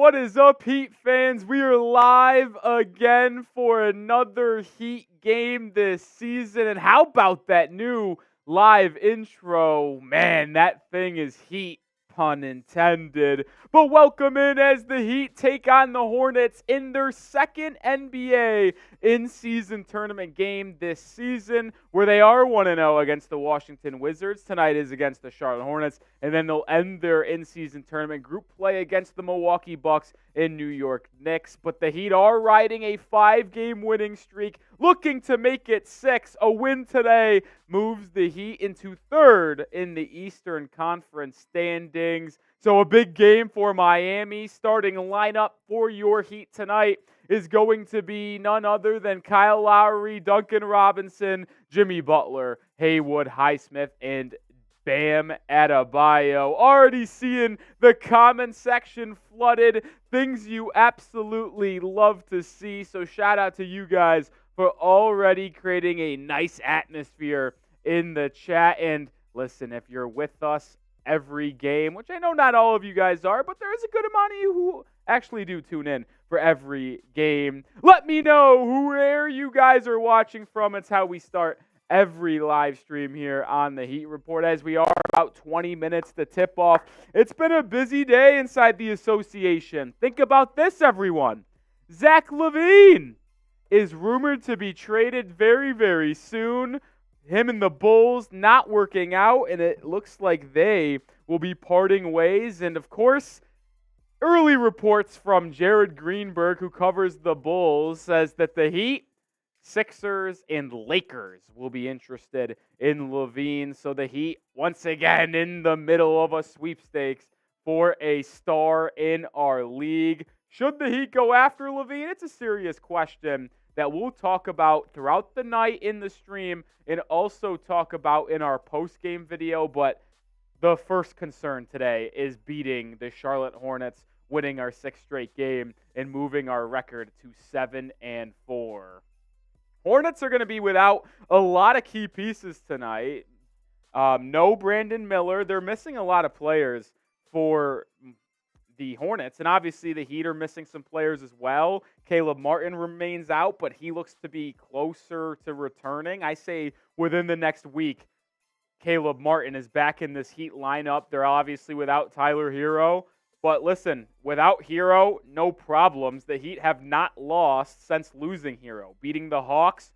What is up, Heat fans? We are live again for another Heat game this season. And how about that new live intro? Man, that thing is heat, pun intended. But welcome in as the Heat take on the Hornets in their second NBA in-season tournament game this season, where they are 1-0 against the Washington Wizards. Tonight is against the Charlotte Hornets, and then they'll end their in-season tournament group play against the Milwaukee Bucks and New York Knicks. But the Heat are riding a 5-game winning streak, looking to make it 6. A win today moves the Heat into third in the Eastern Conference standings. So a big game for Miami. Starting lineup for your Heat tonight is going to be none other than Kyle Lowry, Duncan Robinson, Jimmy Butler, Haywood Highsmith, and Bam Adebayo. Already seeing the comment section flooded. Things you absolutely love to see. So shout out to you guys for already creating a nice atmosphere in the chat. And listen, if you're with us every game, which I know not all of you guys are, but there is a good amount of you who actually do tune in for every game. Let me know where you guys are watching from. It's how we start every live stream here on the Heat Report, as we are about 20 minutes to tip off. It's been a busy day inside the association. Think about this, everyone. Zach LaVine is rumored to be traded very, very soon. Him and the Bulls not working out, and it looks like they will be parting ways. And, of course, early reports from Jared Greenberg, who covers the Bulls, says that the Heat, Sixers, and Lakers will be interested in LaVine. So the Heat, once again, in the middle of a sweepstakes for a star in our league. Should the Heat go after LaVine? It's a serious question that we'll talk about throughout the night in the stream and also talk about in our post-game video. But the first concern today is beating the Charlotte Hornets, winning our 6th straight game and moving our record to 7-4. Hornets are going to be without a lot of key pieces tonight. No Brandon Miller. They're missing a lot of players for the Hornets, and obviously the Heat are missing some players as well. Caleb Martin remains out, but he looks to be closer to returning. I say within the next week, Caleb Martin is back in this Heat lineup. They're obviously without Tyler Herro, but listen, without Herro, no problems. The Heat have not lost since losing Herro, beating the Hawks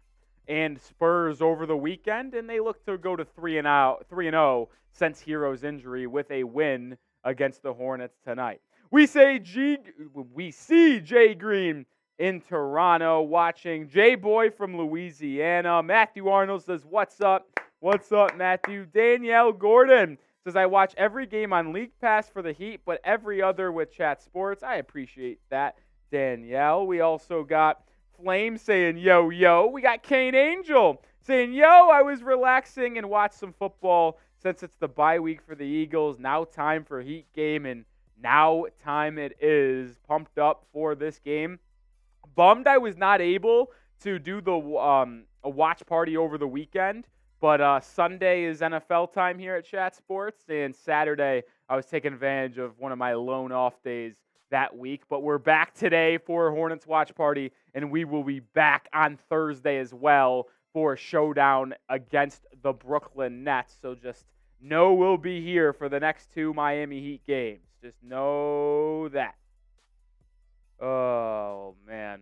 and Spurs over the weekend, and they look to go to 3-0 since Herro's injury with a win against the Hornets tonight. We see Jay Green in Toronto watching. J-Boy from Louisiana. Matthew Arnold says, what's up? What's up, Matthew? Danielle Gordon says, I watch every game on League Pass for the Heat, but every other with Chat Sports. I appreciate that, Danielle. We also got Flame saying, yo, yo. We got Kane Angel saying, yo, I was relaxing and watched some football since it's the bye week for the Eagles. Now time for a Heat game, and now time it is. Pumped up for this game. Bummed I was not able to do the a watch party over the weekend, but Sunday is NFL time here at Chat Sports, and Saturday I was taking advantage of one of my lone off days that week. But we're back today for a Hornets watch party, and we will be back on Thursday as well for a showdown against the Brooklyn Nets. So just know we'll be here for the next 2 Miami Heat games. Just know that. Oh, man.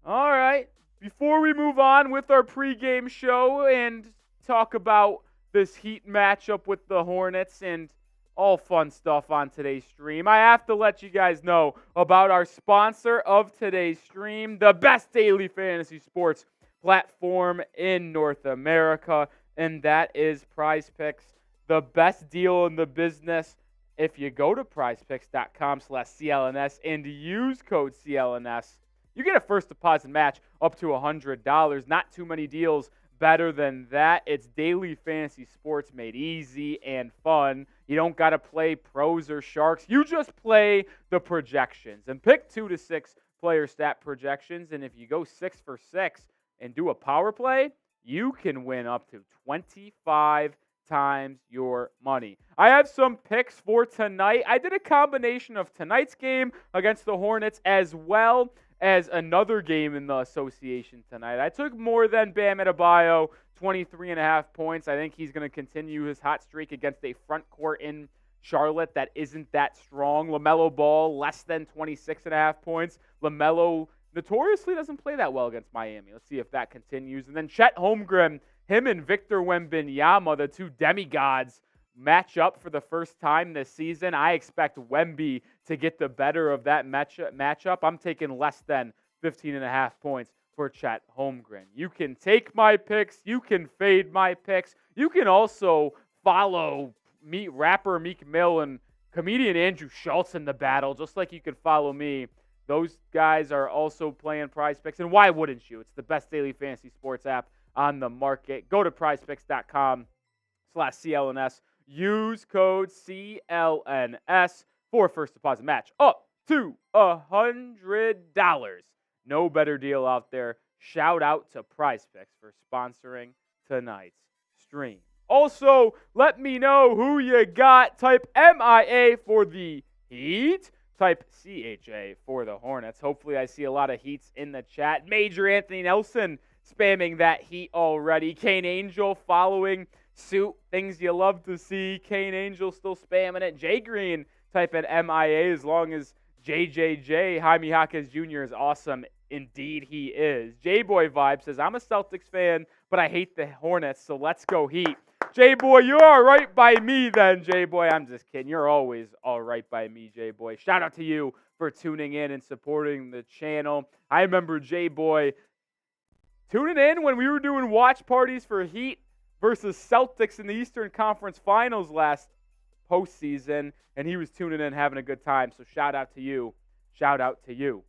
All right. Before we move on with our pregame show and talk about this Heat matchup with the Hornets and all fun stuff on today's stream, I have to let you guys know about our sponsor of today's stream, the best daily fantasy sports platform in North America, and that is Prize Picks, the best deal in the business. If you go to prizepicks.com/CLNS and use code CLNS, you get a first deposit match up to $100. Not too many deals better than that. It's daily fantasy sports made easy and fun. You don't got to play pros or sharks. You just play the projections and pick 2 to 6 player stat projections. And if you go 6 for 6 and do a power play, you can win up to $25,000 times your money. I have some picks for tonight. I did a combination of tonight's game against the Hornets as well as another game in the association tonight. I took more than Bam Adebayo, 23.5 points. I think he's going to continue his hot streak against a front court in Charlotte that isn't that strong. LaMelo Ball, less than 26.5 points. LaMelo notoriously doesn't play that well against Miami. Let's see if that continues. And then Chet Holmgren, him and Victor Wembanyama, the two demigods, match up for the first time this season. I expect Wemby to get the better of that matchup. I'm taking less than 15.5 points for Chet Holmgren. You can take my picks. You can fade my picks. You can also follow rapper Meek Mill and comedian Andrew Schultz in the battle, just like you could follow me. Those guys are also playing Prize Picks, and why wouldn't you? It's the best daily fantasy sports app on the market. Go to prizepicks.com/CLNS. Use code CLNS for first deposit match up to $100. No better deal out there. Shout out to Prize Picks for sponsoring tonight's stream. Also, let me know who you got. Type MIA for the Heat. Type CHA for the Hornets. Hopefully I see a lot of Heats in the chat. Major Anthony Nelson spamming that Heat already. Kane Angel following suit. Things you love to see. Kane Angel still spamming it. Jay Green typing MIA as long as JJJ, Jaime Jaquez Jr. is awesome. Indeed he is. J-Boy Vibe says, I'm a Celtics fan, but I hate the Hornets, so let's go Heat. J-Boy, you're all right by me then, J-Boy. I'm just kidding. You're always all right by me, J-Boy. Shout out to you for tuning in and supporting the channel. I remember J-Boy tuning in when we were doing watch parties for Heat versus Celtics in the Eastern Conference Finals last postseason, and he was tuning in having a good time. So shout out to you. Shout out to you.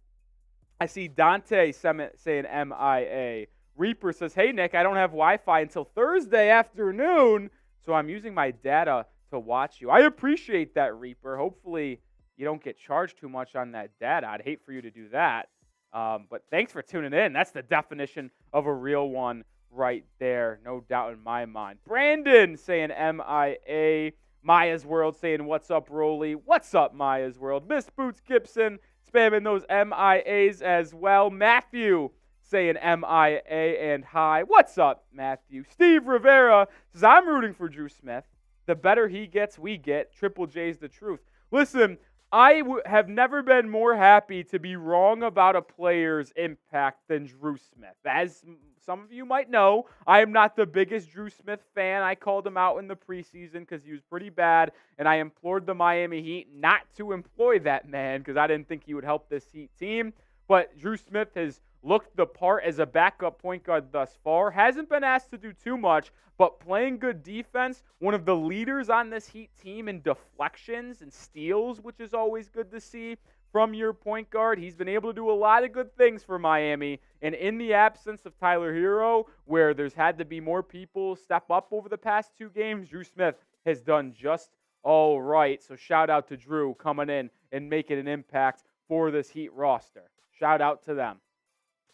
I see Dante saying MIA. Reaper says, hey, Nick, I don't have Wi-Fi until Thursday afternoon, so I'm using my data to watch you. I appreciate that, Reaper. Hopefully you don't get charged too much on that data. I'd hate for you to do that. But thanks for tuning in. That's the definition of a real one right there. No doubt in my mind. Brandon saying MIA. Maya's World saying, what's up, Rolly? What's up, Maya's World? Miss Boots Gibson spamming those MIAs as well. Matthew saying MIA and hi. What's up, Matthew? Steve Rivera says, I'm rooting for Drew Smith. The better he gets, we get. Triple J's the truth. Listen, I have never been more happy to be wrong about a player's impact than Drew Smith. As some of you might know, I am not the biggest Drew Smith fan. I called him out in the preseason because he was pretty bad, and I implored the Miami Heat not to employ that man because I didn't think he would help this Heat team. But Drew Smith has looked the part as a backup point guard thus far. Hasn't been asked to do too much, but playing good defense. One of the leaders on this Heat team in deflections and steals, which is always good to see from your point guard. He's been able to do a lot of good things for Miami. And in the absence of Tyler Herro, where there's had to be more people step up over the past two games, Drew Smith has done just all right. So shout out to Drew coming in and making an impact for this Heat roster. Shout out to them.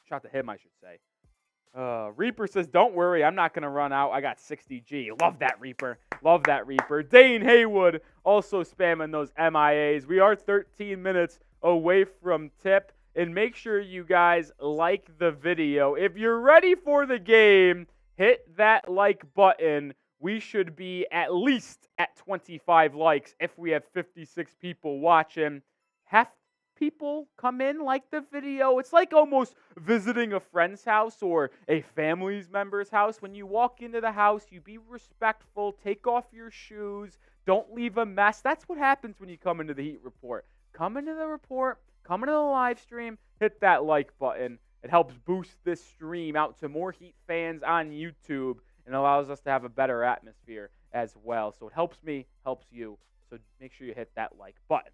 Shout out to him, I should say. Reaper says, don't worry, I'm not going to run out. I got 60G. Love that, Reaper. Love that, Reaper. Dane Haywood also spamming those MIAs. We are 13 minutes away from tip. And make sure you guys like the video. If you're ready for the game, hit that like button. We should be at least at 25 likes if we have 56 people watching. Half people come in, like the video. It's like almost visiting a friend's house or a family member's house. When you walk into the house, you be respectful, take off your shoes, don't leave a mess. That's what happens when you come into the Heat Report. Come into the report, come into the live stream, hit that like button. It helps boost this stream out to more Heat fans on YouTube and allows us to have a better atmosphere as well. So it helps me, helps you. So make sure you hit that like button.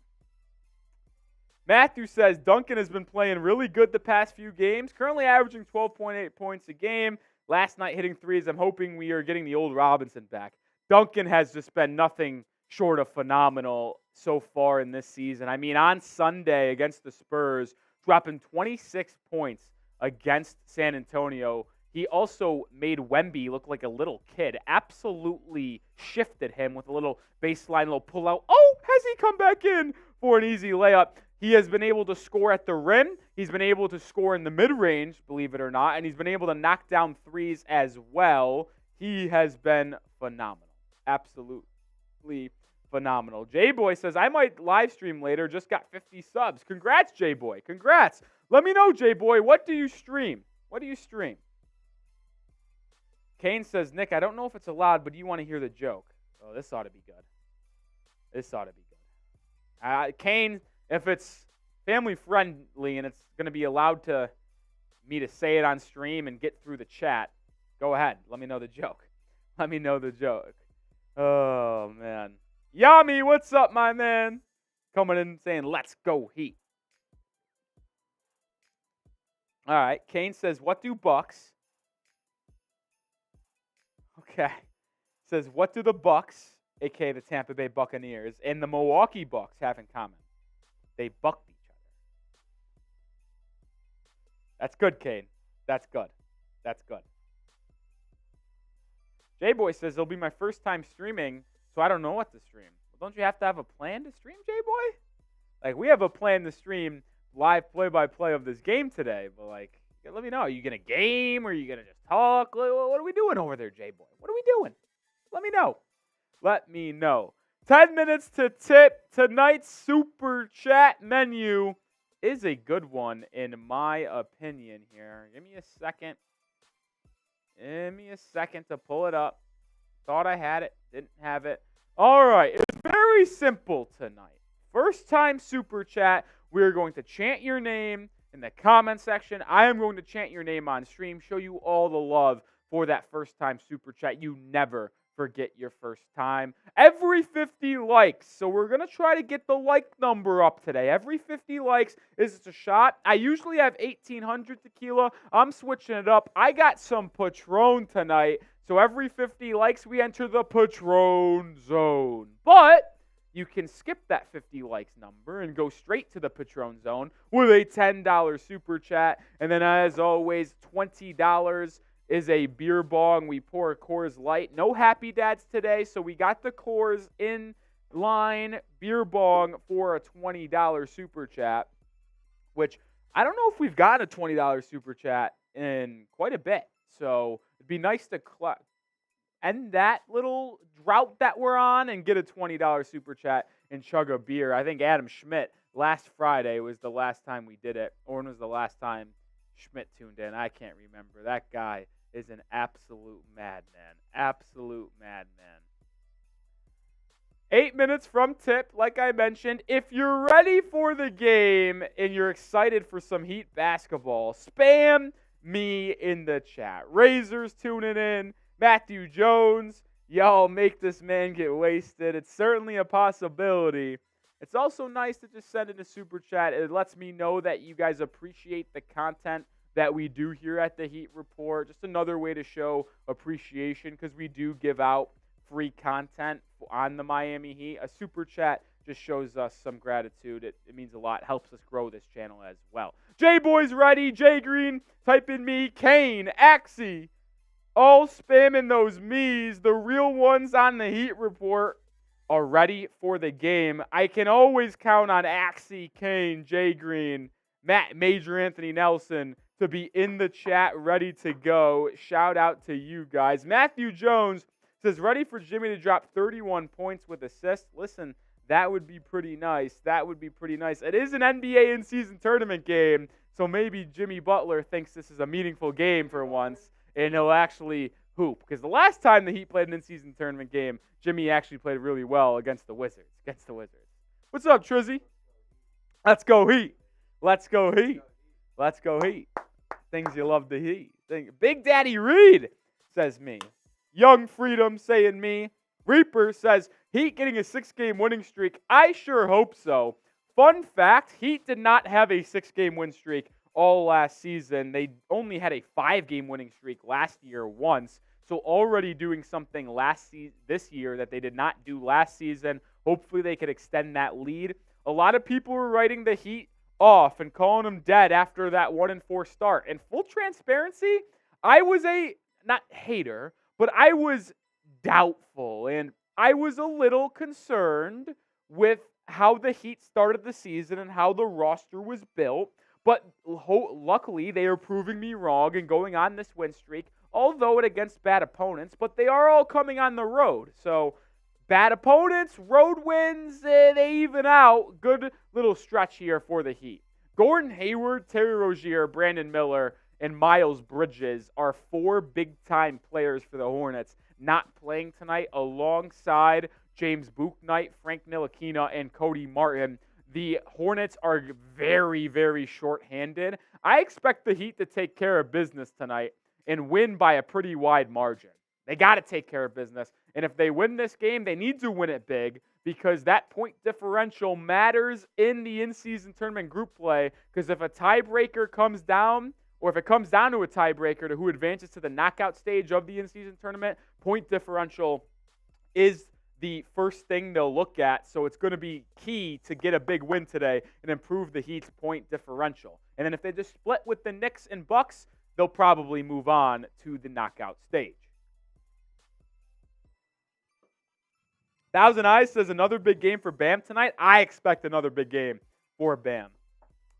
Matthew says, Duncan has been playing really good the past few games, currently averaging 12.8 points a game. Last night hitting threes. I'm hoping we are getting the old Robinson back. Duncan has just been nothing short of phenomenal so far in this season. I mean, on Sunday against the Spurs, dropping 26 points against San Antonio, He also made Wemby look like a little kid. Absolutely shifted him with a little baseline, little pull-out. Oh, has he come back in for an easy layup? He has been able to score at the rim. He's been able to score in the mid-range, believe it or not, and he's been able to knock down threes as well. He has been phenomenal. Absolutely phenomenal. J-Boy says, I might live stream later. Just got 50 subs. Congrats, J-Boy. Congrats. Let me know, J-Boy. What do you stream? What do you stream? Kane says, Nick, I don't know if it's allowed, but do you want to hear the joke? Oh, this ought to be good. This ought to be good. Kane, if it's family friendly and it's going to be allowed to me to say it on stream and get through the chat, go ahead. Let me know the joke. Let me know the joke. Oh, man. Yami, what's up, my man? Coming in saying, let's go Heat. All right. Kane says, what do Bucks? Okay. Says, what do the Bucks, a.k.a. the Tampa Bay Buccaneers, and the Milwaukee Bucks have in common? They bucked each other. That's good, Kane. That's good. That's good. J-Boy says, it'll be my first time streaming, so I don't know what to stream. Well, don't you have to have a plan to stream, J-Boy? Like, we have a plan to stream live play-by-play of this game today, but, like, let me know. Are you going to game, or are you going to just talk? What are we doing over there, J-Boy? What are we doing? Let me know. Let me know. 10 minutes to tip. Tonight's Super Chat menu is a good one, in my opinion here. Give me a second. Give me a second to pull it up. Thought I had it. Didn't have it. All right. It's very simple tonight. First time Super Chat. We're going to chant your name in the comment section. I am going to chant your name on stream. Show you all the love for that first time Super Chat. You never forget your first time. Every 50 likes. So we're going to try to get the like number up today. Every 50 likes is a shot. I usually have 1,800 tequila. I'm switching it up. I got some Patron tonight. So every 50 likes, we enter the Patron zone. But you can skip that 50 likes number and go straight to the Patron zone with a $10 Super Chat. And then as always, $20 is a beer bong. We pour a Coors Light. No Happy Dads today, so we got the Coors in line beer bong for a $20 Super Chat, which I don't know if we've got a $20 Super Chat in quite a bit. So it'd be nice to end that little drought that we're on and get a $20 Super Chat and chug a beer. I think Adam Schmidt last Friday was the last time we did it. Or when was the last time Schmidt tuned in? I can't remember. That guy is an absolute madman. Absolute madman. 8 minutes from tip, like I mentioned. If you're ready for the game and you're excited for some Heat basketball, spam me in the chat. Razors tuning in. Matthew Jones. Y'all make this man get wasted. It's certainly a possibility. It's also nice to just send in a super chat. It lets me know that you guys appreciate the content that we do here at the Heat Report. Just another way to show appreciation, because we do give out free content on the Miami Heat. A super chat just shows us some gratitude. It means a lot. Helps us grow this channel as well. J-Boy's ready. J Green, type in me. Kane, Axie, all spamming those me's. The real ones on the Heat Report are ready for the game. I can always count on Axie, Kane, J Green, Matt, Major Anthony Nelson to be in the chat, ready to go. Shout out to you guys. Matthew Jones says, ready for Jimmy to drop 31 points with assists. Listen, that would be pretty nice. That would be pretty nice. It is an NBA in-season tournament game, so maybe Jimmy Butler thinks this is a meaningful game for once, and he'll actually hoop. Because the last time the Heat played an in-season tournament game, Jimmy actually played really well against the Wizards. What's up, Trizzy? Let's go Heat. Let's go Heat. Let's go Heat. Things you love to heat. Big Daddy Reed says me. Young Freedom saying me. Reaper says, Heat getting a 6-game winning streak. I sure hope so. Fun fact, Heat did not have a 6-game win streak all last season. They only had a 5-game winning streak last year once. So already doing something this year that they did not do last season. Hopefully they could extend that lead. A lot of people were writing the Heat off and calling them dead after that 1-4 start. And full transparency, I was not hater, but I was doubtful, and I was a little concerned with how the Heat started the season and how the roster was built. But luckily, they are proving me wrong and going on this win streak, although it against bad opponents, but they are all coming on the road. So bad opponents, road wins, they even out. Good little stretch here for the Heat. Gordon Hayward, Terry Rozier, Brandon Miller, and Miles Bridges are 4 big-time players for the Hornets not playing tonight alongside James Bouknight, Frank Ntilikina, and Cody Martin. The Hornets are very, very short-handed. I expect the Heat to take care of business tonight and win by a pretty wide margin. They got to take care of business. And if they win this game, they need to win it big because that point differential matters in the in-season tournament group play. Because if a tiebreaker comes down, or if it comes down to a tiebreaker to who advances to the knockout stage of the in-season tournament, point differential is the first thing they'll look at. So it's going to be key to get a big win today and improve the Heat's point differential. And then if they just split with the Knicks and Bucks, they'll probably move on to the knockout stage. Thousand Eyes says another big game for Bam tonight. I expect another big game for Bam.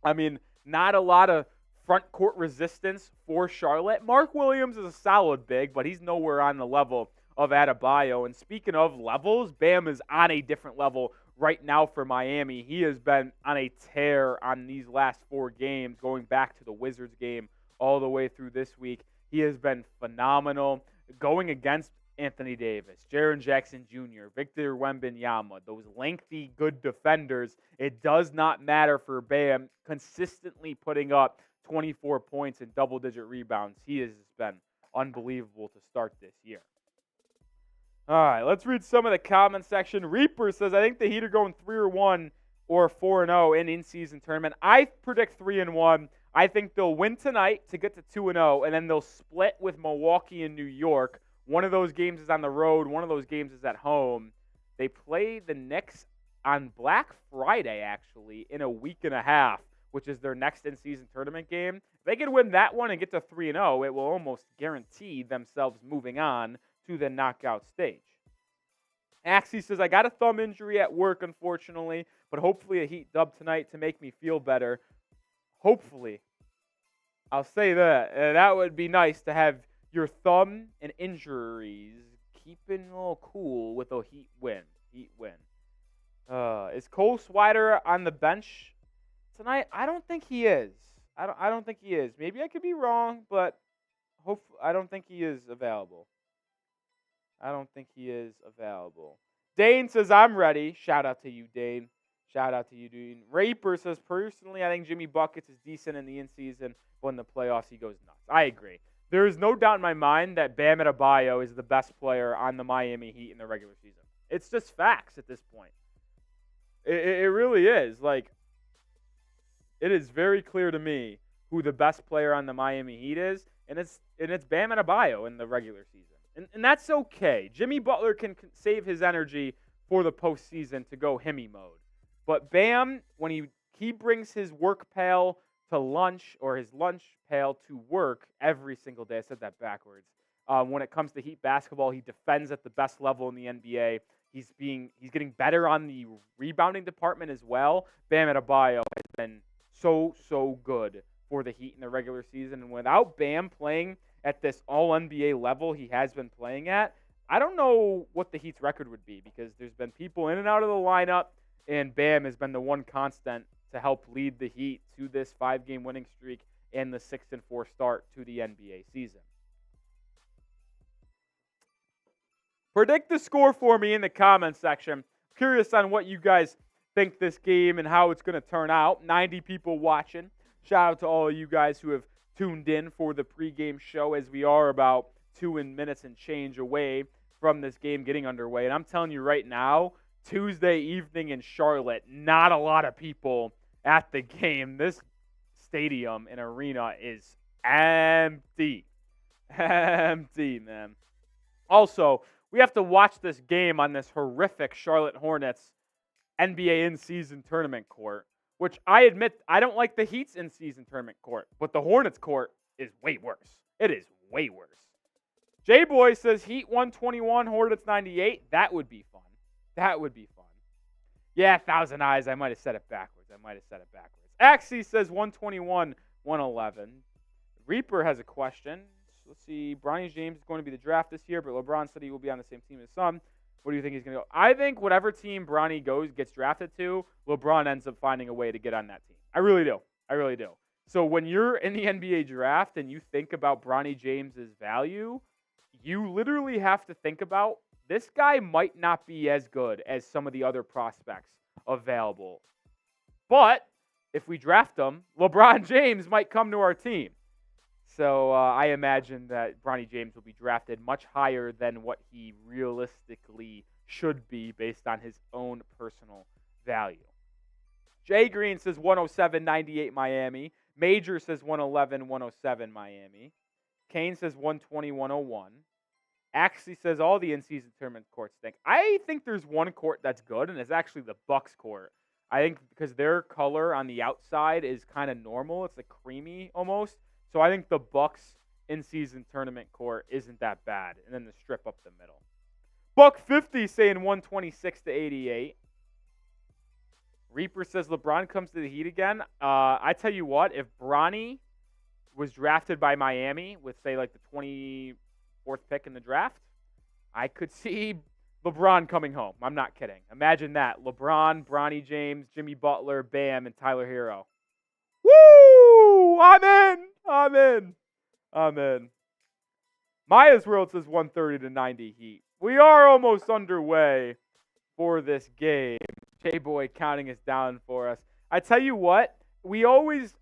I mean, not a lot of front court resistance for Charlotte. Mark Williams is a solid big, but he's nowhere on the level of Adebayo. And speaking of levels, Bam is on a different level right now for Miami. He has been on a tear on these last 4 games, going back to the Wizards game all the way through this week. He has been phenomenal. Going against Anthony Davis, Jaren Jackson Jr., Victor Wembanyama, those lengthy, good defenders, it does not matter for Bam consistently putting up 24 points and double-digit rebounds. He has been unbelievable to start this year. All right, let's read some of the comment section. Reaper says, I think the Heat are going 3-1 or 4-0 in in-season tournament. I predict 3-1. I think they'll win tonight to get to 2-0, and then they'll split with Milwaukee and New York. One of those games is on the road. One of those games is at home. They play the Knicks on Black Friday, actually, in a week and a half, which is their next in-season tournament game. If they can win that one and get to 3-0, it will almost guarantee themselves moving on to the knockout stage. Axie says, I got a thumb injury at work, unfortunately, but hopefully a Heat dub tonight to make me feel better. Hopefully. I'll say that. That would be nice to have your thumb and injuries keeping a little cool with a Heat win. Is Cole Swider on the bench tonight? I don't think he is. I don't think he is. Maybe I could be wrong, but I don't think he is available. Dane says, I'm ready. Shout out to you, Dane. Raper says, personally, I think Jimmy Buckets is decent in the in-season, but in the playoffs, he goes nuts. I agree. There is no doubt in my mind that Bam Adebayo is the best player on the Miami Heat in the regular season. It's just facts at this point. It really is. Like, it is very clear to me who the best player on the Miami Heat is, and it's Bam Adebayo in the regular season. And that's okay. Jimmy Butler can save his energy for the postseason to go Hemi mode. But Bam, when he brings his work pail to lunch or his lunch pail to work every single day. I said that backwards. When it comes to Heat basketball, he defends at the best level in the NBA. He's getting better on the rebounding department as well. Bam Adebayo has been so good for the Heat in the regular season. And without Bam playing at this all-NBA level he has been playing at, I don't know what the Heat's record would be because there's been people in and out of the lineup, and Bam has been the one constant to help lead the Heat to this 5-game winning streak and the 6-4 start to the NBA season. Predict the score for me in the comments section. Curious on what you guys think this game and how it's going to turn out. 90 people watching. Shout out to all of you guys who have tuned in for the pregame show as we are about 2 minutes and change away from this game getting underway. And I'm telling you right now, Tuesday evening in Charlotte, not a lot of people at the game. This stadium and arena is empty. Empty, man. Also, we have to watch this game on this horrific Charlotte Hornets NBA in-season tournament court, which I admit I don't like the Heat's in-season tournament court, but the Hornets court is way worse. It is way worse. J-Boy says Heat 121, Hornets 98. That would be fun. That would be fun. Yeah, Thousand Eyes. I might have said it backwards. Axie says 121, 111. Reaper has a question. Let's see. Bronny James is going to be the draft this year, but LeBron said he will be on the same team as Son. What do you think he's going to go? I think whatever team Bronny gets drafted to, LeBron ends up finding a way to get on that team. I really do. So when you're in the NBA draft and you think about Bronny James's value, you literally have to think about this guy might not be as good as some of the other prospects available. But if we draft him, LeBron James might come to our team. So I imagine that Bronny James will be drafted much higher than what he realistically should be based on his own personal value. Jay Green says 107, 98 Miami. Major says 111, 107 Miami. Kane says 120, 101. Axie says all the in-season tournament courts stink. I think there's one court that's good, and it's actually the Bucks court. I think because their color on the outside is kind of normal. It's like creamy almost. So I think the Bucks in-season tournament court isn't that bad. And then the strip up the middle. Buck 50 saying 126 to 88. Reaper says LeBron comes to the Heat again. I tell you what, if Bronny was drafted by Miami with, say, like the 24th pick in the draft, I could see LeBron coming home. I'm not kidding. Imagine that. LeBron, Bronny James, Jimmy Butler, Bam, and Tyler Herro. Woo! I'm in. Maya's World says 130 to 90 Heat. We are almost underway for this game. J-Boy counting us down for us. I tell you what, we always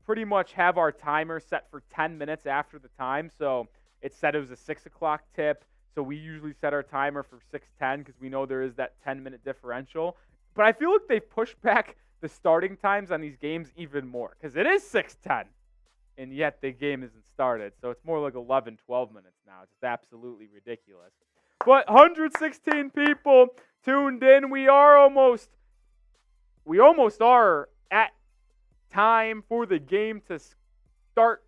pretty much have our timer set for 10 minutes after the time. So it said it was a 6 o'clock tip. So we usually set our timer for 6:10 because we know there is that 10-minute differential. But I feel like they've pushed back the starting times on these games even more because it is 6:10. And yet the game isn't started. So it's more like 11, 12 minutes now. It's just absolutely ridiculous. But 116 people tuned in. We almost are at time for the game to start.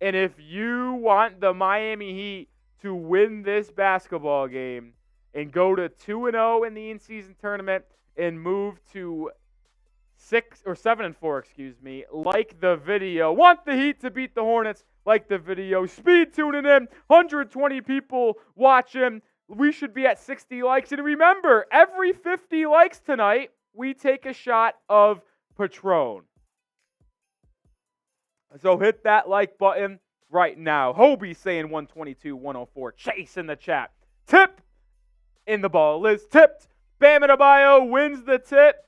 And if you want the Miami Heat to win this basketball game and go to 2-0 in the in-season tournament and move to 7-4, like the video. Want the Heat to beat the Hornets, like the video. Speed tuning in, 120 people watching. We should be at 60 likes. And remember, every 50 likes tonight, we take a shot of Patron. So hit that like button right now. Hobie saying 122, 104. Chase in the chat. Tip. And the ball is tipped. Bam Adebayo wins the tip.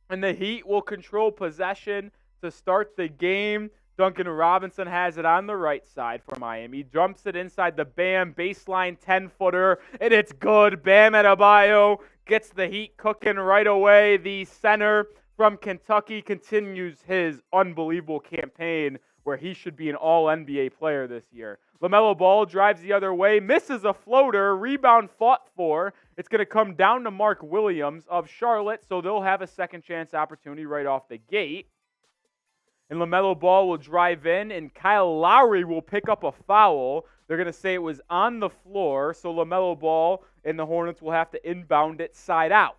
And the Heat will control possession to start the game. Duncan Robinson has it on the right side for Miami. Dumps it inside the Bam baseline 10-footer. And it's good. Bam Adebayo gets the Heat cooking right away. The center from Kentucky continues his unbelievable campaign where he should be an all-NBA player this year. LaMelo Ball drives the other way, misses a floater, rebound fought for. It's going to come down to Mark Williams of Charlotte, so they'll have a second chance opportunity right off the gate. And LaMelo Ball will drive in, and Kyle Lowry will pick up a foul. They're going to say it was on the floor, so LaMelo Ball and the Hornets will have to inbound it side out.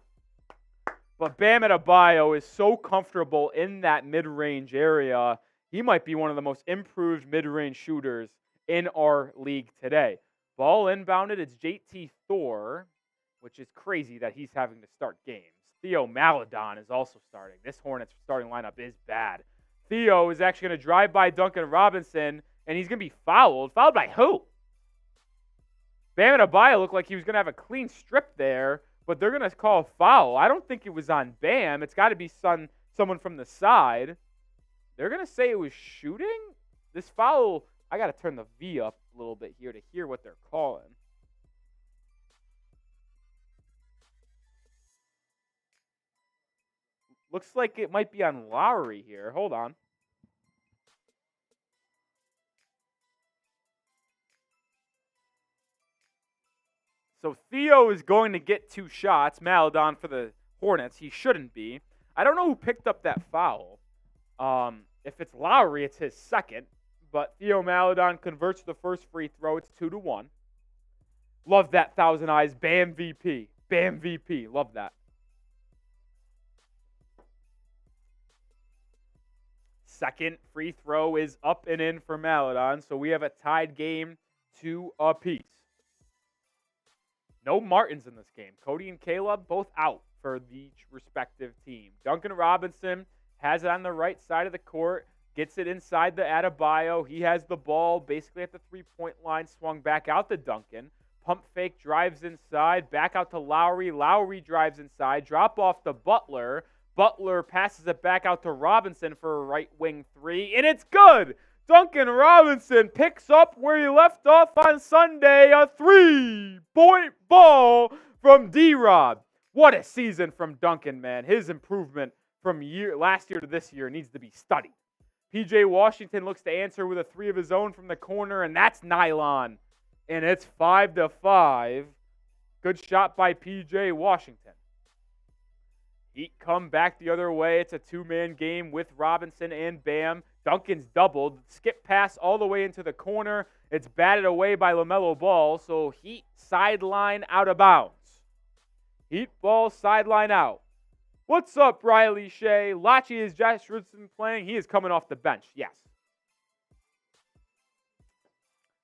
But Bam Adebayo is so comfortable in that mid-range area. He might be one of the most improved mid-range shooters in our league today. Ball inbounded. It's JT Thor, which is crazy that he's having to start games. Theo Maledon is also starting. This Hornets starting lineup is bad. Theo is actually going to drive by Duncan Robinson, and he's going to be fouled. Fouled by who? Bam Adebayo looked like he was going to have a clean strip there, but they're going to call a foul. I don't think it was on Bam. It's got to be someone from the side. They're going to say it was shooting? This foul, I got to turn the V up a little bit here to hear what they're calling. Looks like it might be on Lowry here. Hold on. So Theo is going to get 2 shots. Maledon for the Hornets. He shouldn't be. I don't know who picked up that foul. If it's Lowry, it's his second. but Theo Maledon converts the first free throw. It's 2-1. Love that Thousand Eyes. Bam VP. Bam VP. Love that. Second free throw is up and in for Maledon, so we have a tied game, 2 apiece. No Martins in this game. Cody and Caleb both out for each respective team. Duncan Robinson has it on the right side of the court, gets it inside the Adebayo. He has the ball basically at the three-point line, swung back out to Duncan. Pump fake, drives inside, back out to Lowry. Lowry drives inside, drop off to Butler. Butler passes it back out to Robinson for a right wing three, and it's good! Duncan Robinson picks up where he left off on Sunday, a three-point ball from D-Rob. What a season from Duncan, man. His improvement from last year to this year needs to be studied. P.J. Washington looks to answer with a three of his own from the corner, and that's nylon. And it's 5-5. Good shot by P.J. Washington. Heat come back the other way. It's a two-man game with Robinson and Bam. Duncan's doubled. Skip pass all the way into the corner. It's batted away by LaMelo Ball, so Heat sideline out of bounds. Heat ball sideline out. What's up, Riley Shea? Lachi is Josh Richardson playing. He is coming off the bench, yes.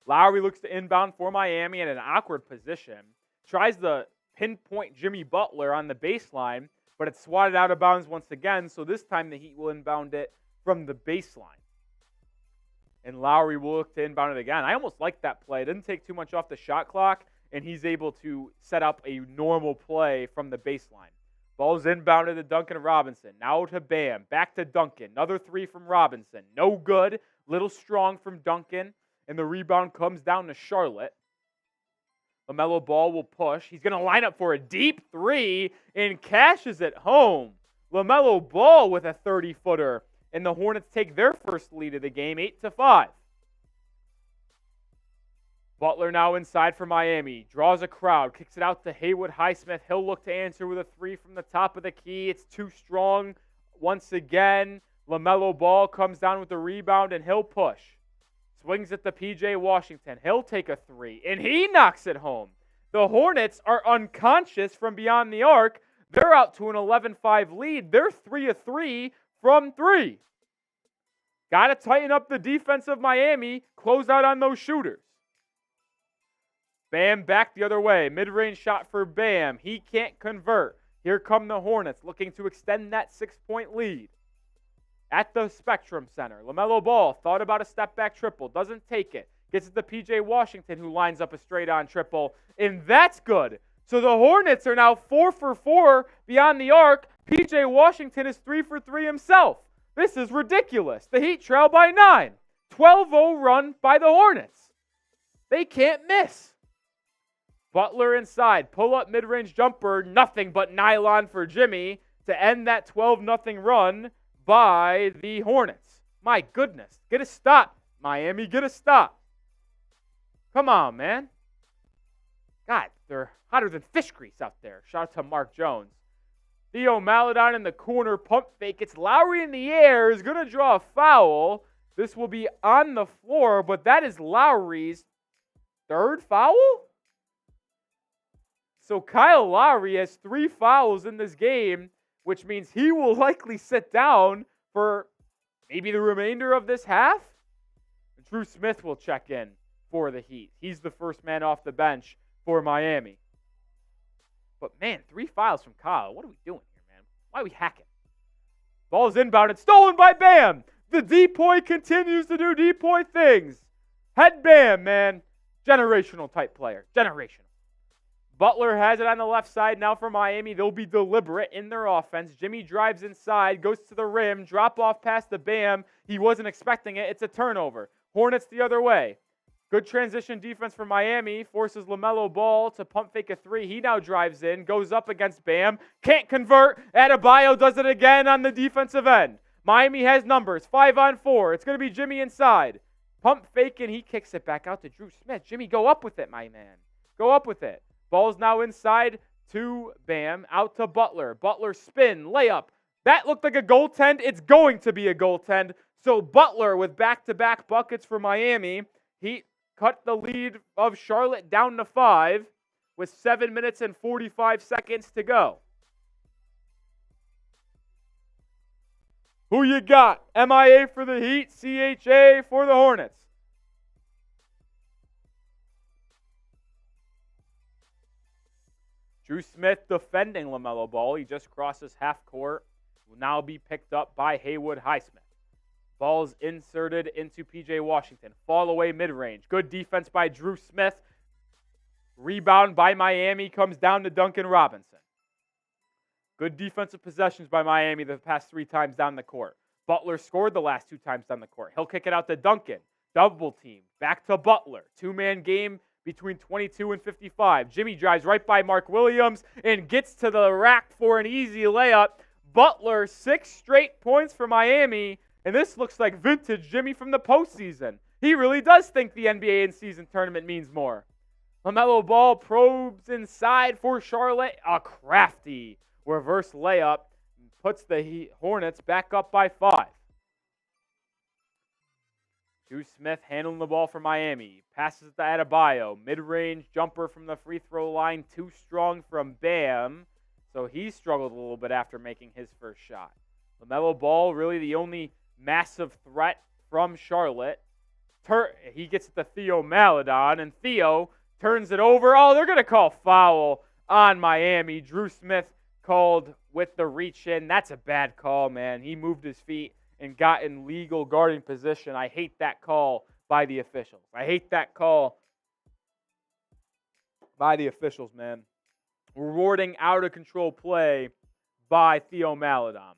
Lowry looks to inbound for Miami in an awkward position. Tries to pinpoint Jimmy Butler on the baseline, but it's swatted out of bounds once again, so this time the Heat will inbound it from the baseline. And Lowry will look to inbound it again. I almost like that play. It didn't take too much off the shot clock, and he's able to set up a normal play from the baseline. Ball's inbounded to Duncan Robinson. Now to Bam. Back to Duncan. Another three from Robinson. No good. Little strong from Duncan. And the rebound comes down to Charlotte. LaMelo Ball will push. He's going to line up for a deep three and cashes it home. LaMelo Ball with a 30-footer. And the Hornets take their first lead of the game, 8-5. Butler now inside for Miami. Draws a crowd. Kicks it out to Haywood Highsmith. He'll look to answer with a three from the top of the key. It's too strong once again. LaMelo Ball comes down with the rebound, and he'll push. Swings it to P.J. Washington. He'll take a three, and he knocks it home. The Hornets are unconscious from beyond the arc. They're out to an 11-5 lead. They're 3 of 3 from 3. Got to tighten up the defense of Miami. Close out on those shooters. Bam back the other way. Mid-range shot for Bam. He can't convert. Here come the Hornets looking to extend that 6-point lead. At the Spectrum Center, LaMelo Ball thought about a step-back triple. Doesn't take it. Gets it to P.J. Washington, who lines up a straight-on triple. And that's good. So the Hornets are now 4 for 4 beyond the arc. P.J. Washington is 3 for 3 himself. This is ridiculous. The Heat trail by 9. 12-0 run by the Hornets. They can't miss. Butler inside. Pull-up mid-range jumper. Nothing but nylon for Jimmy to end that 12-0 run by the Hornets. My goodness. Get a stop, Miami. Get a stop. Come on, man. God, they're hotter than fish grease out there. Shout out to Mark Jones. Theo Maledon in the corner. Pump fake. It's Lowry in the air. Is going to draw a foul. This will be on the floor, but that is Lowry's third foul? So Kyle Lowry has 3 fouls in this game, which means he will likely sit down for maybe the remainder of this half. Drew Smith will check in for the Heat. He's the first man off the bench for Miami. But, man, 3 fouls from Kyle. What are we doing here, man? Why are we hacking? Ball's inbounded. Stolen by Bam. The depoy continues to do depoy things. Head Bam, man. Generational type player. Generational. Butler has it on the left side now for Miami. They'll be deliberate in their offense. Jimmy drives inside, goes to the rim, drop off past the Bam. He wasn't expecting it. It's a turnover. Hornets the other way. Good transition defense for Miami. Forces LaMelo Ball to pump fake a 3. He now drives in, goes up against Bam. Can't convert. Adebayo does it again on the defensive end. Miami has numbers. 5-on-4. It's going to be Jimmy inside. Pump fake, and he kicks it back out to Drew Smith. Jimmy, go up with it, my man. Go up with it. Ball's now inside to Bam, out to Butler. Butler spin, layup. That looked like a goaltend. It's going to be a goaltend. So Butler with back-to-back buckets for Miami. Heat cut the lead of Charlotte down to 5 with 7 minutes and 45 seconds to go. Who you got? MIA for the Heat, CHA for the Hornets. Drew Smith defending LaMelo Ball. He just crosses half court. Will now be picked up by Haywood Highsmith. Ball's inserted into P.J. Washington. Fall away mid-range. Good defense by Drew Smith. Rebound by Miami comes down to Duncan Robinson. Good defensive possessions by Miami the past 3 times down the court. Butler scored the last 2 times down the court. He'll kick it out to Duncan. Double team. Back to Butler. 2-man game between 22 and 55. Jimmy drives right by Mark Williams and gets to the rack for an easy layup. Butler, 6 straight points for Miami. And this looks like vintage Jimmy from the postseason. He really does think the NBA in-season tournament means more. LaMelo Ball probes inside for Charlotte. A crafty reverse layup puts the Hornets back up by 5. Drew Smith handling the ball for Miami. Passes to Adebayo. Mid-range jumper from the free throw line. Too strong from Bam. So he struggled a little bit after making his first shot. LaMelo Ball really the only massive threat from Charlotte. He gets it to Theo Maledon, and Theo turns it over. Oh, they're going to call foul on Miami. Drew Smith called with the reach in. That's a bad call, man. He moved his feet and got in legal guarding position. I hate that call by the officials. I hate that call by the officials, man. Rewarding out-of-control play by Theo Maledon.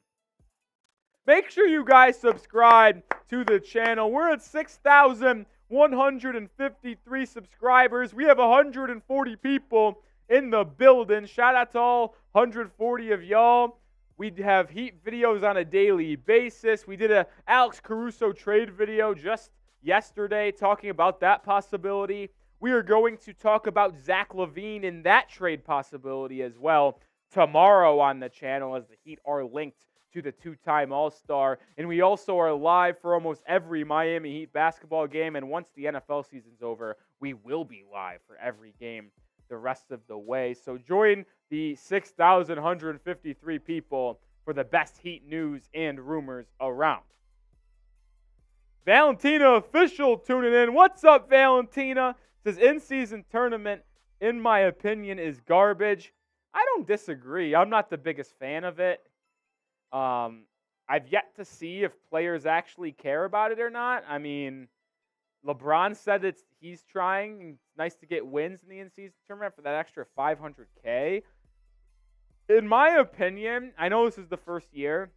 Make sure you guys subscribe to the channel. We're at 6,153 subscribers. We have 140 people in the building. Shout out to all 140 of y'all. We have Heat videos on a daily basis. We did a Alex Caruso trade video just yesterday talking about that possibility. We are going to talk about Zach LaVine and that trade possibility as well tomorrow on the channel, as the Heat are linked to the 2-time All-Star. And we also are live for almost every Miami Heat basketball game. And once the NFL season's over, we will be live for every game the rest of the way. So join the 6,153 people for the best Heat news and rumors around. Valentina official tuning in. What's up, Valentina? Says in-season tournament, in my opinion, is garbage. I don't disagree. I'm not the biggest fan of it. I've yet to see if players actually care about it or not. I mean, LeBron said he's trying. It's nice to get wins in the in-season tournament for that extra $500K. In my opinion, I know this is the first year.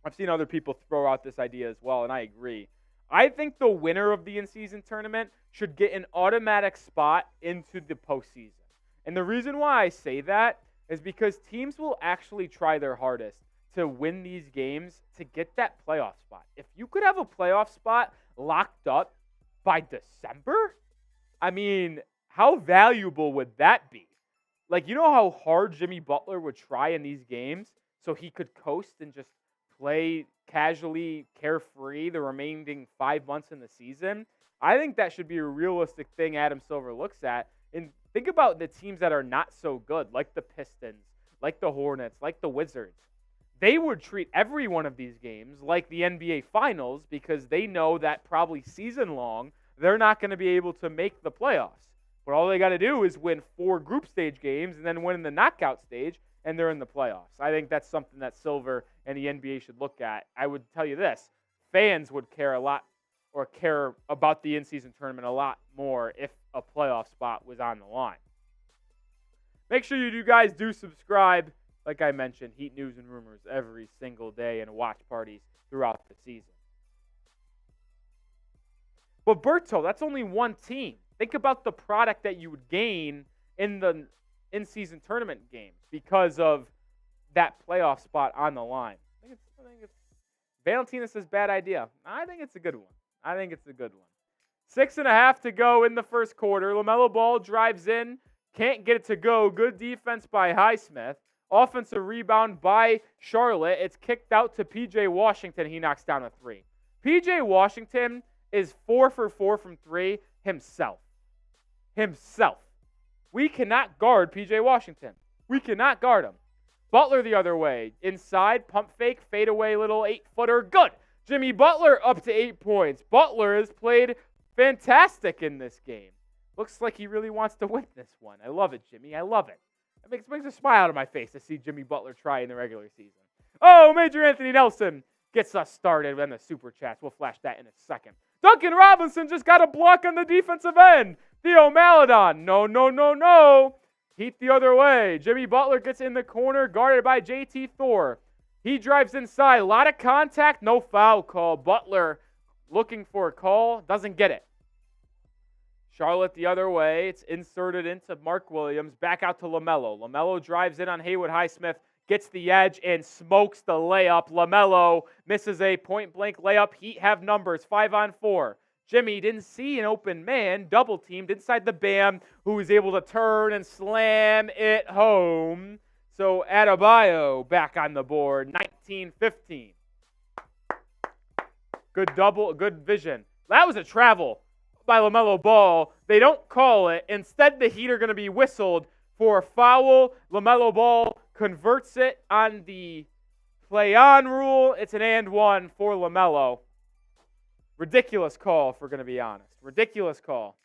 I've seen other people throw out this idea as well, and I agree. I think the winner of the in-season tournament should get an automatic spot into the postseason. And the reason why I say that is because teams will actually try their hardest to win these games to get that playoff spot. If you could have a playoff spot locked up by December, I mean, how valuable would that be? Like, you know how hard Jimmy Butler would try in these games so he could coast and just play casually, carefree the remaining 5 months in the season? I think that should be a realistic thing Adam Silver looks at. And think about the teams that are not so good, like the Pistons, like the Hornets, like the Wizards. They would treat every one of these games like the NBA Finals because they know that probably season long, they're not going to be able to make the playoffs. But all they got to do is win 4 group stage games and then win in the knockout stage, and they're in the playoffs. I think that's something that Silver and the NBA should look at. I would tell you this. Fans would care a lot, or care about the in-season tournament a lot more if a playoff spot was on the line. Make sure you guys do subscribe. Like I mentioned, Heat news and rumors every single day and watch parties throughout the season. But Berto, that's only one team. Think about the product that you would gain in the in-season tournament games because of that playoff spot on the line. I think it's Valentina says bad idea. I think it's a good one. 6.5 to go in the first quarter. LaMelo Ball drives in. Can't get it to go. Good defense by Highsmith. Offensive rebound by Charlotte. It's kicked out to P.J. Washington. He knocks down a 3. P.J. Washington is 4 for 4 from 3 himself. We cannot guard P.J. Washington. We cannot guard him. Butler the other way. Inside, pump fake, fadeaway little 8-footer. Good. Jimmy Butler up to 8 points. Butler has played fantastic in this game. Looks like he really wants to win this one. I love it, Jimmy. I love it. It brings a smile to my face to see Jimmy Butler try in the regular season. Oh, Major Anthony Nelson gets us started in the Super Chats. We'll flash that in a second. Duncan Robinson just got a block on the defensive end. Theo Maledon. No. Heat the other way. Jimmy Butler gets in the corner, guarded by JT Thor. He drives inside. A lot of contact, no foul call. Butler looking for a call, doesn't get it. Charlotte the other way. It's inserted into Mark Williams. Back out to LaMelo. LaMelo drives in on Haywood Highsmith, gets the edge, and smokes the layup. LaMelo misses a point-blank layup. Heat have numbers, 5-on-4. Jimmy didn't see an open man, double-teamed inside the Bam, who was able to turn and slam it home. So Adebayo back on the board, 19-15. Good vision. That was a travel by LaMelo Ball. They don't call it. Instead, the Heat are going to be whistled for a foul. LaMelo Ball converts it on the play-on rule. It's an and one for LaMelo. Ridiculous call, if we're going to be honest. Ridiculous call.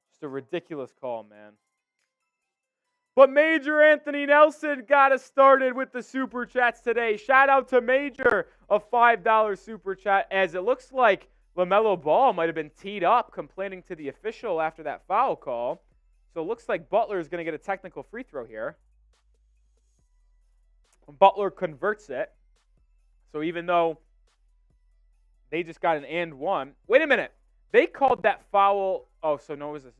Just a ridiculous call, man. But Major Anthony Nelson got us started with the Super Chats today. Shout out to Major, a $5 Super Chat, as it looks like LaMelo Ball might have been teed up complaining to the official after that foul call. So it looks like Butler is going to get a technical free throw here. Butler converts it. So even though they just got an and one. Wait a minute. They called that foul. Oh, so no, it was a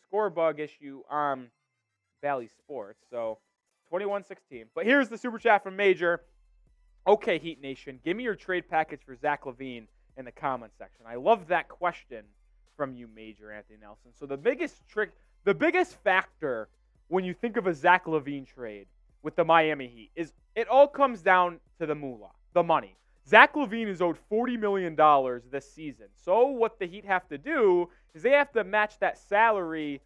score bug issue on Valley Sports. So 21-16. But here's the Super Chat from Major. Okay, Heat Nation, give me your trade package for Zach LaVine in the comment section. I love that question from you, Major Anthony Nelson. So the biggest factor when you think of a Zach LaVine trade with the Miami Heat is it all comes down to the moolah, the money. Zach LaVine is owed $40 million this season. So what the Heat have to do is they have to match that salary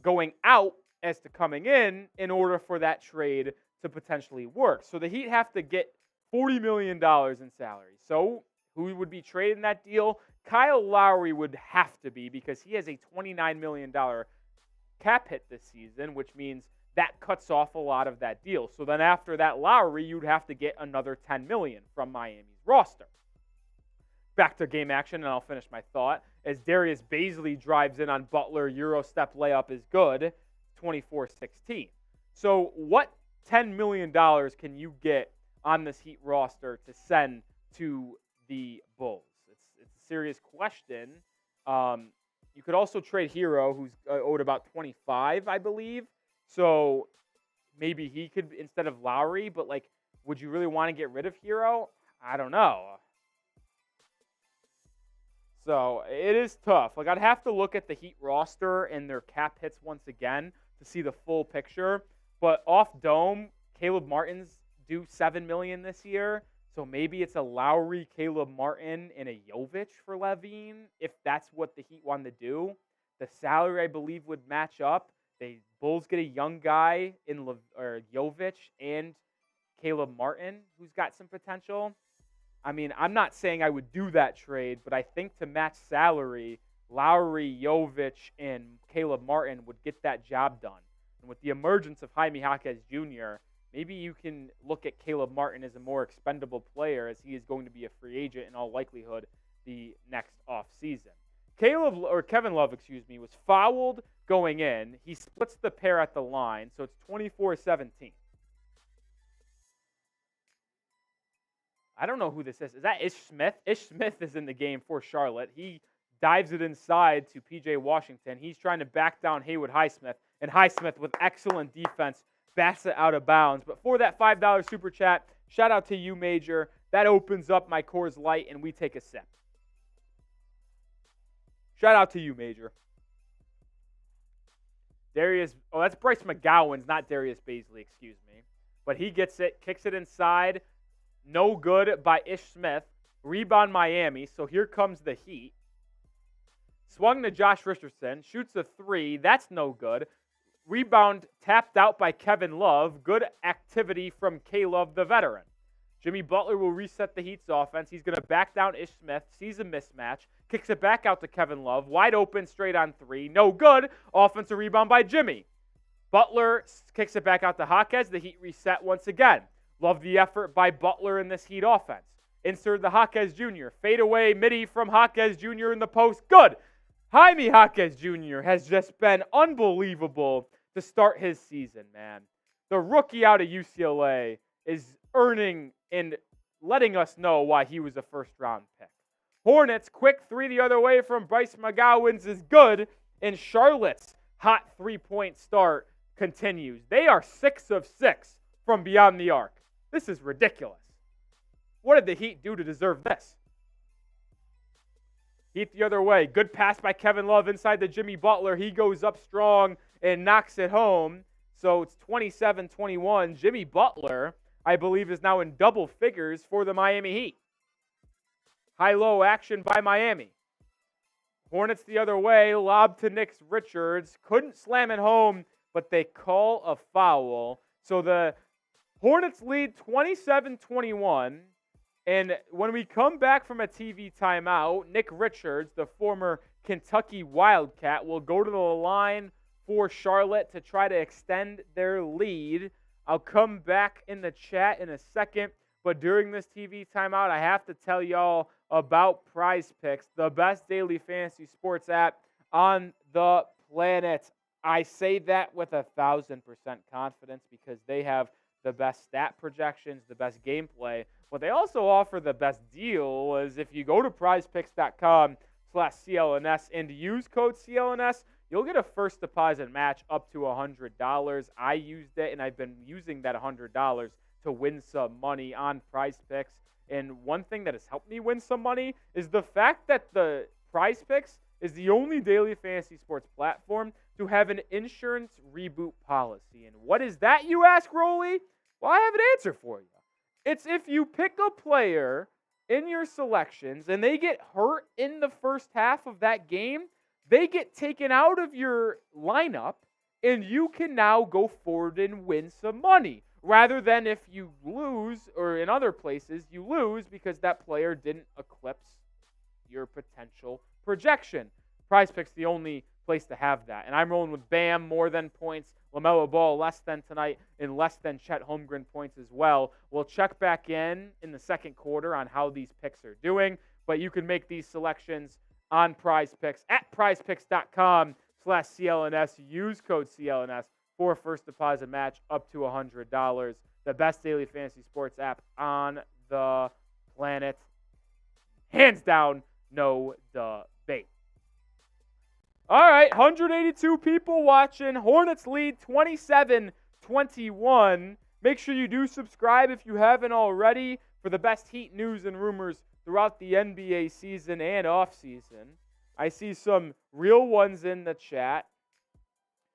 going out as to coming in order for that trade to potentially work. So the Heat have to get $40 million in salary. So who would be trading that deal? Kyle Lowry would have to be, because he has a $29 million cap hit this season, which means that cuts off a lot of that deal. So then after that Lowry, you'd have to get another $10 million from Miami's roster. Back to game action, and I'll finish my thought. As Darius Bazley drives in on Butler, Euro step layup is good, 24-16. So what $10 million can you get on this Heat roster to send to the Bulls? It's a serious question. You could also trade Herro, who's owed about 25, I believe. So maybe he could instead of Lowry, but like, would you really want to get rid of Herro? I don't know. So it is tough. Like, I'd have to look at the Heat roster and their cap hits once again to see the full picture. But off dome, Caleb Martin's due $7 million this year. So maybe it's a Lowry, Caleb Martin, and a Jovic for LaVine, if that's what the Heat wanted to do. The salary, I believe, would match up. The Bulls get a young guy in Jovic and Caleb Martin, who's got some potential. I mean, I'm not saying I would do that trade, but I think to match salary, Lowry, Jovic, and Caleb Martin would get that job done. And with the emergence of Jaime Jaquez Jr., maybe you can look at Caleb Martin as a more expendable player, as he is going to be a free agent in all likelihood the next offseason. Kevin Love, was fouled going in. He splits the pair at the line, so it's 24-17. I don't know who this is. Is that Ish Smith? Ish Smith is in the game for Charlotte. He dives it inside to P.J. Washington. He's trying to back down Haywood Highsmith, and Highsmith with excellent defense bats it out of bounds. But for that $5 Super Chat, shout out to you, Major. That opens up my Coors Light, and we take a sip. Shout out to you, Major. That's Bryce McGowan's, not Darius Bazley, excuse me. but he gets it, kicks it inside. No good by Ish Smith. Rebound Miami, so here comes the Heat. Swung to Josh Richardson, shoots a three. That's no good. Rebound tapped out by Kevin Love. Good activity from K-Love, the veteran. Jimmy Butler will reset the Heat's offense. He's going to back down Ish Smith, sees a mismatch, kicks it back out to Kevin Love. Wide open, straight on three. No good. Offensive rebound by Jimmy. Butler kicks it back out to Jaquez. The Heat reset once again. Love the effort by Butler in this Heat offense. Insert the Jaquez Jr. Fade away midi from Jaquez Jr. in the post. Good. Jaime Jaquez Jr. has just been unbelievable to start his season, man. The rookie out of UCLA is earning and letting us know why he was a first-round pick. Hornets, quick three the other way from Bryce McGowens is good, and Charlotte's hot three-point start continues. They are 6 of 6 from beyond the arc. This is ridiculous. What did the Heat do to deserve this? Heat the other way. Good pass by Kevin Love inside to Jimmy Butler. He goes up strong and knocks it home. So it's 27-21. Jimmy Butler, I believe, is now in double figures for the Miami Heat. High-low action by Miami. Hornets the other way. Lob to Nic Richards. Couldn't slam it home, but they call a foul. So the Hornets lead 27-21. And when we come back from a TV timeout, Nic Richards, the former Kentucky Wildcat, will go to the line for Charlotte to try to extend their lead. I'll come back in the chat in a second, but during this TV timeout, I have to tell y'all about Prize Picks, the best daily fantasy sports app on the planet. I say that with 1,000% confidence because they have the best stat projections, the best gameplay. What they also offer the best deal is if you go to prizepicks.com/CLNS and use code CLNS, you'll get a first deposit match up to $100. I used it, and I've been using that $100 to win some money on Prize Picks. And one thing that has helped me win some money is the fact that the Prize Picks is the only daily fantasy sports platform to have an insurance reboot policy. And what is that, you ask, Rolly? Well, I have an answer for you. It's if you pick a player in your selections and they get hurt in the first half of that game, they get taken out of your lineup and you can now go forward and win some money. Rather than if you lose, or in other places, you lose because that player didn't eclipse your potential projection. Prize Picks the only place to have that. And I'm rolling with Bam, more than points. LaMelo Ball, less than tonight, and less than Chet Holmgren points as well. We'll check back in the second quarter on how these picks are doing. But you can make these selections on Prize Picks at prizepicks.com/CLNS. Use code CLNS for a first deposit match up to $100. The best daily fantasy sports app on the planet. Hands down, no debate. All right, 182 people watching. Hornets lead 27-21. Make sure you do subscribe if you haven't already for the best Heat news and rumors throughout the NBA season and offseason. I see some real ones in the chat.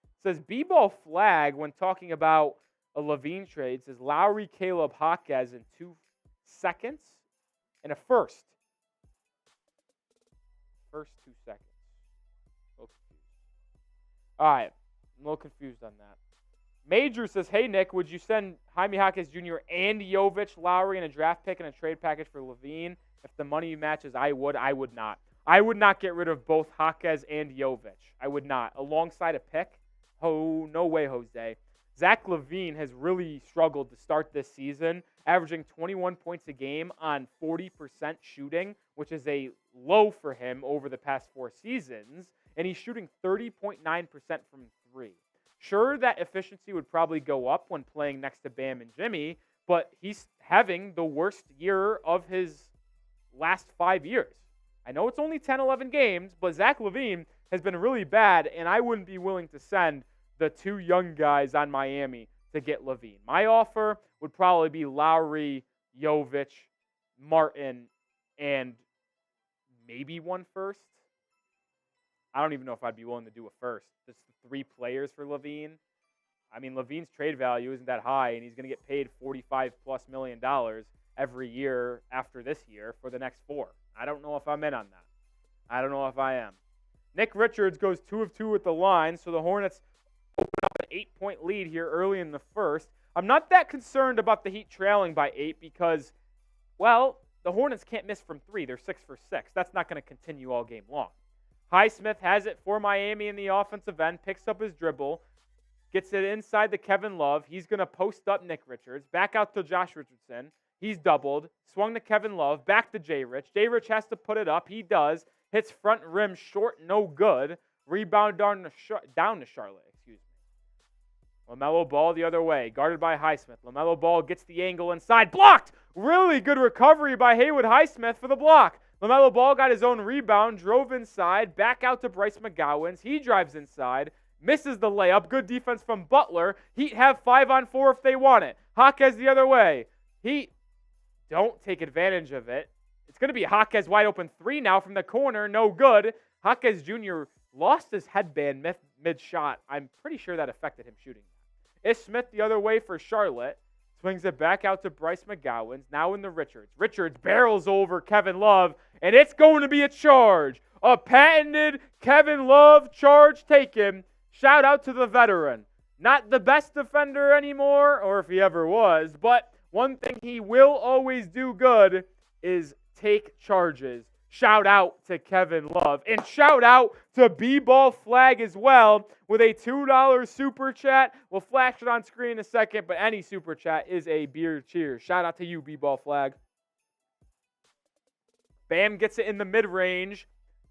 It says B-ball flag when talking about a Levine trade. It says Lowry, Caleb, Jaquez in 2 seconds and a first. First 2 seconds. All right, I'm a little confused on that. Major says, hey, Nick, would you send Jaime Jaquez Jr. and Jovic, Lowry, and a draft pick and a trade package for Levine? If the money matches, I would. I would not. I would not get rid of both Jaquez and Jovic. I would not. Alongside a pick? Oh, no way, Jose. Zach LaVine has really struggled to start this season, averaging 21 points a game on 40% shooting, which is a low for him over the past 4 seasons. And he's shooting 30.9% from 3. Sure, that efficiency would probably go up when playing next to Bam and Jimmy, but he's having the worst year of his last 5 years. I know it's only 10, 11 games, but Zach LaVine has been really bad, and I wouldn't be willing to send the 2 young guys on Miami to get LaVine. My offer would probably be Lowry, Jovic, Martin, and maybe 1 first. I don't even know if I'd be willing to do a first. Just 3 players for LaVine. I mean, Levine's trade value isn't that high, and he's going to get paid $45+ million every year after this year for the next 4. I don't know if I'm in on that. I don't know if I am. Nick Richards goes 2 of 2 with the line, so the Hornets open up an 8-point lead here early in the first. I'm not that concerned about the Heat trailing by 8 because, well, the Hornets can't miss from 3. They're 6 for 6. That's not going to continue all game long. Highsmith has it for Miami in the offensive end, picks up his dribble, gets it inside to Kevin Love. He's going to post up Nick Richards, back out to Josh Richardson. He's doubled, swung to Kevin Love, back to Jay Rich. Jay Rich has to put it up. He does. Hits front rim short, no good. Rebound down to Charlotte. LaMelo Ball the other way, guarded by Highsmith. LaMelo Ball gets the angle inside, blocked! Really good recovery by Haywood Highsmith for the block. LaMelo Ball got his own rebound, drove inside, back out to Bryce McGowens. He drives inside, misses the layup. Good defense from Butler. Heat have 5-on-4 if they want it. Jaquez the other way. Heat don't take advantage of it. It's going to be Jaquez wide open 3 now from the corner. No good. Jaquez Jr. lost his headband mid-shot. I'm pretty sure that affected him shooting. Ish Smith the other way for Charlotte. Swings it back out to Bryce McGowens. Now in the Richards. Richards barrels over Kevin Love, and it's going to be a charge. A patented Kevin Love charge taken. Shout out to the veteran. Not the best defender anymore, or if he ever was, but one thing he will always do good is take charges. Shout out to Kevin Love. And shout out to B-Ball Flag as well with a $2 super chat. We'll flash it on screen in a second, but any super chat is a beer cheer. Shout out to you, B-Ball Flag. Bam gets it in the mid-range.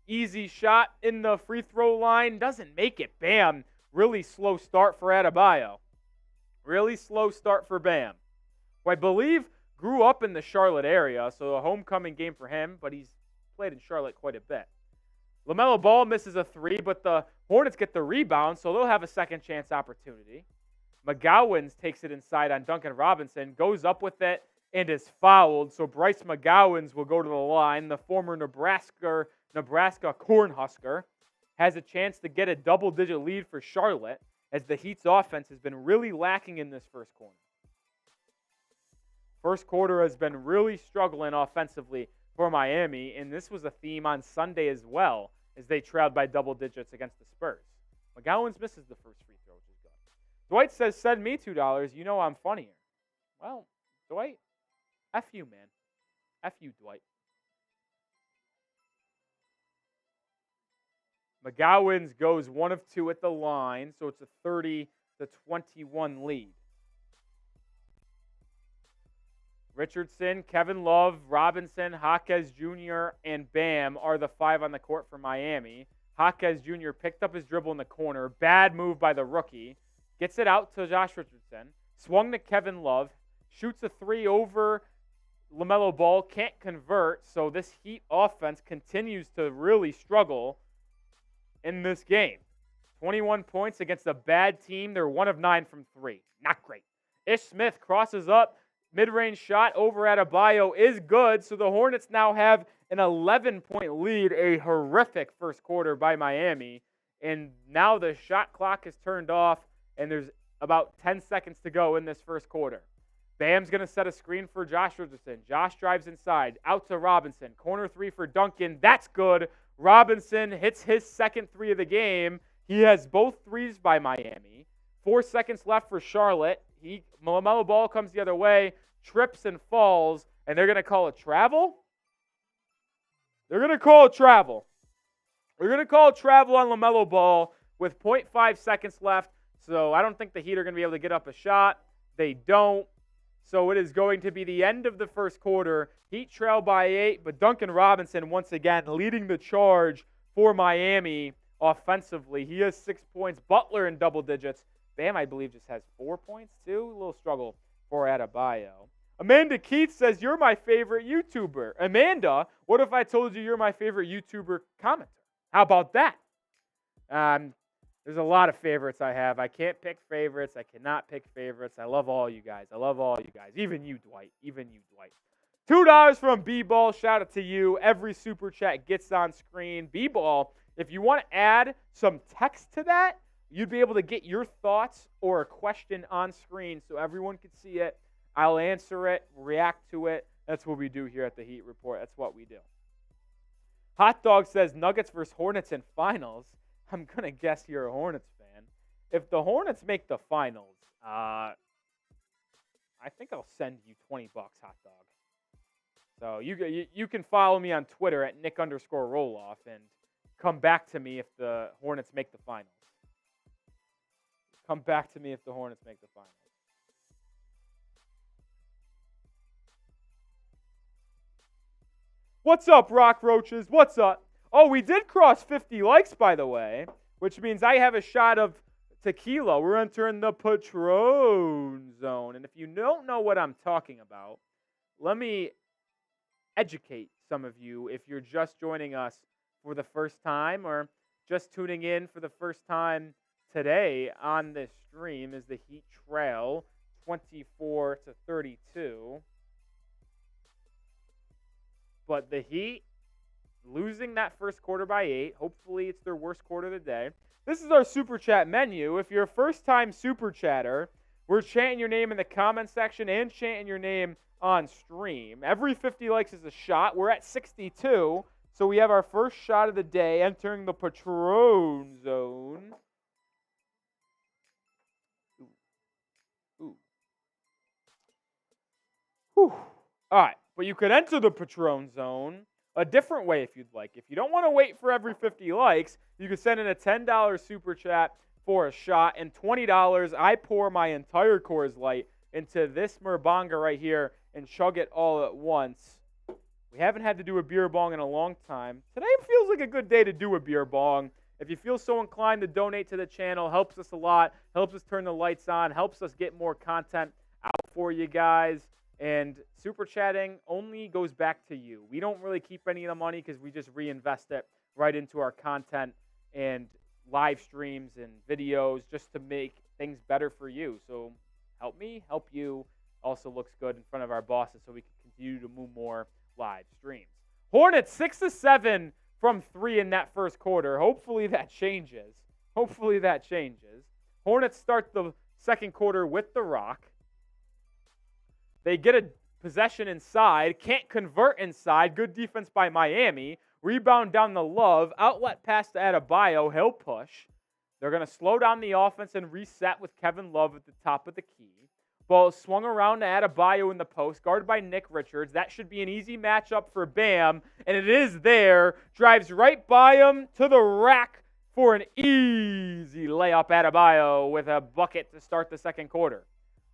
Easy shot in the free throw line. Doesn't make it. Bam. Really slow start for Adebayo. Really slow start for Bam, who I believe grew up in the Charlotte area, so a homecoming game for him, but he's played in Charlotte quite a bit. LaMelo Ball misses a 3, but the Hornets get the rebound, so they'll have a second chance opportunity. McGowens takes it inside on Duncan Robinson, goes up with it, and is fouled. So Bryce McGowens will go to the line. The former Nebraska Cornhusker has a chance to get a double-digit lead for Charlotte, as the Heat's offense has been really lacking in this first quarter. First quarter has been really struggling offensively for Miami, and this was a theme on Sunday as well, as they trailed by double digits against the Spurs. McGowens misses the first free throw, which is good. Dwight says, send me $2. You know I'm funnier. Well, Dwight, F you, man. F you, Dwight. McGowens goes 1 of 2 at the line, so it's a 30-21 lead. Richardson, Kevin Love, Robinson, Jaquez Jr., and Bam are the 5 on the court for Miami. Jaquez Jr. picked up his dribble in the corner. Bad move by the rookie. Gets it out to Josh Richardson. Swung to Kevin Love. Shoots a 3 over LaMelo Ball. Can't convert, so this Heat offense continues to really struggle in this game. 21 points against a bad team. They're 1 of 9 from 3. Not great. Ish Smith crosses up. Mid-range shot over Adebayo is good, so the Hornets now have an 11-point lead, a horrific first quarter by Miami. And now the shot clock is turned off, and there's about 10 seconds to go in this first quarter. Bam's going to set a screen for Josh Richardson. Josh drives inside, out to Robinson. Corner 3 for Duncan. That's good. Robinson hits his second 3 of the game. He has both 3s by Miami. 4 seconds left for Charlotte. LaMelo Ball comes the other way, trips and falls, and they're going to call it travel? They're going to call it travel. They're going to call it travel on LaMelo Ball with 0.5 seconds left, so I don't think the Heat are going to be able to get up a shot. They don't. So it is going to be the end of the first quarter. Heat trail by 8, but Duncan Robinson once again leading the charge for Miami offensively. He has 6 points. Butler in double digits. Bam, I believe, just has 4 points, too. A little struggle for Adebayo. Amanda Keith says, you're my favorite YouTuber. Amanda, what if I told you you're my favorite YouTuber commenter? How about that? There's a lot of favorites I have. I can't pick favorites. I cannot pick favorites. I love all you guys. I love all you guys. Even you, Dwight. Even you, Dwight. $2 from B-Ball. Shout out to you. Every super chat gets on screen. B-Ball, if you want to add some text to that, You'd be able to get your thoughts or a question on screen so everyone can see it. I'll answer it, react to it. That's what we do here at the Heat Report. That's what we do. Hot Dog says Nuggets versus Hornets in finals. I'm going to guess you're a Hornets fan. If the Hornets make the finals, I think I'll send you $20, Hot Dog. So you can follow me on Twitter at Nic_Rohloff and come back to me if the Hornets make the finals. Come back to me if the Hornets make the finals. What's up, Rock Roaches? What's up? Oh, we did cross 50 likes, by the way, which means I have a shot of tequila. We're entering the Patron zone. And if you don't know what I'm talking about, let me educate some of you if you're just joining us for the first time or just tuning in for the first time today on this stream. Is the Heat trail 24-32. But the Heat losing that first quarter by 8. Hopefully it's their worst quarter of the day. This is our Super Chat menu. If you're a first-time Super Chatter, we're chanting your name in the comment section and chanting your name on stream. Every 50 likes is a shot. We're at 62, so we have our first shot of the day entering the Patron zone. Ooh. Whew. All right, but you could enter the Patron zone a different way if you'd like. If you don't want to wait for every 50 likes, you could send in a $10 Super Chat for a shot, and $20, I pour my entire Coors Light into this Merbonga right here and chug it all at once. We haven't had to do a beer bong in a long time. Today feels like a good day to do a beer bong. If you feel so inclined to donate to the channel, helps us a lot, helps us turn the lights on, helps us get more content out for you guys. And Super Chatting only goes back to you. We don't really keep any of the money because we just reinvest it right into our content and live streams and videos just to make things better for you. So help me, help you. Also looks good in front of our bosses so we can continue to move more live streams. Hornets 6-7 from 3 in that first quarter. Hopefully that changes. Hornets start the second quarter with the rock. They get a possession inside, can't convert inside. Good defense by Miami. Rebound down the Love. Outlet pass to Adebayo. He'll push. They're going to slow down the offense and reset with Kevin Love at the top of the key. Ball swung around to Adebayo in the post, guarded by Nick Richards. That should be an easy matchup for Bam, and it is there. Drives right by him to the rack for an easy layup. Adebayo with a bucket to start the second quarter.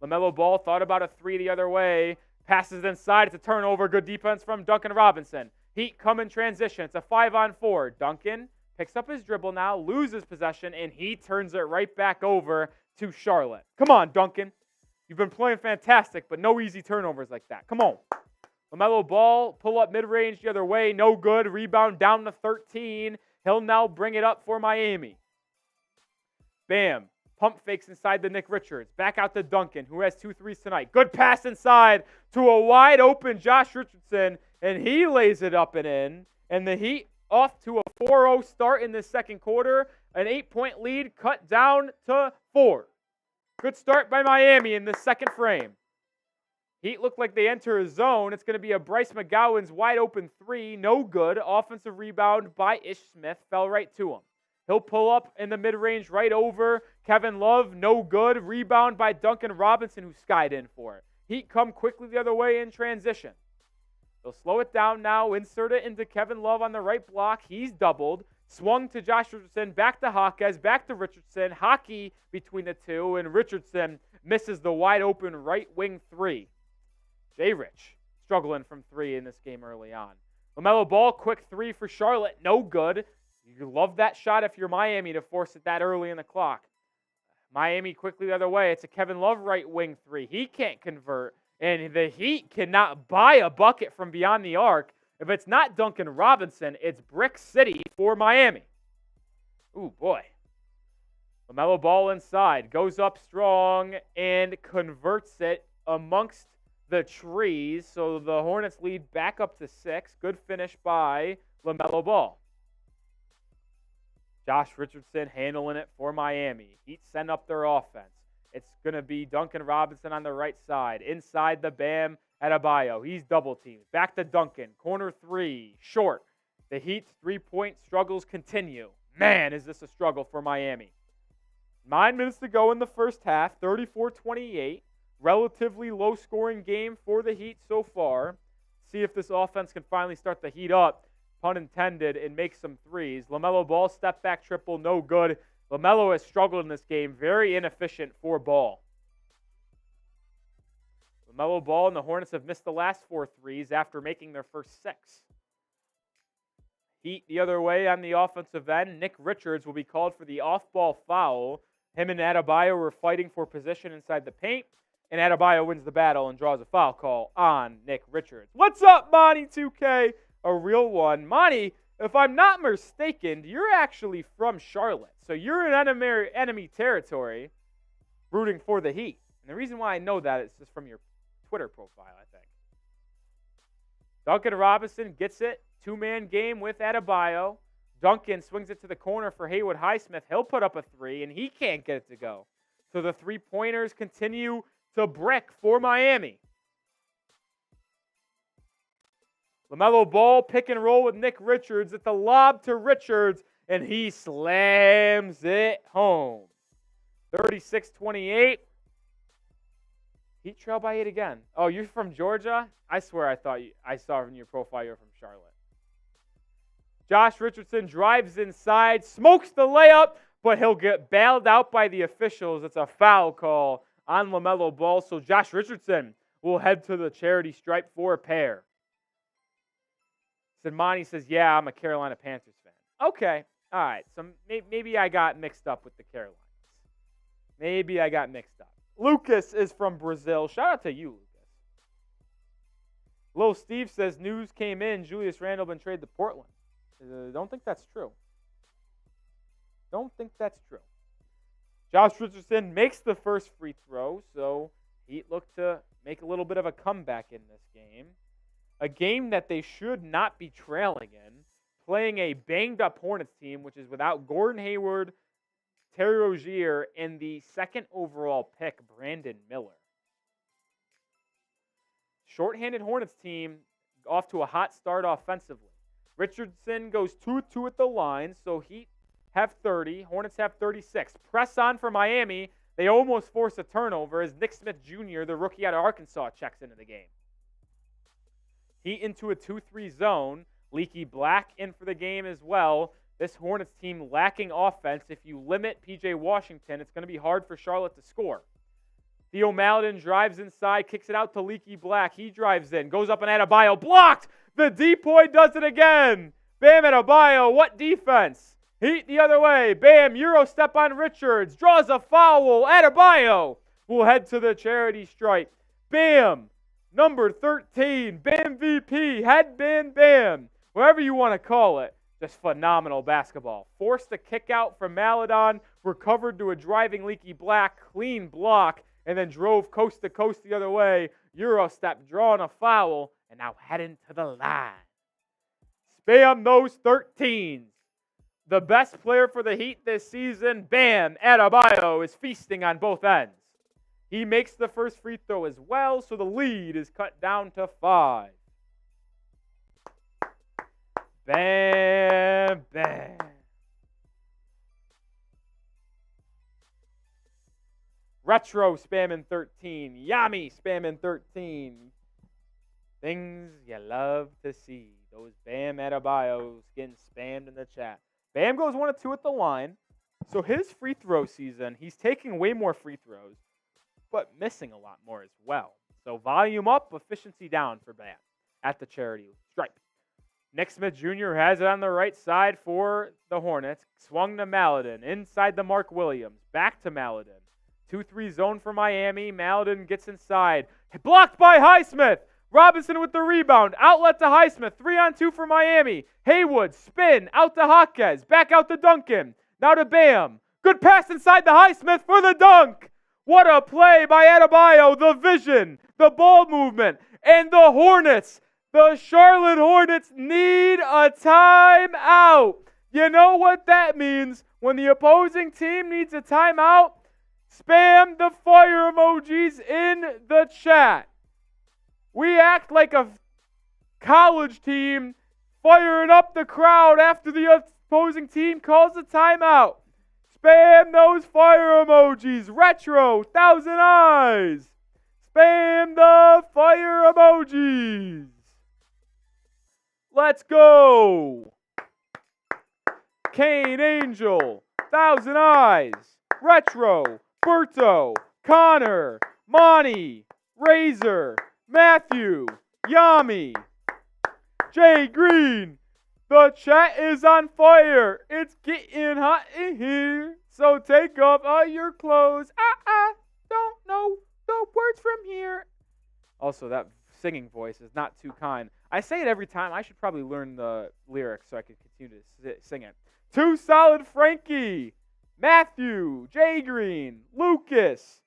LaMelo Ball thought about a three the other way. Passes inside. It's a turnover. Good defense from Duncan Robinson. Heat come in transition. It's a 5-on-4. Duncan picks up his dribble now, loses possession, and he turns it right back over to Charlotte. Come on, Duncan. You've been playing fantastic, but no easy turnovers like that. Come on. LaMelo Ball, pull up mid-range the other way. No good. Rebound down to 13. He'll now bring it up for Miami. Bam. Pump fakes inside to Nick Richards. Back out to Duncan, who has 2 threes tonight. Good pass inside to a wide open Josh Richardson, and he lays it up and in. And the Heat off to a 4-0 start in the second quarter. An 8-point lead cut down to 4. Good start by Miami in the second frame. Heat look like they enter a zone. It's going to be a Bryce McGowan's wide open 3. No good. Offensive rebound by Ish Smith. Fell right to him. He'll pull up in the mid-range right over Kevin Love. No good. Rebound by Duncan Robinson, who skied in for it. Heat come quickly the other way in transition. They'll slow it down now. Insert it into Kevin Love on the right block. He's doubled. Swung to Josh Richardson. Back to Hawkes. Back to Richardson. Hockey between the two. And Richardson misses the wide open right wing 3. Jay Rich struggling from 3 in this game early on. LaMelo Ball, quick 3 for Charlotte. No good. You love that shot if you're Miami to force it that early in the clock. Miami quickly the other way. It's a Kevin Love right wing 3. He can't convert. And the Heat cannot buy a bucket from beyond the arc. If it's not Duncan Robinson, it's Brick City for Miami. Ooh, boy. LaMelo Ball inside. Goes up strong and converts it amongst the trees. So the Hornets lead back up to 6. Good finish by LaMelo Ball. Josh Richardson handling it for Miami. Heat send up their offense. It's going to be Duncan Robinson on the right side. Inside the Bam Adebayo. He's double teamed. Back to Duncan. Corner three. Short. The Heat's three-point struggles continue. Man, is this a struggle for Miami. 9 minutes to go in the first half. 34-28. Relatively low-scoring game for the Heat so far. See if this offense can finally start to heat up, pun intended, and make some threes. LaMelo Ball, step-back triple, no good. LaMelo has struggled in this game. Very inefficient for Ball. LaMelo Ball and the Hornets have missed the last 4 threes after making their first 6. Heat the other way on the offensive end. Nic Richards will be called for the off-ball foul. Him and Adebayo were fighting for position inside the paint, and Adebayo wins the battle and draws a foul call on Nic Richards. What's up, Monty 2K? A real one. Monty, if I'm not mistaken, you're actually from Charlotte, so you're in enemy territory rooting for the Heat. And the reason why I know that is just from your Twitter profile, I think. Duncan Robinson gets it. 2-man game with Adebayo. Duncan swings it to the corner for Haywood Highsmith. He'll put up a 3, and he can't get it to go. So the three-pointers continue to brick for Miami. LaMelo Ball pick and roll with Nic Richards at the lob to Richards, and he slams it home. 36-28. Heat trail by 8 again. Oh, you're from Georgia? I swear I saw in your profile you're from Charlotte. Josh Richardson drives inside, smokes the layup, but he'll get bailed out by the officials. It's a foul call on LaMelo Ball, so Josh Richardson will head to the charity stripe for a pair. Monty says, yeah, I'm a Carolina Panthers fan. Okay, all right, so maybe I got mixed up with the Carolinas. Maybe I got mixed up. Lucas is from Brazil. Shout out to you, Lucas. Lil Steve says, news came in, Julius Randle been traded to Portland. Don't think that's true. Don't think that's true. Josh Richardson makes the first free throw, so Heat look to make a little bit of a comeback in this game. A game that they should not be trailing in, playing a banged-up Hornets team, which is without Gordon Hayward, Terry Rozier, and the second overall pick, Brandon Miller. Short-handed Hornets team off to a hot start offensively. Richardson goes 2-2 at the line, so Heat have 30. Hornets have 36. Press on for Miami. They almost force a turnover as Nick Smith Jr., the rookie out of Arkansas, checks into the game. Heat into a 2-3 zone. Leaky Black in for the game as well. This Hornets team lacking offense. If you limit P.J. Washington, it's going to be hard for Charlotte to score. Theo Maledon drives inside, kicks it out to Leaky Black. He drives in, goes up and Adebayo, blocked! The depoy does it again! Bam Adebayo, what defense? Heat the other way. Bam, Euro step on Richards, draws a foul. Adebayo will head to the charity stripe. Bam, number 13, Bam VP, headband Bam, whatever you want to call it. Just phenomenal basketball. Forced a kick out from Maledon, recovered to a driving Leaky Black, clean block, and then drove coast to coast the other way. Euro step, drawing a foul, and now heading to the line. Spam those 13s. The best player for the Heat this season, Bam Adebayo, is feasting on both ends. He makes the first free throw as well, so the lead is cut down to 5. Bam, bam. Retro spamming 13. Yami spamming 13. Things you love to see. Those Bam Adebayos getting spammed in the chat. Bam goes 1 of 2 at the line. So his free throw season, he's taking way more free throws, but missing a lot more as well. So volume up, efficiency down for Bam at the charity stripe. Nick Smith Jr. has it on the right side for the Hornets. Swung to Maledon. Inside the Mark Williams. Back to Maledon. 2-3 zone for Miami. Maledon gets inside. Blocked by Highsmith. Robinson with the rebound. Outlet to Highsmith. 3-on-2 for Miami. Haywood. Spin. Out to Jaquez. Back out to Duncan. Now to Bam. Good pass inside the Highsmith for the dunk. What a play by Adebayo. The vision. The ball movement. And the Hornets. The Charlotte Hornets need a timeout. You know what that means. When the opposing team needs a timeout, spam the fire emojis in the chat. We act like a college team firing up the crowd after the opposing team calls a timeout. Spam those fire emojis. Retro, Thousand Eyes. Spam the fire emojis. Let's go. Kane Angel, Thousand Eyes, Retro, Berto, Connor, Monty, Razor, Matthew, Yami, Jay Green. The chat is on fire. It's getting hot in here. So take off all your clothes. Don't know the words from here. Also, that singing voice is not too kind. I say it every time. I should probably learn the lyrics so I can continue to sing it. Too Solid Frankie, Matthew, Jay Green, Lucas.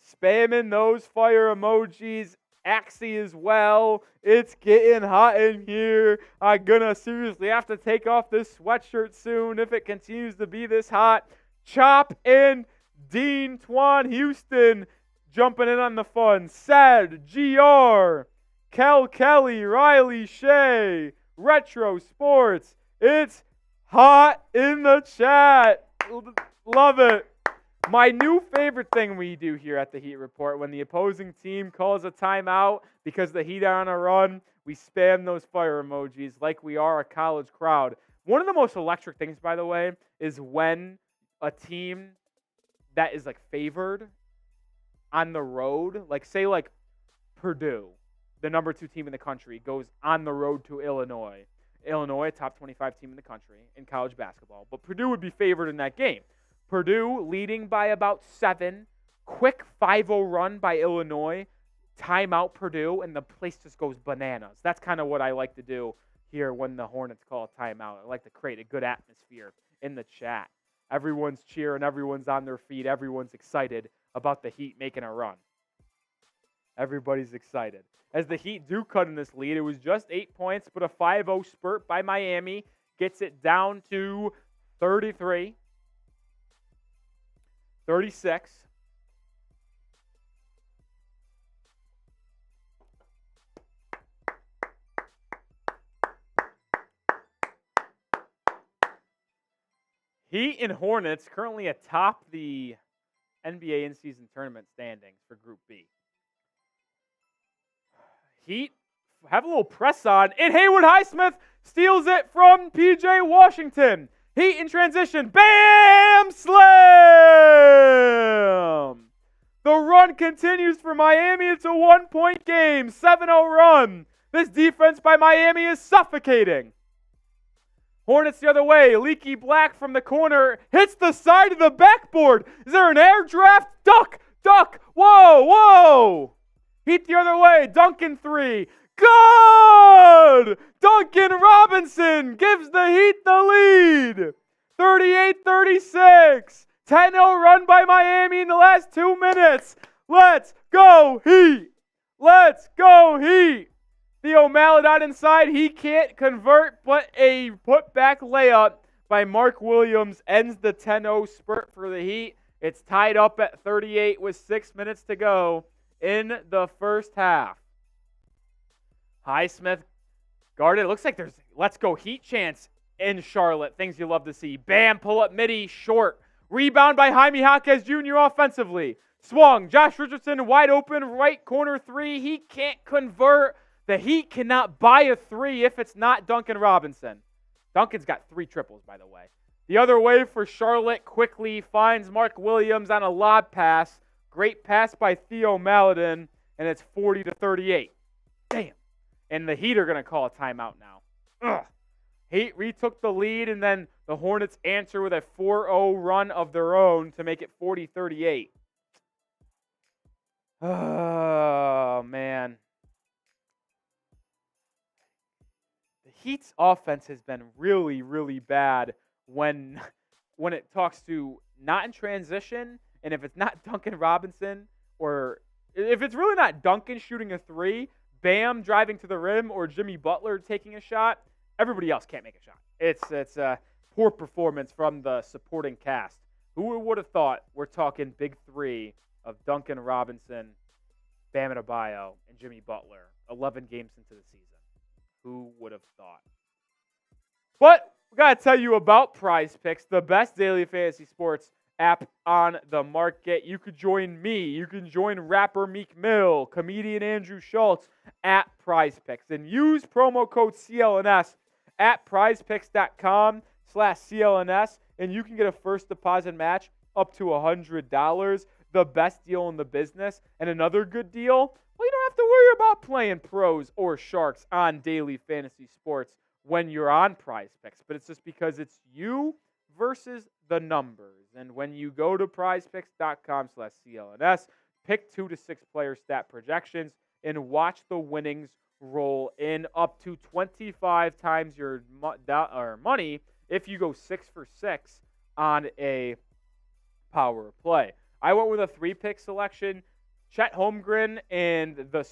Spamming those fire emojis. Axie as well. It's getting hot in here. I'm gonna seriously have to take off this sweatshirt soon if it continues to be this hot. Chop and Dean Twan Houston jumping in on the fun. Sad, GR, Kel Kelly, Riley Shea, Retro Sports. It's hot in the chat. Love it. My new favorite thing we do here at the Heat Report, when the opposing team calls a timeout because the Heat are on a run, we spam those fire emojis like we are a college crowd. One of the most electric things, by the way, is when a team that is like favored on the road, like say like Purdue, the number 2 team in the country, goes on the road to Illinois. Illinois, top 25 team in the country in college basketball. But Purdue would be favored in that game. Purdue leading by about 7. Quick 5-0 run by Illinois. Timeout Purdue, and the place just goes bananas. That's kind of what I like to do here when the Hornets call a timeout. I like to create a good atmosphere in the chat. Everyone's cheering. Everyone's on their feet. Everyone's excited about the Heat making a run. Everybody's excited. As the Heat do cut in this lead, it was just 8 points, but a 5-0 spurt by Miami gets it down to 33. 36. Heat and Hornets currently atop the NBA In-Season Tournament standings for Group B. Heat have a little press on, and Haywood Highsmith steals it from P.J. Washington. Heat in transition. Bam! Slam! The run continues for Miami. It's a 1-point game. 7-0 run. This defense by Miami is suffocating. Hornets the other way. Leaky Black from the corner hits the side of the backboard. Is there an air draft? Duck! Duck! Whoa! Whoa! Heat the other way. Duncan 3. Good! Duncan Robinson gives the Heat the lead. 38-36. 10-0 run by Miami in the last 2 minutes. Let's go Heat. Let's go Heat. Theo Maladon inside. He can't convert, but a putback layup by Mark Williams ends the 10-0 spurt for the Heat. It's tied up at 38 with 6 minutes to go in the first half. Highsmith guarded. It looks like there's let's go Heat chance in Charlotte. Things you love to see. Bam, pull up midi, short. Rebound by Jaime Jaquez Jr. offensively. Swung. Josh Richardson wide open, right corner 3. He can't convert. The Heat cannot buy a 3 if it's not Duncan Robinson. Duncan's got 3 triples, by the way. The other way for Charlotte quickly finds Mark Williams on a lob pass. Great pass by Theo Maladon, and it's 40-38. Damn. And the Heat are going to call a timeout now. Ugh. Heat retook the lead, and then the Hornets answer with a 4-0 run of their own to make it 40-38. Oh, man. The Heat's offense has been really, really bad when it talks to not in transition, and if it's not Duncan Robinson, or if it's really not Duncan shooting a 3, Bam driving to the rim, or Jimmy Butler taking a shot, everybody else can't make a shot. It's poor performance from the supporting cast. Who would have thought we're talking big three of Duncan Robinson, Bam Adebayo, and Jimmy Butler 11 games into the season? Who would have thought? But we got to tell you about Prize Picks, the best daily fantasy sports app on the market. You could join me. You can join rapper Meek Mill, comedian Andrew Schultz at Prize Picks. And use promo code CLNS at prizepicks.com/CLNS. And you can get a first deposit match up to $100. The best deal in the business. And another good deal, well, you don't have to worry about playing pros or sharks on daily fantasy sports when you're on Prize Picks. But it's just because it's you versus the numbers. And when you go to prizepicks.com/CLNS, pick 2 to 6 player stat projections and watch the winnings roll in up to 25 times your money if you go 6 for 6 on a power play. I went with a 3-pick selection. Chet Holmgren and the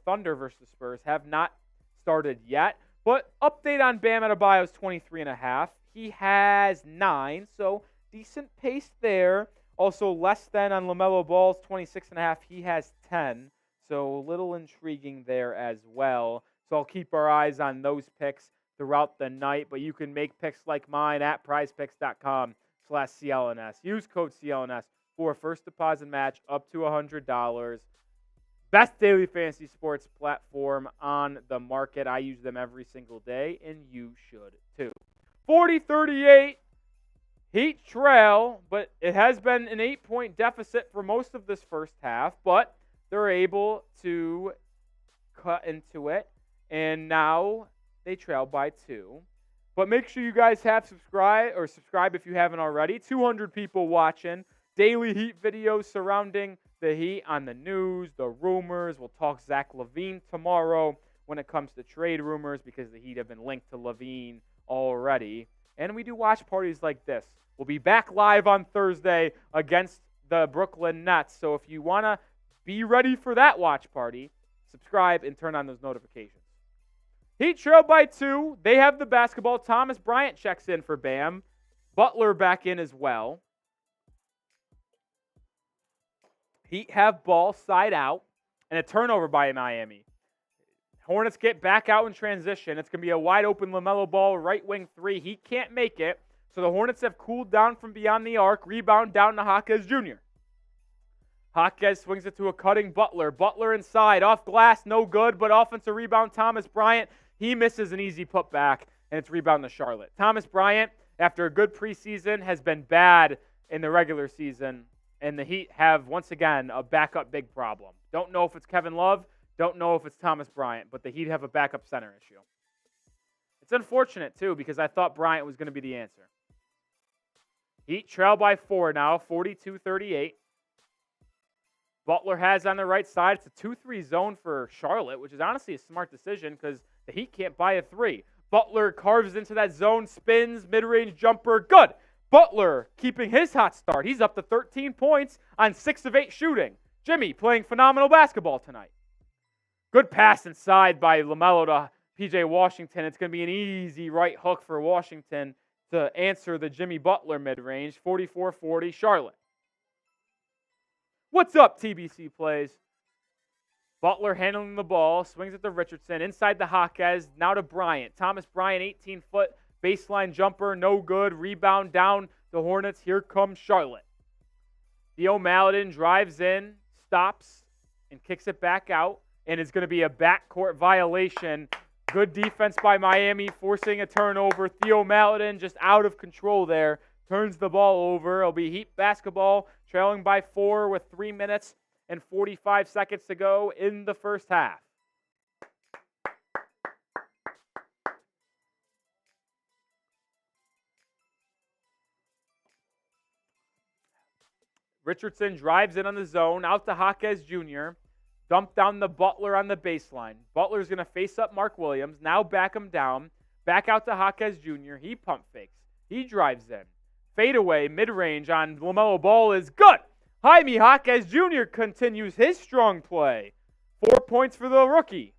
Thunder versus the Spurs have not started yet. But update on Bam Adebayo's 23.5. He has 9, so decent pace there. Also less than on LaMelo Ball's 26.5. He has 10, so a little intriguing there as well. So I'll keep our eyes on those picks throughout the night. But you can make picks like mine at prizepicks.com/CLNS. Use code CLNS for a first deposit match up to $100. Best daily fantasy sports platform on the market. I use them every single day, and you should too. 40-38, Heat trail, but it has been an 8-point deficit for most of this first half, but they're able to cut into it, and now they trail by 2. But make sure you guys have subscribe if you haven't already. 200 people watching. Daily Heat videos surrounding the Heat on the news, the rumors. We'll talk Zach LaVine tomorrow when it comes to trade rumors because the Heat have been linked to LaVine already. And we do watch parties like this. We'll be back live on Thursday against the Brooklyn Nets. So if you want to be ready for that watch party, subscribe and turn on those notifications. Heat trail by 2. They have the basketball. Thomas Bryant checks in for Bam. Butler back in as well. Heat have ball side out and a turnover by Miami. Hornets get back out in transition. It's going to be a wide open LaMelo Ball right wing 3. He can't make it. So the Hornets have cooled down from beyond the arc. Rebound down to Jaquez Jr. Jaquez swings it to a cutting Butler. Butler inside. Off glass. No good. But offensive rebound Thomas Bryant. He misses an easy putback. And it's rebound to Charlotte. Thomas Bryant, after a good preseason, has been bad in the regular season. And the Heat have, once again, a backup big problem. Don't know if it's Kevin Love. Don't know if it's Thomas Bryant. But the Heat have a backup center issue. It's unfortunate, too, because I thought Bryant was going to be the answer. Heat trail by 4 now, 42-38. Butler has on the right side. It's a 2-3 zone for Charlotte, which is honestly a smart decision because the Heat can't buy a 3. Butler carves into that zone, spins, mid-range jumper. Good. Butler keeping his hot start. He's up to 13 points on 6 of 8 shooting. Jimmy playing phenomenal basketball tonight. Good pass inside by LaMelo to P.J. Washington. It's going to be an easy right hook for Washington to answer the Jimmy Butler mid-range. 44-40, Charlotte. What's up, TBC plays? Butler handling the ball, swings it to Richardson, inside the Jaquez, now to Bryant. Thomas Bryant, 18-foot baseline jumper, no good. Rebound down the Hornets. Here comes Charlotte. Theo Maledon drives in, stops, and kicks it back out, and it's going to be a backcourt violation. Good defense by Miami, forcing a turnover. Theo Maledon just out of control there. Turns the ball over. It'll be Heat basketball, trailing by 4 with 3 minutes and 45 seconds to go in the first half. Richardson drives in on the zone, out to Jaquez Jr., dump down the Butler on the baseline. Butler's going to face up Mark Williams, now back him down, back out to Jaquez Jr. He pump fakes. He drives in. Fadeaway, mid-range on LaMelo Ball is good. Jaime Jaquez Jr. continues his strong play. 4 points for the rookie.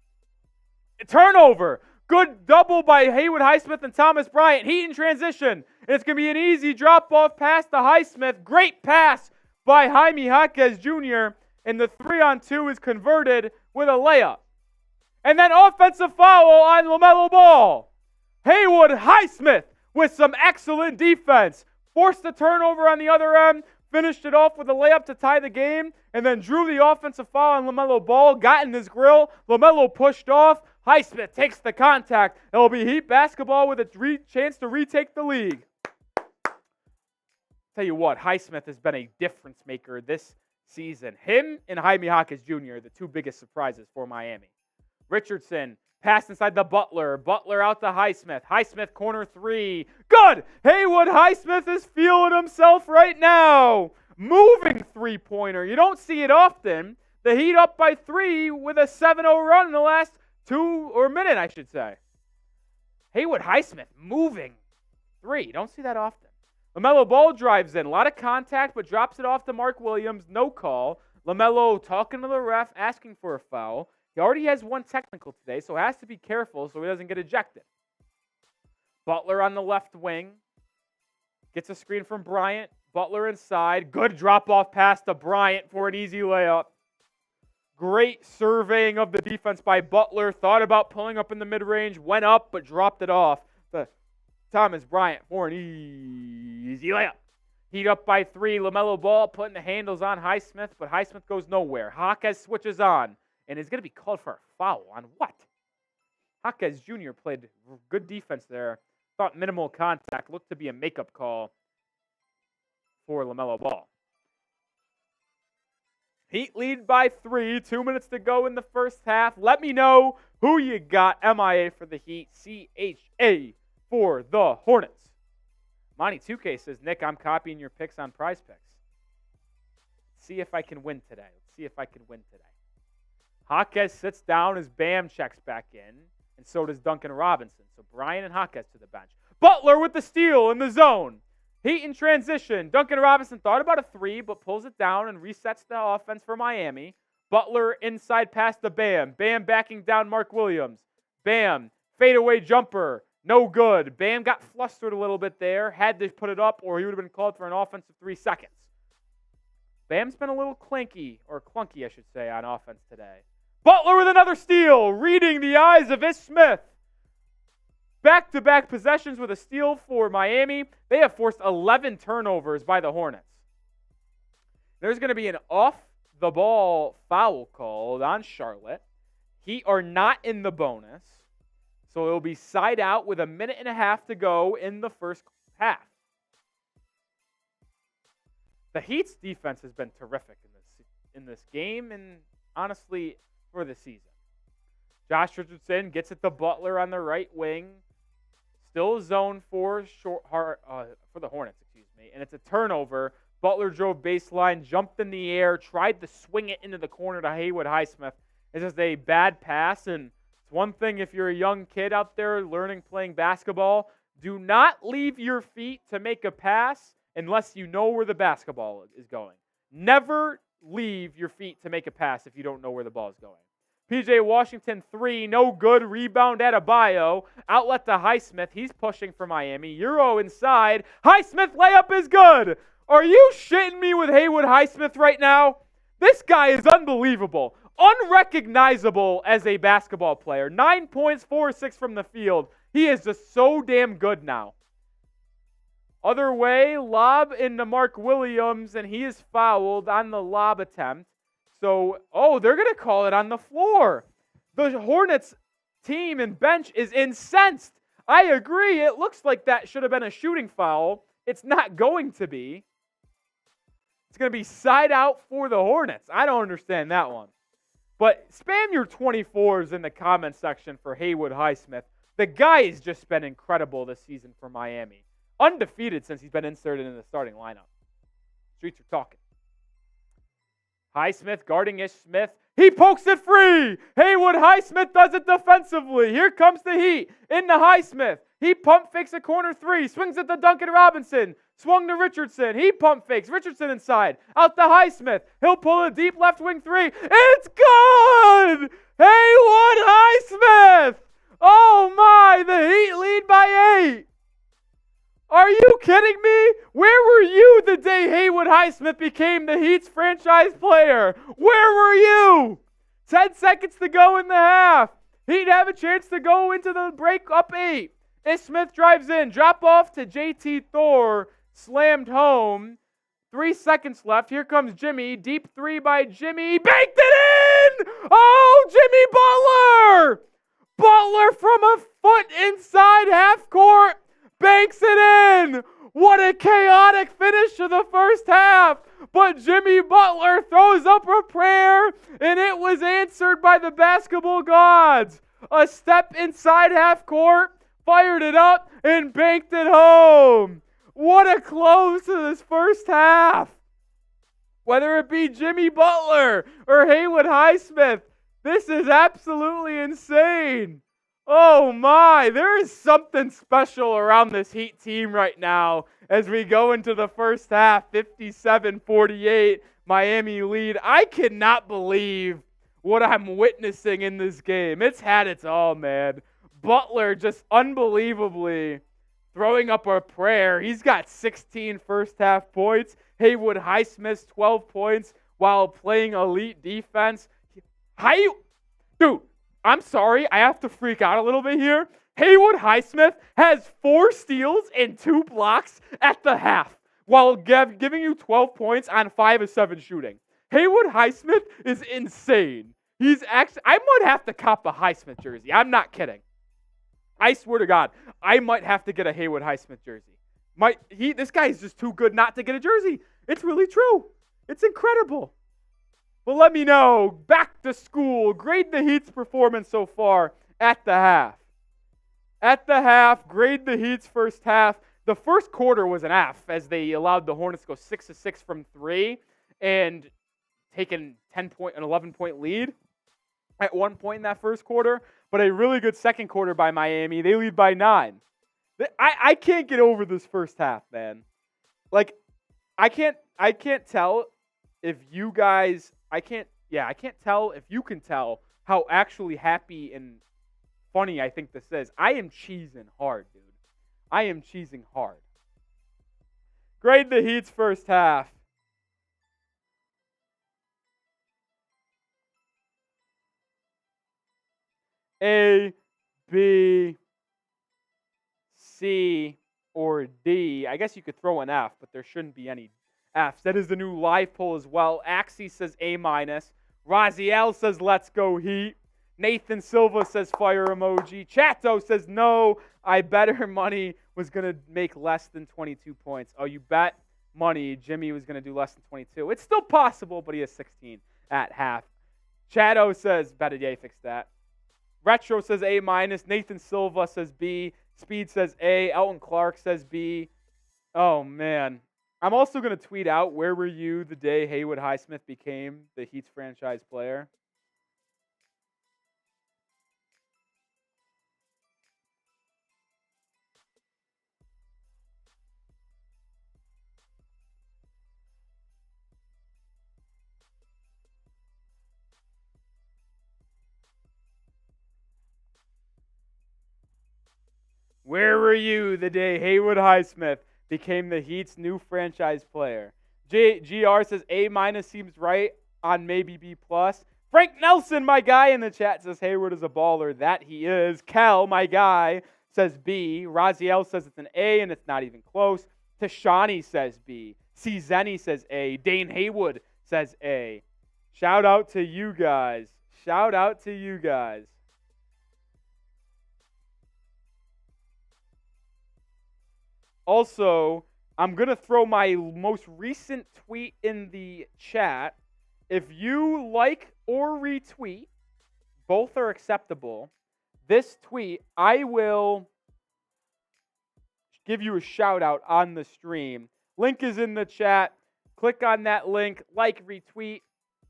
A turnover. Good double by Haywood Highsmith and Thomas Bryant. Heat in transition. And it's going to be an easy drop-off pass to Highsmith. Great pass by Jaime Jaquez Jr. And the 3-on-2 is converted with a layup. And then offensive foul on LaMelo Ball. Haywood Highsmith with some excellent defense. Forced the turnover on the other end. Finished it off with a layup to tie the game. And then drew the offensive foul on LaMelo Ball. Got in his grill. LaMelo pushed off. Highsmith takes the contact. It will be Heat basketball with a chance to retake the league. Tell you what, Highsmith has been a difference maker this season. Him and Jaime Jaquez Jr. the two biggest surprises for Miami. Richardson, pass inside the Butler. Butler out to Highsmith. Highsmith corner three. Good! Haywood Highsmith is feeling himself right now. Moving three-pointer. You don't see it often. The Heat up by 3 with a 7-0 run in the last minute, I should say. Haywood Highsmith moving 3. You don't see that often. LaMelo Ball drives in. A lot of contact, but drops it off to Mark Williams. No call. LaMelo talking to the ref, asking for a foul. He already has one technical today, so has to be careful so he doesn't get ejected. Butler on the left wing. Gets a screen from Bryant. Butler inside. Good drop-off pass to Bryant for an easy layup. Great surveying of the defense by Butler. Thought about pulling up in the mid-range. Went up, but dropped it off. Thomas Bryant for an easy layup. Heat up by 3. LaMelo Ball putting the handles on Highsmith, but Highsmith goes nowhere. Jaquez switches on, and is going to be called for a foul. On what? Jaquez Jr. played good defense there. Thought minimal contact. Looked to be a makeup call for LaMelo Ball. Heat lead by 3. 2 minutes to go in the first half. Let me know who you got. MIA for the Heat. CHA for the Hornets. Monty 2K says, Nick, I'm copying your picks on Prize Picks. Let's see if I can win today. Jaquez sits down as Bam checks back in, and so does Duncan Robinson. So Bryant and Jaquez to the bench. Butler with the steal in the zone. Heat in transition. Duncan Robinson thought about a 3, but pulls it down and resets the offense for Miami. Butler inside pass to Bam. Bam backing down Mark Williams. Bam, fadeaway jumper. No good. Bam got flustered a little bit there. Had to put it up, or he would have been called for an offensive 3 seconds. Bam's been a little clunky, I should say, on offense today. Butler with another steal, reading the eyes of Ish Smith. Back-to-back possessions with a steal for Miami. They have forced 11 turnovers by the Hornets. There's going to be an off-the-ball foul called on Charlotte. Heat are not in the bonus. So it will be side out with 1.5 minutes to go in the first half. The Heat's defense has been terrific in this game and honestly for the season. Josh Richardson gets it to Butler on the right wing. Still zone for the Hornets, and it's a turnover. Butler drove baseline, jumped in the air, tried to swing it into the corner to Haywood Highsmith. It's just a bad pass, and it's one thing if you're a young kid out there playing basketball, do not leave your feet to make a pass unless you know where the basketball is going. Never leave your feet to make a pass if you don't know where the ball is going. P.J. Washington 3, no good. Rebound Adebayo. Outlet to Highsmith. He's pushing for Miami. Herro inside. Highsmith layup is good. Are you shitting me with Haywood Highsmith right now? This guy is unbelievable. Unrecognizable as a basketball player. 9 points, 4 or 6 from the field. He is just so damn good now. Other way, lob into Mark Williams, and he is fouled on the lob attempt. So, they're going to call it on the floor. The Hornets team and bench is incensed. I agree. It looks like that should have been a shooting foul. It's not going to be. It's going to be side out for the Hornets. I don't understand that one. But spam your 24s in the comment section for Haywood Highsmith. The guy has just been incredible this season for Miami. Undefeated since he's been inserted in the starting lineup. Streets are talking. Highsmith guarding Ish Smith. He pokes it free. Haywood Highsmith does it defensively. Here comes the Heat into Highsmith. He pump fakes a corner 3. Swings it to Duncan Robinson. Swung to Richardson. He pump fakes. Richardson inside. Out to Highsmith. He'll pull a deep left wing 3. It's good! Haywood Highsmith! Oh my, the Heat lead by 8. Are you kidding me? Where were you the day Haywood Highsmith became the Heat's franchise player? Where were you? 10 seconds to go in the half. He'd have a chance to go into the break up 8. Ish Smith drives in, drop off to JT Thor, slammed home. 3 seconds left. Here comes Jimmy. Deep 3 by Jimmy. Banked it in! Oh, Jimmy Butler! Butler from a foot inside half court. Banks it in! What a chaotic finish to the first half! But Jimmy Butler throws up a prayer, and it was answered by the basketball gods. A step inside half court, fired it up, and banked it home. What a close to this first half. Whether it be Jimmy Butler or Haywood Highsmith, this is absolutely insane. Oh my, there is something special around this Heat team right now as we go into the first half, 57-48, Miami lead. I cannot believe what I'm witnessing in this game. It's had its all, man. Butler just unbelievably throwing up a prayer. He's got 16 first half points. Haywood Highsmith's 12 points while playing elite defense. Dude, I'm sorry, I have to freak out a little bit here. Haywood Highsmith has 4 steals and 2 blocks at the half while giving you 12 points on 5 of 7 shooting. Haywood Highsmith is insane. I might have to cop a Highsmith jersey. I'm not kidding. I swear to God, I might have to get a Haywood Highsmith jersey. This guy is just too good not to get a jersey. It's really true. It's incredible. But let me know, back to school, grade the Heat's performance so far at the half. At the half, grade the Heat's first half. The first quarter was an F as they allowed the Hornets to go 6 of 6 from 3 and taken an 11-point lead at one point in that first quarter. But a really good second quarter by Miami. They lead by 9. I can't get over this first half, man. Like, I can't tell if you guys... I can't tell if you can tell how actually happy and funny I think this is. I am cheesing hard, dude. I am cheesing hard. Grade the Heat's first half. A, B, C, or D. I guess you could throw an F, but there shouldn't be any Fs. That is the new live poll as well. Axie says A-. Raziel says let's go Heat. Nathan Silva says fire emoji. Chato says no, I bet her money was going to make less than 22 points. Oh, you bet money Jimmy was going to do less than 22. It's still possible, but he has 16 at half. Chato says, Bettier fixed that. Retro says A-. Nathan Silva says B. Speed says A. Elton Clark says B. Oh, man. I'm also going to tweet out, where were you the day Haywood Highsmith became the Heat's franchise player? Where were you the day Haywood Highsmith became the Heat's new franchise player? GR says A- seems right on maybe B+. Frank Nelson, my guy in the chat, says Hayward is a baller. That he is. Kel, my guy, says B. Raziel says it's an A, and it's not even close. Tashani says B. C. Zenny says A. Dane Haywood says A. Shout out to you guys. Shout out to you guys. Also, I'm going to throw my most recent tweet in the chat. If you like or retweet, both are acceptable, this tweet, I will give you a shout out on the stream. Link is in the chat. Click on that link, like, retweet,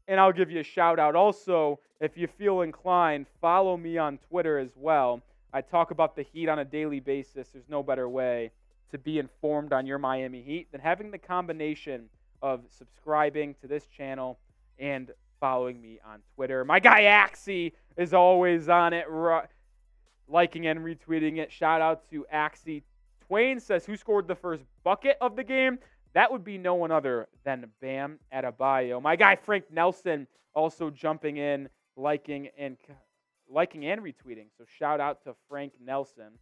and I'll give you a shout out. Also, if you feel inclined, follow me on Twitter as well. I talk about the Heat on a daily basis. There's no better way to be informed on your Miami Heat than having the combination of subscribing to this channel and following me on Twitter. My guy Axie is always on it. liking and retweeting it. Shout out to Axie. Twain says, who scored the first bucket of the game? That would be no one other than Bam Adebayo. My guy Frank Nelson also jumping in, liking and retweeting. So shout out to Frank Nelson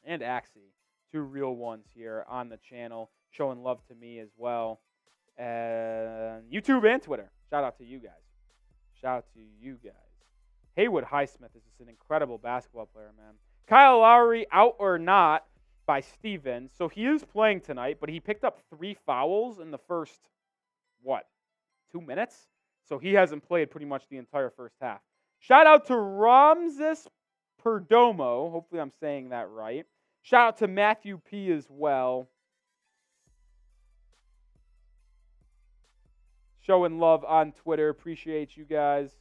and Axie, two real ones here on the channel, showing love to me as well. And YouTube and Twitter. Shout out to you guys. Shout out to you guys. Haywood Highsmith is just an incredible basketball player, man. Kyle Lowry out or not by Steven. So he is playing tonight, but he picked up 3 fouls in the first, 2 minutes? So he hasn't played pretty much the entire first half. Shout out to Ramses Perdomo. Hopefully I'm saying that right. Shout out to Matthew P. as well. Showing love on Twitter. Appreciate you guys.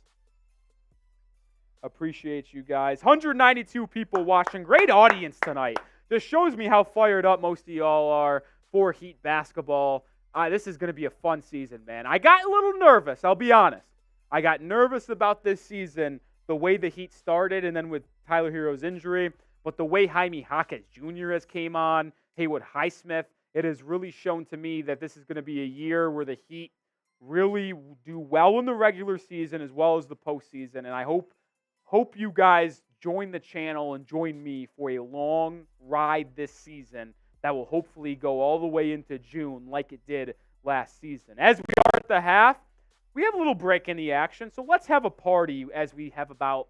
Appreciate you guys. 192 people watching. Great audience tonight. This shows me how fired up most of y'all are for Heat basketball. This is going to be a fun season, man. I got a little nervous, I'll be honest. I got nervous about this season, the way the Heat started, and then with Tyler Herro's injury. But the way Jaime Jaquez Jr. has came on, Haywood Highsmith, it has really shown to me that this is going to be a year where the Heat really do well in the regular season as well as the postseason. And I hope you guys join the channel and join me for a long ride this season that will hopefully go all the way into June like it did last season. As we are at the half, we have a little break in the action, so let's have a party as we have about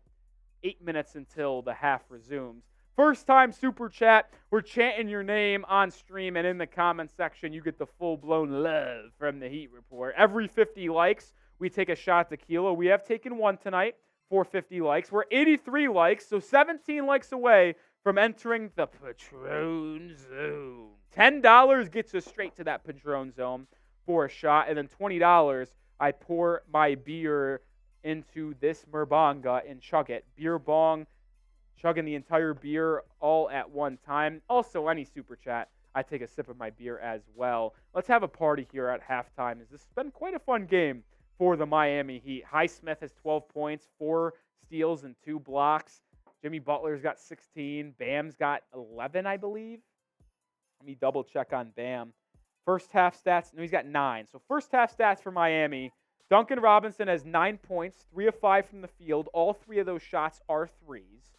8 minutes until the half resumes. First time super chat, we're chanting your name on stream, and in the comment section, you get the full-blown love from the Heat Report. Every 50 likes, we take a shot of tequila. We have taken one tonight for 50 likes. We're 83 likes, so 17 likes away from entering the Patron Zone. $10 gets us straight to that Patron Zone for a shot, and then $20, I pour my beer into this Merbanga and chug it. Beer bong, chugging the entire beer all at one time. Also, any super chat, I take a sip of my beer as well. Let's have a party here at halftime. This has been quite a fun game for the Miami Heat. Highsmith has 12 points, 4 steals, and 2 blocks. Jimmy Butler's got 16. Bam's got 11, I believe. Let me double check on Bam. First half stats, no, he's got 9. So first half stats for Miami. Duncan Robinson has 9 points, 3 of 5 from the field. All 3 of those shots are threes.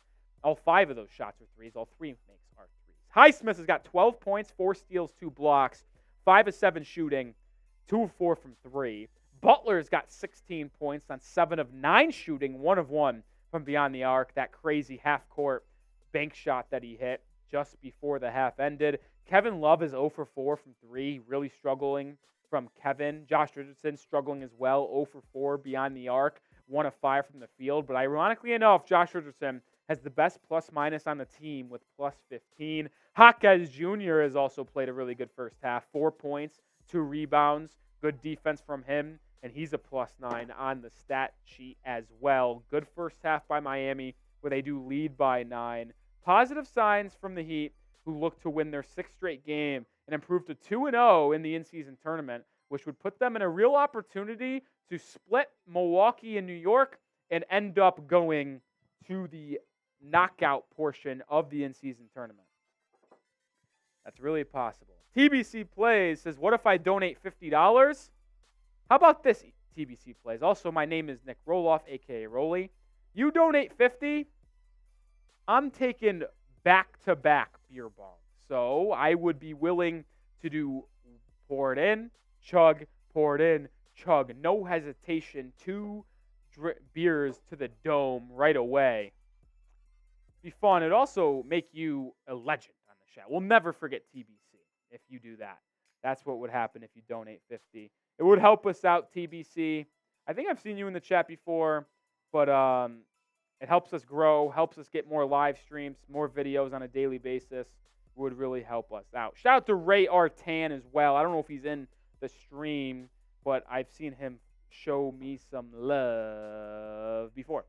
All 5 of those shots are threes. All 3 makes are threes. Highsmith has got 12 points, 4 steals, 2 blocks, 5 of 7 shooting, 2 of 4 from 3. Butler's got 16 points on 7 of 9 shooting, 1 of 1 from beyond the arc. That crazy half-court bank shot that he hit just before the half ended. Kevin Love is 0 for 4 from 3, really struggling from Kevin. Josh Richardson struggling as well, 0 for 4 beyond the arc, 1 of 5 from the field. But ironically enough, Josh Richardson has the best plus-minus on the team with plus 15. Jaquez Jr. has also played a really good first half, 4 points, 2 rebounds, good defense from him, and he's a plus 9 on the stat sheet as well. Good first half by Miami, where they do lead by 9. Positive signs from the Heat, who look to win their 6th straight game and improve to 2-0 in the in-season tournament, which would put them in a real opportunity to split Milwaukee and New York and end up going to the knockout portion of the in-season tournament. That's really possible. TBC Plays says, what if I donate $50? How about this, TBC Plays? Also, my name is Nic Rohloff, a.k.a. Rolly. You donate $50, I'm taking back-to-back beer bongs. So I would be willing to do pour it in, chug, pour it in, chug. No hesitation. 2 beers to the dome right away. Be fun. It'd also make you a legend on the chat. We'll never forget TBC if you do that. That's what would happen if you donate $50. It would help us out, TBC. I think I've seen you in the chat before, but it helps us grow, helps us get more live streams, more videos on a daily basis. Would really help us out. Shout out to Ray Artan as well. I don't know if he's in the stream, but I've seen him show me some love before.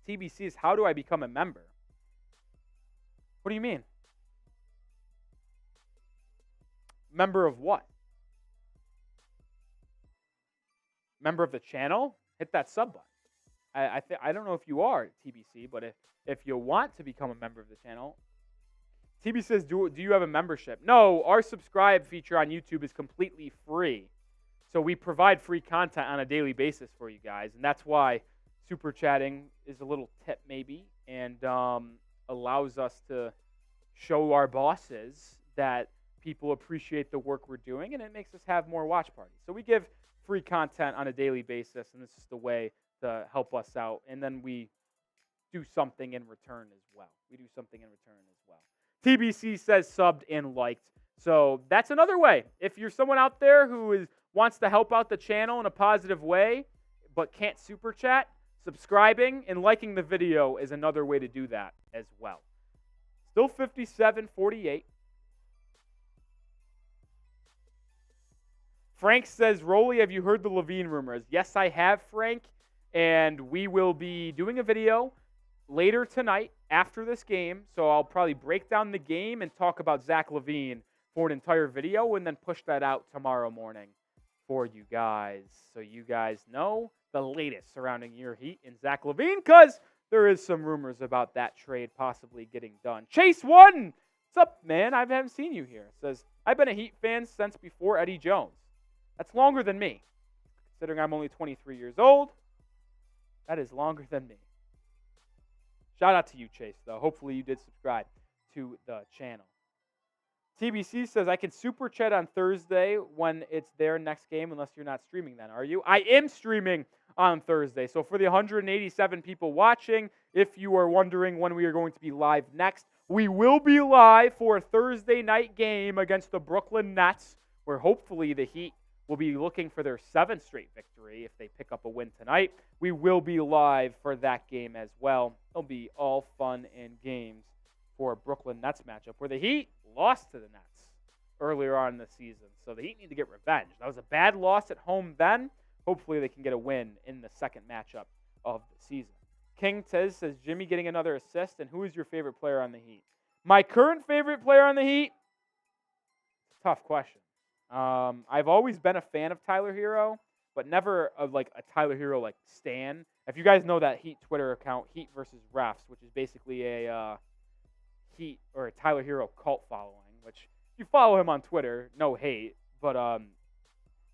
TBC is, how do I become a member? What do you mean? Member of what? Member of the channel? Hit that sub button. I don't know if you are TBC, but if you want to become a member of the channel, TB says, do you have a membership? No, our subscribe feature on YouTube is completely free. So we provide free content on a daily basis for you guys, and that's why super chatting is a little tip maybe, and allows us to show our bosses that people appreciate the work we're doing, and it makes us have more watch parties. So we give free content on a daily basis, and this is the way to help us out. And then we do something in return as well. TBC says subbed and liked. So that's another way. If you're someone out there who wants to help out the channel in a positive way, but can't super chat, subscribing and liking the video is another way to do that as well. Still 57-48. Frank says, Rolly, have you heard the Levine rumors? Yes, I have, Frank. And we will be doing a video later tonight after this game. So I'll probably break down the game and talk about Zach LaVine for an entire video and then push that out tomorrow morning for you guys. So you guys know the latest surrounding your Heat and Zach LaVine, because there is some rumors about that trade possibly getting done. Chase One, what's up, man? I haven't seen you here. Says, I've been a Heat fan since before Eddie Jones. That's longer than me. Considering I'm only 23 years old, that is longer than me. Shout out to you, Chase, though. Hopefully you did subscribe to the channel. TBC says, I can super chat on Thursday when it's their next game, unless you're not streaming then, are you? I am streaming on Thursday. So for the 187 people watching, if you are wondering when we are going to be live next, we will be live for a Thursday night game against the Brooklyn Nets, where hopefully the Heat will be looking for their 7th straight victory if they pick up a win tonight. We will be live for that game as well. It'll be all fun and games for a Brooklyn Nets matchup, where the Heat lost to the Nets earlier on in the season. So the Heat need to get revenge. That was a bad loss at home then. Hopefully they can get a win in the second matchup of the season. King Tez says, Jimmy getting another assist, and who is your favorite player on the Heat? My current favorite player on the Heat? Tough question. I've always been a fan of Tyler Herro, but never of like a Tyler Herro like stan. If you guys know that Heat Twitter account, Heat versus Refs, which is basically a Heat or a Tyler Herro cult following, which if you follow him on Twitter, no hate, but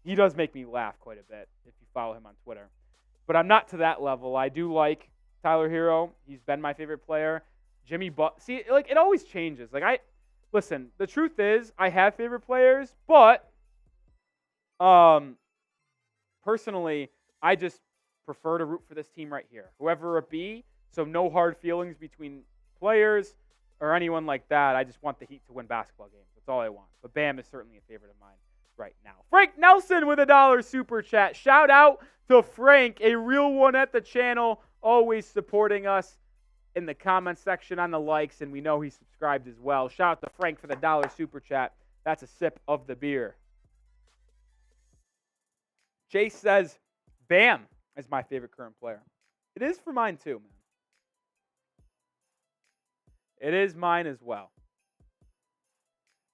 he does make me laugh quite a bit if you follow him on Twitter. But I'm not to that level. I do like Tyler Herro. He's been my favorite player. Jimmy see, like, it always changes. Listen, the truth is, I have favorite players, but personally, I just prefer to root for this team right here, whoever it be. So no hard feelings between players or anyone like that. I just want the Heat to win basketball games. That's all I want. But Bam is certainly a favorite of mine right now. Frank Nelson with $1 super chat. Shout out to Frank, a real one at the channel, always supporting us in the comment section on the likes, and we know he subscribed as well. Shout out to Frank for the $1 super chat. That's a sip of the beer. Chase says, Bam is my favorite current player. It is for mine too, man. It is mine as well.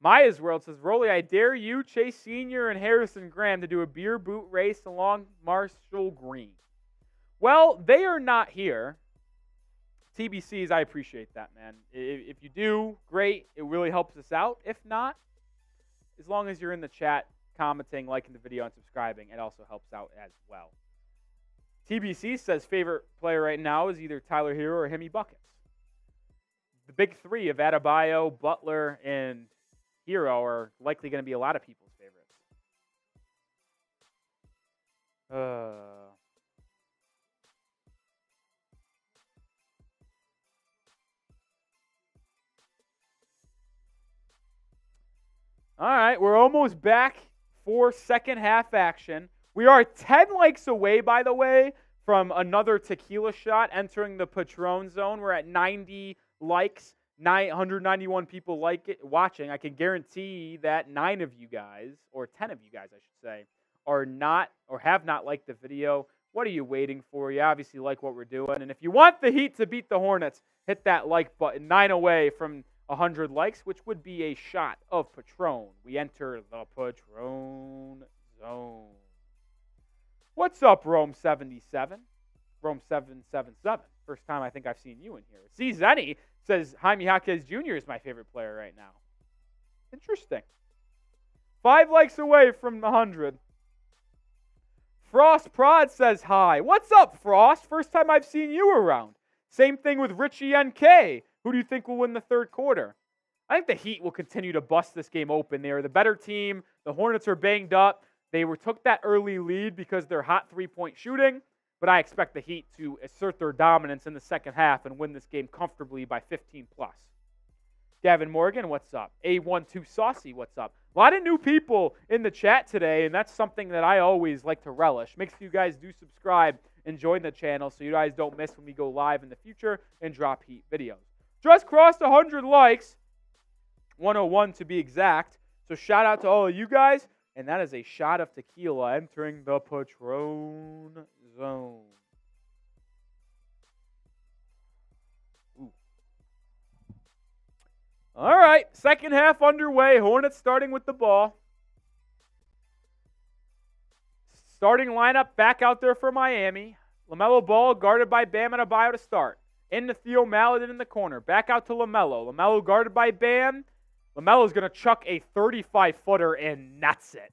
Maya's World says, Rolly, I dare you, Chase Sr., and Harrison Graham to do a beer boot race along Marshall Green. Well, they are not here. TBCs, I appreciate that, man. If you do, great. It really helps us out. If not, as long as you're in the chat, commenting, liking the video, and subscribing, it also helps out as well. TBC says favorite player right now is either Tyler Herro or Hemi Buckets. The big three of Adebayo, Butler, and Herro are likely going to be a lot of people's favorites. All right, we're almost back for second half action. We are 10 likes away, by the way, from another tequila shot entering the Patron zone. We're at 90 likes, 191 people watching. I can guarantee that 9 of you guys, or 10 of you guys, I should say, are not or have not liked the video. What are you waiting for? You obviously like what we're doing. And if you want the Heat to beat the Hornets, hit that like button. 9 away from 100 likes, which would be a shot of Patron. We enter the Patron zone. What's up, Rome 77? Rome 777. First time I think I've seen you in here. C. Zenny says Jaime Jaquez Jr. is my favorite player right now. Interesting. 5 likes away from the 100. Frost Prod says hi. What's up, Frost? First time I've seen you around. Same thing with Richie NK. Who do you think will win the third quarter? I think the Heat will continue to bust this game open. They are the better team. The Hornets are banged up. They took that early lead because they're hot three-point shooting, but I expect the Heat to assert their dominance in the second half and win this game comfortably by 15+. Gavin Morgan, what's up? A12 Saucy, what's up? A lot of new people in the chat today, and that's something that I always like to relish. Make sure you guys do subscribe and join the channel so you guys don't miss when we go live in the future and drop Heat videos. Just crossed 100 likes, 101 to be exact. So shout out to all of you guys, and that is a shot of tequila entering the Patron zone. All right, second half underway. Hornets starting with the ball. Starting lineup back out there for Miami. LaMelo Ball guarded by Bam Adebayo to start. Into Theo Maledon in the corner. Back out to LaMelo. LaMelo guarded by Bam. LaMelo's going to chuck a 35-footer and nuts it.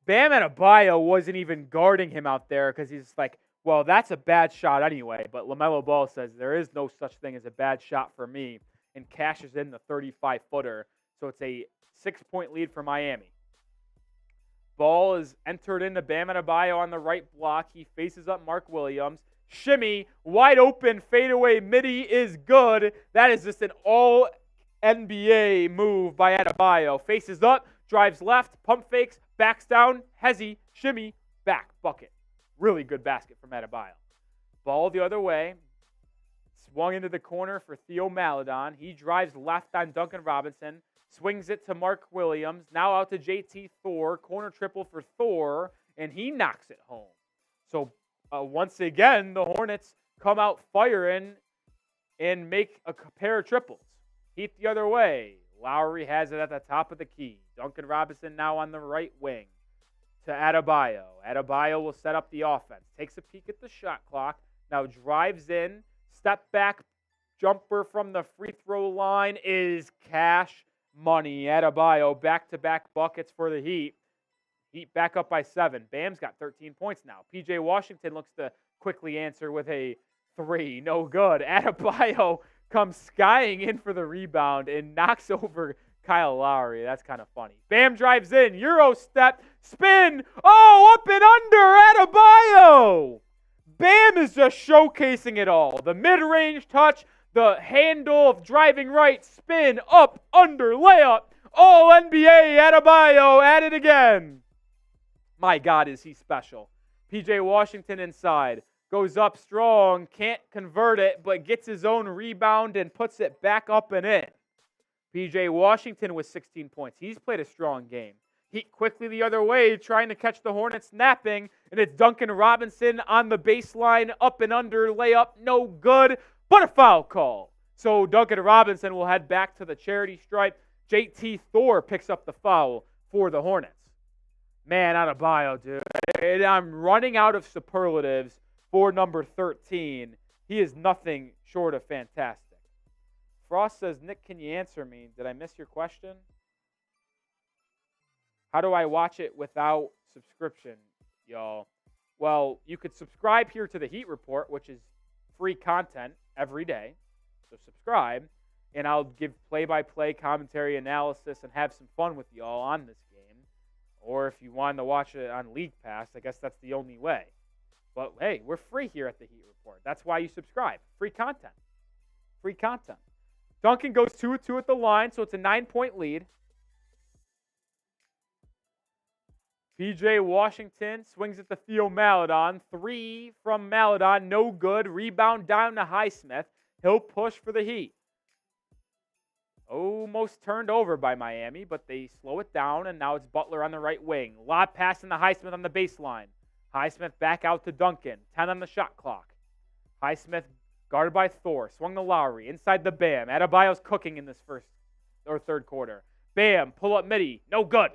Bam Adebayo wasn't even guarding him out there because he's like, well, that's a bad shot anyway. But LaMelo Ball says there is no such thing as a bad shot for me and cashes in the 35-footer. So it's a 6-point lead for Miami. Ball is entered into Bam Adebayo on the right block. He faces up Mark Williams. Shimmy, wide open, fadeaway midi is good. That is just an all-NBA move by Adebayo. Faces up, drives left, pump fakes, backs down, hezzy, shimmy, back, bucket. Really good basket from Adebayo. Ball the other way. Swung into the corner for Theo Maledon. He drives left on Duncan Robinson. Swings it to Mark Williams. Now out to JT Thor. Corner triple for Thor. And he knocks it home. So once again, the Hornets come out firing and make a pair of triples. Heat the other way. Lowry has it at the top of the key. Duncan Robinson now on the right wing to Adebayo. Adebayo will set up the offense. Takes a peek at the shot clock. Now drives in. Step back jumper from the free throw line is cash money. Adebayo back-to-back buckets for the Heat. Heat back up by 7. Bam's got 13 points now. PJ Washington looks to quickly answer with a 3. No good. Adebayo comes skying in for the rebound and knocks over Kyle Lowry. That's kind of funny. Bam drives in. Euro step. Spin. Oh, up and under Adebayo. Bam is just showcasing it all. The mid-range touch, the handle of driving right, spin, up, under, layup. All NBA Adebayo at it again. My God, is he special. PJ Washington inside. Goes up strong, can't convert it, but gets his own rebound and puts it back up and in. PJ Washington with 16 points. He's played a strong game. Heat quickly the other way, trying to catch the Hornets napping, and it's Duncan Robinson on the baseline, up and under, layup, no good, but a foul call. So Duncan Robinson will head back to the charity stripe. JT Thor picks up the foul for the Hornets. Man, Adebayo, dude. I'm running out of superlatives for number 13. He is nothing short of fantastic. Frost says, Nick, can you answer me? Did I miss your question? How do I watch it without subscription, y'all? Well, you could subscribe here to the Heat Report, which is free content every day. So subscribe, and I'll give play-by-play commentary analysis and have some fun with y'all on this game. Or if you wanted to watch it on League Pass, I guess that's the only way. But, hey, we're free here at the Heat Report. That's why you subscribe. Free content. Free content. Duncan goes 2-2 at the line, so it's a 9-point lead. PJ Washington swings at the Theo Maledon. 3 from Maledon, no good. Rebound down to Highsmith. He'll push for the Heat. Almost turned over by Miami, but they slow it down, and now it's Butler on the right wing. Lob pass into Highsmith on the baseline. Highsmith back out to Duncan. 10 on the shot clock. Highsmith guarded by Thor. Swung to Lowry. Inside the Bam. Adebayo's cooking in this first or third quarter. Bam, pull up midi. No good.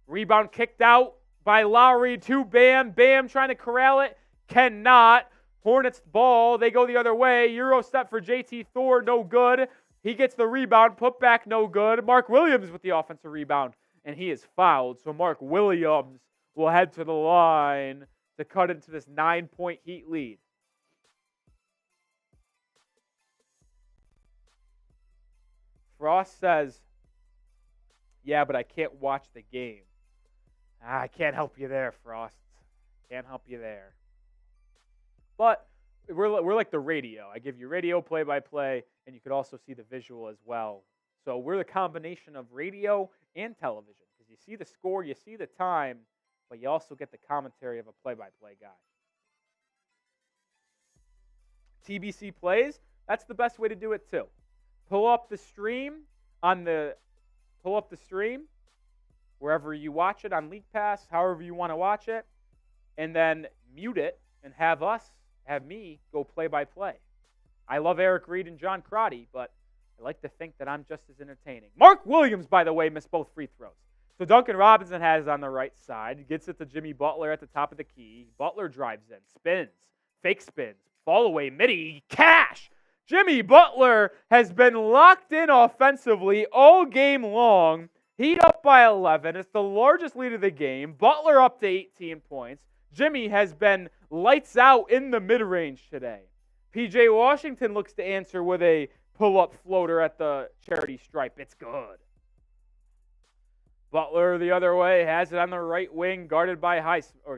Rebound kicked out by Lowry to Bam. Bam trying to corral it. Cannot. Hornets ball. They go the other way. Euro step for JT Thor. No good. He gets the rebound. Put back. No good. Mark Williams with the offensive rebound. And he is fouled. So Mark Williams will head to the line to cut into this 9-point Heat lead. Frost says, yeah, but I can't watch the game. I can't help you there, Frost. Can't help you there. But we're like the radio. I give you radio play-by-play, and you could also see the visual as well. So we're the combination of radio and television. Because you see the score, you see the time, but you also get the commentary of a play-by-play guy. TBC plays, that's the best way to do it too. Pull up the stream wherever you watch it on League Pass, however you want to watch it, and then mute it and have me go play-by-play. I love Eric Reed and John Crotty, but I like to think that I'm just as entertaining. Mark Williams, by the way, missed both free throws. So Duncan Robinson has it on the right side, gets it to Jimmy Butler at the top of the key. Butler drives in, spins, fake spins, fall away, midi, cash. Jimmy Butler has been locked in offensively all game long. Heat up by 11. It's the largest lead of the game. Butler up to 18 points. Jimmy has been lights out in the mid-range today. P.J. Washington looks to answer with a pull-up floater at the charity stripe. It's good. Butler the other way has it on the right wing, guarded by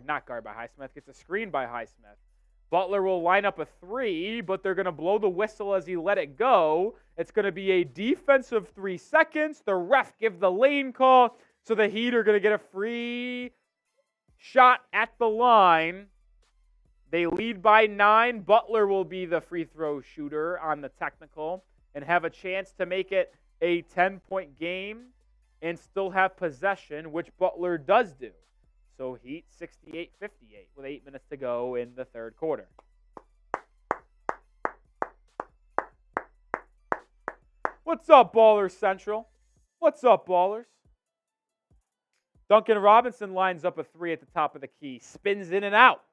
not guarded by Highsmith, gets a screen by Highsmith. Butler will line up a three, but they're going to blow the whistle as he let it go. It's going to be a defensive 3 seconds. The ref gives the lane call, so the Heat are going to get a free shot at the line. They lead by 9. Butler will be the free throw shooter on the technical and have a chance to make it a 10-point game and still have possession, which Butler does do. So Heat 68-58 with 8 minutes to go in the third quarter. What's up, Ballers Central? What's up, Ballers? Duncan Robinson lines up a three at the top of the key. Spins in and out.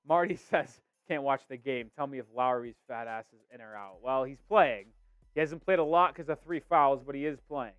Marty says, can't watch the game. Tell me if Lowry's fat ass is in or out. Well, he's playing. He hasn't played a lot because of 3 fouls, but he is playing.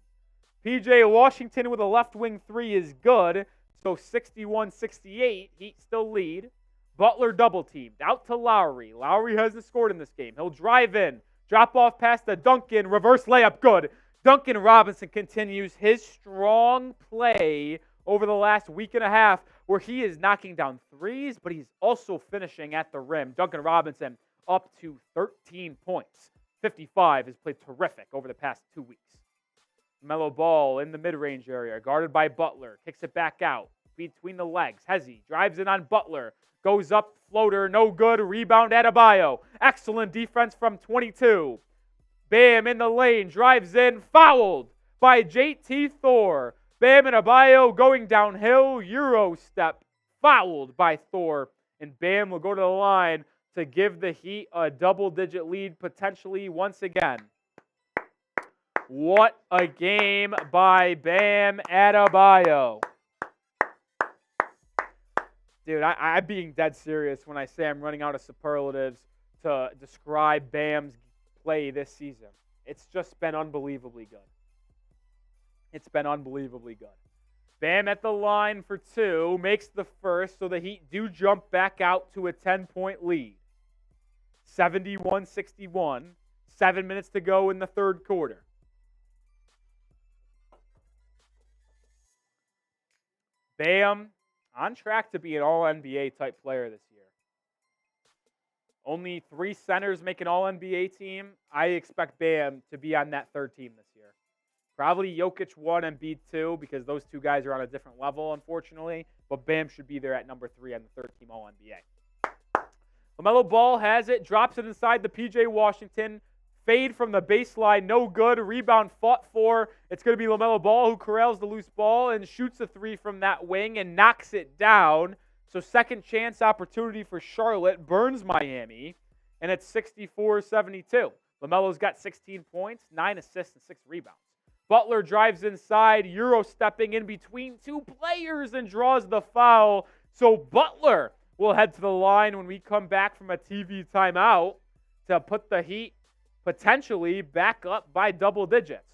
P.J. Washington with a left wing three is good. So 61-68, Heat still lead. Butler double teamed. Out to Lowry. Lowry hasn't scored in this game. He'll drive in. Drop off pass to Duncan. Reverse layup. Good. Duncan Robinson continues his strong play over the last week and a half where he is knocking down threes, but he's also finishing at the rim. Duncan Robinson up to 13 points. 55 has played terrific over the past 2 weeks. Mellow ball in the mid-range area, guarded by Butler. Kicks it back out between the legs. Hezzy drives in on Butler. Goes up, floater, no good. Rebound, Adebayo. Excellent defense from 22. Bam in the lane, drives in, fouled by JT Thor. Bam and Adebayo going downhill, Euro step, fouled by Thor. And Bam will go to the line to give the Heat a double-digit lead potentially once again. What a game by Bam Adebayo. Dude, I'm being dead serious when I say I'm running out of superlatives to describe Bam's play this season. It's just been unbelievably good. It's been unbelievably good. Bam at the line for 2, makes the first, so the Heat do jump back out to a 10-point lead. 71-61, 7 minutes to go in the third quarter. Bam on track to be an All-NBA type player this year. Only 3 centers make an All-NBA team. I expect Bam to be on that third team this year. Probably Jokic 1 and Embiid 2 because those 2 guys are on a different level, unfortunately. But Bam should be there at number 3 on the third team All-NBA. LaMelo Ball has it, drops it inside the P.J. Washington. Fade from the baseline, no good. Rebound fought for. It's going to be LaMelo Ball who corrals the loose ball and shoots a 3 from that wing and knocks it down. So second chance opportunity for Charlotte, burns Miami, and it's 64-72. LaMelo's got 16 points, 9 assists, and 6 rebounds. Butler drives inside, Euro stepping in between 2 players and draws the foul. So Butler will head to the line when we come back from a TV timeout to put the Heat potentially back up by double digits.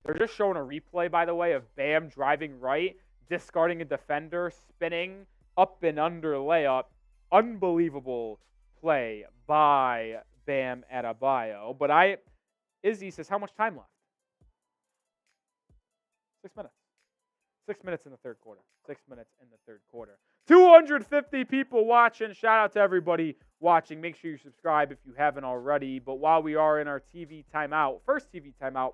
They're just showing a replay, by the way, of Bam driving right, discarding a defender, spinning, up and under layup. Unbelievable play by Bam Adebayo. But Izzy says, how much time left? 6 minutes. 6 minutes in the third quarter. 6 minutes in the third quarter. 250 people watching. Shout out to everybody watching. Make sure you subscribe if you haven't already. But while we are in our TV timeout, first TV timeout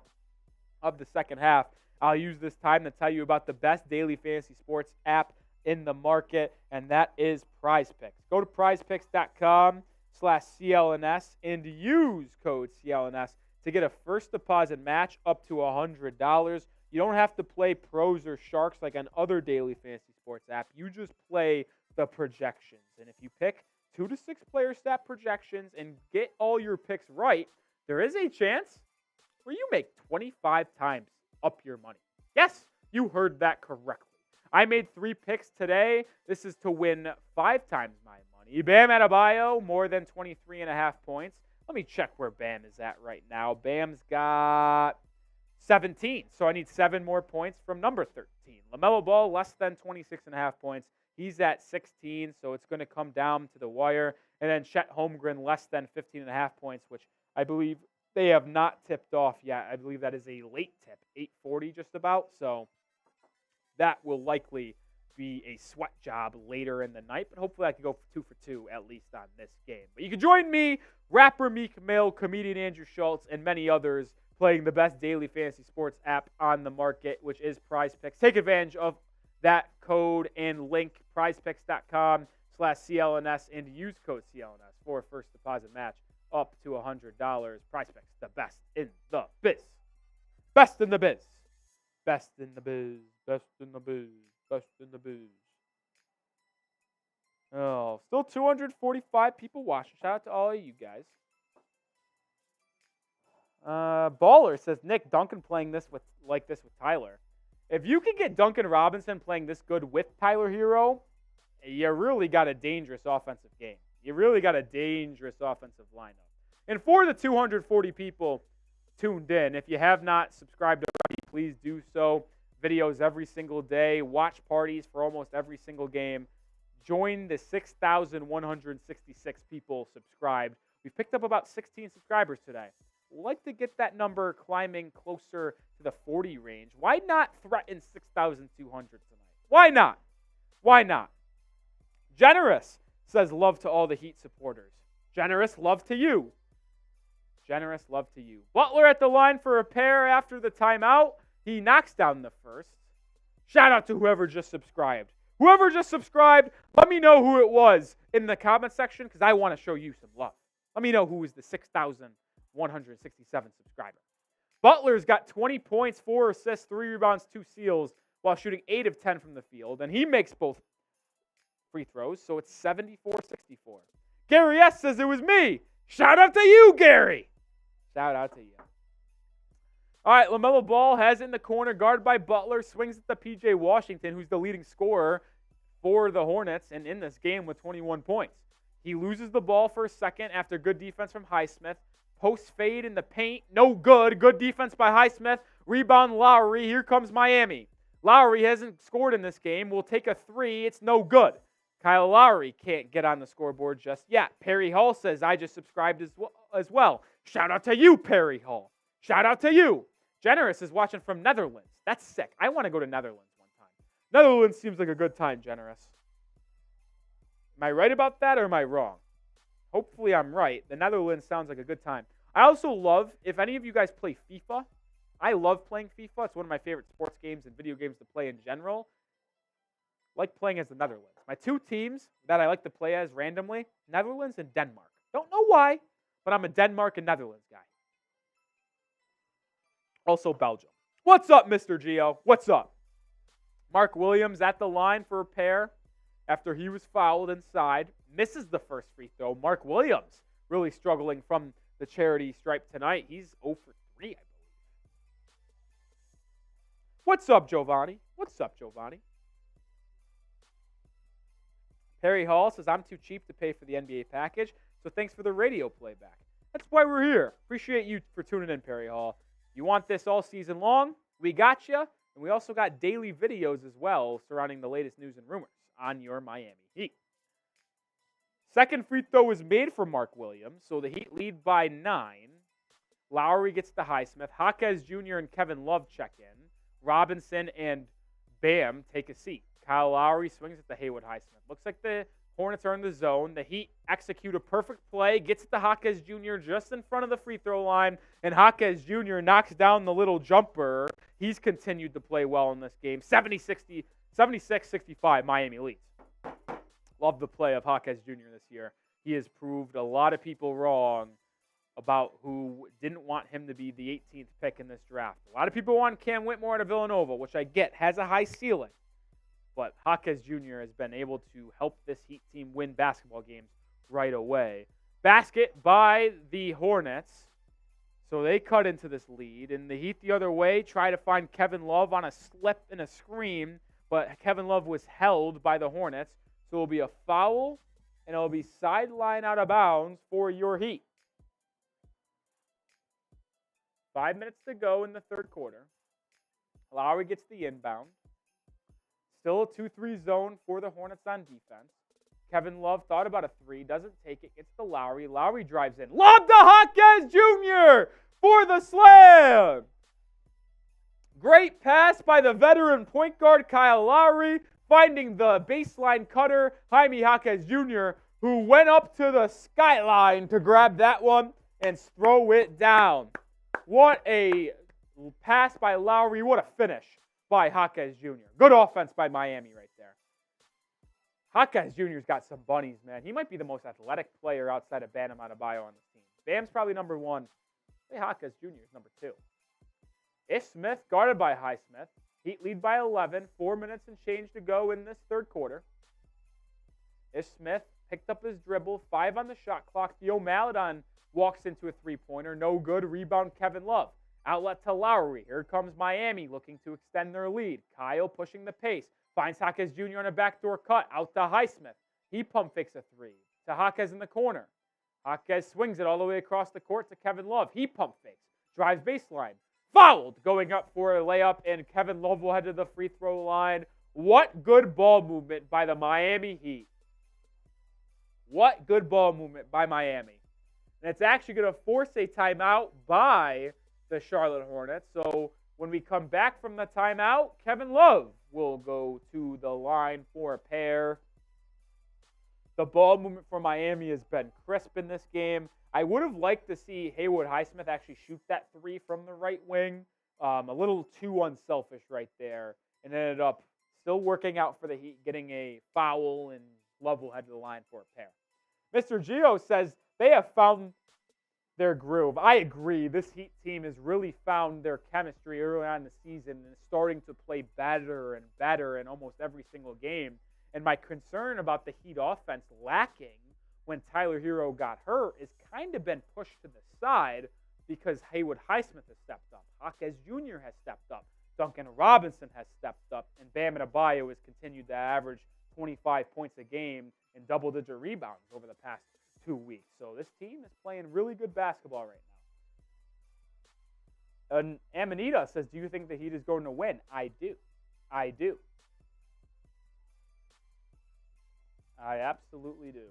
of the second half, I'll use this time to tell you about the best daily fantasy sports app in the market, and that is PrizePicks. Go to prizepicks.com/CLNS and use code CLNS to get a first deposit match up to $100. You don't have to play pros or sharks like on other daily fantasy sports app. You just play the projections. And if you pick 2 to 6 player stat projections and get all your picks right, there is a chance where you make 25 times up your money. Yes, you heard that correctly. I made 3 picks today. This is to win 5 times my money. Bam Adebayo, more than 23.5 points. Let me check where Bam is at right now. Bam's got 17, so I need 7 more points from number 13. LaMelo Ball, less than 26.5 points. He's at 16, so it's going to come down to the wire. And then Chet Holmgren, less than 15.5 points, which I believe they have not tipped off yet. I believe that is a late tip, 8:40 just about. So that will likely be a sweat job later in the night, but hopefully I can go 2 for 2 at least on this game. But you can join me, rapper Meek Mill, comedian Andrew Schultz, and many others playing the best daily fantasy sports app on the market, which is PrizePicks. Take advantage of that code and link, prizepicks.com/CLNS, and use code CLNS for a first deposit match up to $100. PrizePicks, the best in the biz. Best in the biz. Best in the biz. Best in the biz. Best in the biz. Oh, still 245 people watching. Shout out to all of you guys. Baller says, Nick, Duncan playing this with Tyler. If you can get Duncan Robinson playing this good with Tyler Herro, you really got a dangerous offensive game. You really got a dangerous offensive lineup. And for the 240 people tuned in, if you have not subscribed already, please do so. Videos every single day. Watch parties for almost every single game. Join the 6,166 people subscribed. We've picked up about 16 subscribers today. Like to get that number climbing closer to the 40 range. Why not threaten 6,200 tonight? Why not? Why not? Generous says love to all the Heat supporters. Generous, love to you. Generous, love to you. Butler at the line for a pair after the timeout. He knocks down the first. Shout out to whoever just subscribed. Whoever just subscribed, let me know who it was in the comment section because I want to show you some love. Let me know who is the 6,167 subscriber. Butler's got 20 points, 4 assists, 3 rebounds, 2 steals while shooting 8 of 10 from the field. And he makes both free throws, so it's 74-64. Gary S. says it was me. Shout out to you, Gary. Shout out to you. All right, LaMelo Ball has it in the corner, guarded by Butler, swings at the P.J. Washington, who's the leading scorer for the Hornets and in this game with 21 points. He loses the ball for a second after good defense from Highsmith. Post fade in the paint, no good. Good defense by Highsmith. Rebound Lowry. Here comes Miami. Lowry hasn't scored in this game. Will take a 3. It's no good. Kyle Lowry can't get on the scoreboard just yet. Perry Hall says, I just subscribed as well. Shout out to you, Perry Hall. Shout out to you. Generous is watching from Netherlands. That's sick. I want to go to Netherlands one time. Netherlands seems like a good time, Generous. Am I right about that or am I wrong? Hopefully I'm right. The Netherlands sounds like a good time. I also love, if any of you guys play FIFA, I love playing FIFA. It's one of my favorite sports games and video games to play in general. I like playing as the Netherlands. My 2 teams that I like to play as randomly, Netherlands and Denmark. Don't know why, but I'm a Denmark and Netherlands guy. Also Belgium. What's up, Mr. Gio? What's up? Mark Williams at the line for a pair after he was fouled inside. Misses the first free throw. Mark Williams really struggling from the charity stripe tonight. He's 0 for 3, I believe. What's up, Giovanni? What's up, Giovanni? Terry Hall says, I'm too cheap to pay for the NBA package, so thanks for the radio playback. That's why we're here. Appreciate you for tuning in, Perry Hall. You want this all season long? We got you. And we also got daily videos as well surrounding the latest news and rumors on your Miami Heat. Second free throw was made for Mark Williams, so the Heat lead by 9. Lowry gets the Highsmith. Jaquez Jr. and Kevin Love check in. Robinson and Bam take a seat. Kyle Lowry swings at the Haywood Highsmith. Looks like the Hornets are in the zone. The Heat execute a perfect play, gets it to Jaquez Jr. just in front of the free throw line, and Jaquez Jr. knocks down the little jumper. He's continued to play well in this game. 76-65, Miami leads. Love the play of Jaquez Jr. this year. He has proved a lot of people wrong about who didn't want him to be the 18th pick in this draft. A lot of people want Cam Whitmore out of Villanova, which I get, has a high ceiling. But Jaquez Jr. has been able to help this Heat team win basketball games right away. Basket by the Hornets. So they cut into this lead. And the Heat the other way try to find Kevin Love on a slip and a screen. But Kevin Love was held by the Hornets. So it'll be a foul. And it'll be sideline out of bounds for your Heat. 5 minutes to go in the third quarter. Lowry gets the inbound. Still a 2-3 zone for the Hornets on defense. Kevin Love thought about a three, doesn't take it, gets to Lowry. Lowry drives in. Lob to Jaquez Jr. for the slam. Great pass by the veteran point guard Kyle Lowry, finding the baseline cutter, Jaime Jaquez Jr., who went up to the skyline to grab that one and throw it down. What a pass by Lowry. What a finish by Jaquez Jr. Good offense by Miami right there. Jaquez Jr.'s got some bunnies, man. He might be the most athletic player outside of Bam Adebayo on this team. Bam's probably number 1. Hey, Jaquez Jr. is number 2. Ish Smith guarded by Highsmith. Heat lead by 11. 4 minutes and change to go in this third quarter. Ish Smith picked up his dribble. 5 on the shot clock. Theo Maledon walks into a three-pointer. No good. Rebound Kevin Love. Outlet to Lowry. Here comes Miami looking to extend their lead. Kyle pushing the pace. Finds Jaquez Jr. on a backdoor cut. Out to Highsmith. He pump fakes a three. To Jaquez in the corner. Jaquez swings it all the way across the court to Kevin Love. He pump fakes. Drives baseline. Fouled. Going up for a layup. And Kevin Love will head to the free throw line. What good ball movement by the Miami Heat. What good ball movement by Miami. And it's actually going to force a timeout by the Charlotte Hornets. So when we come back from the timeout, Kevin Love will go to the line for a pair. The ball movement for Miami has been crisp in this game. I would have liked to see Haywood Highsmith actually shoot that three from the right wing. A little too unselfish right there. And ended up still working out for the Heat, getting a foul, and Love will head to the line for a pair. Mr. Gio says they have found their groove. I agree. This Heat team has really found their chemistry early on in the season and is starting to play better and better in almost every single game. And my concern about the Heat offense lacking when Tyler Herro got hurt has kind of been pushed to the side because Haywood Highsmith has stepped up. Jaquez Jr. has stepped up. Duncan Robinson has stepped up. And Bam Adebayo has continued to average 25 points a game and double-digit rebounds over the past 2 weeks. So this team is playing really good basketball right now. And Amanita says, do you think the Heat is going to win? I do. I do. I absolutely do.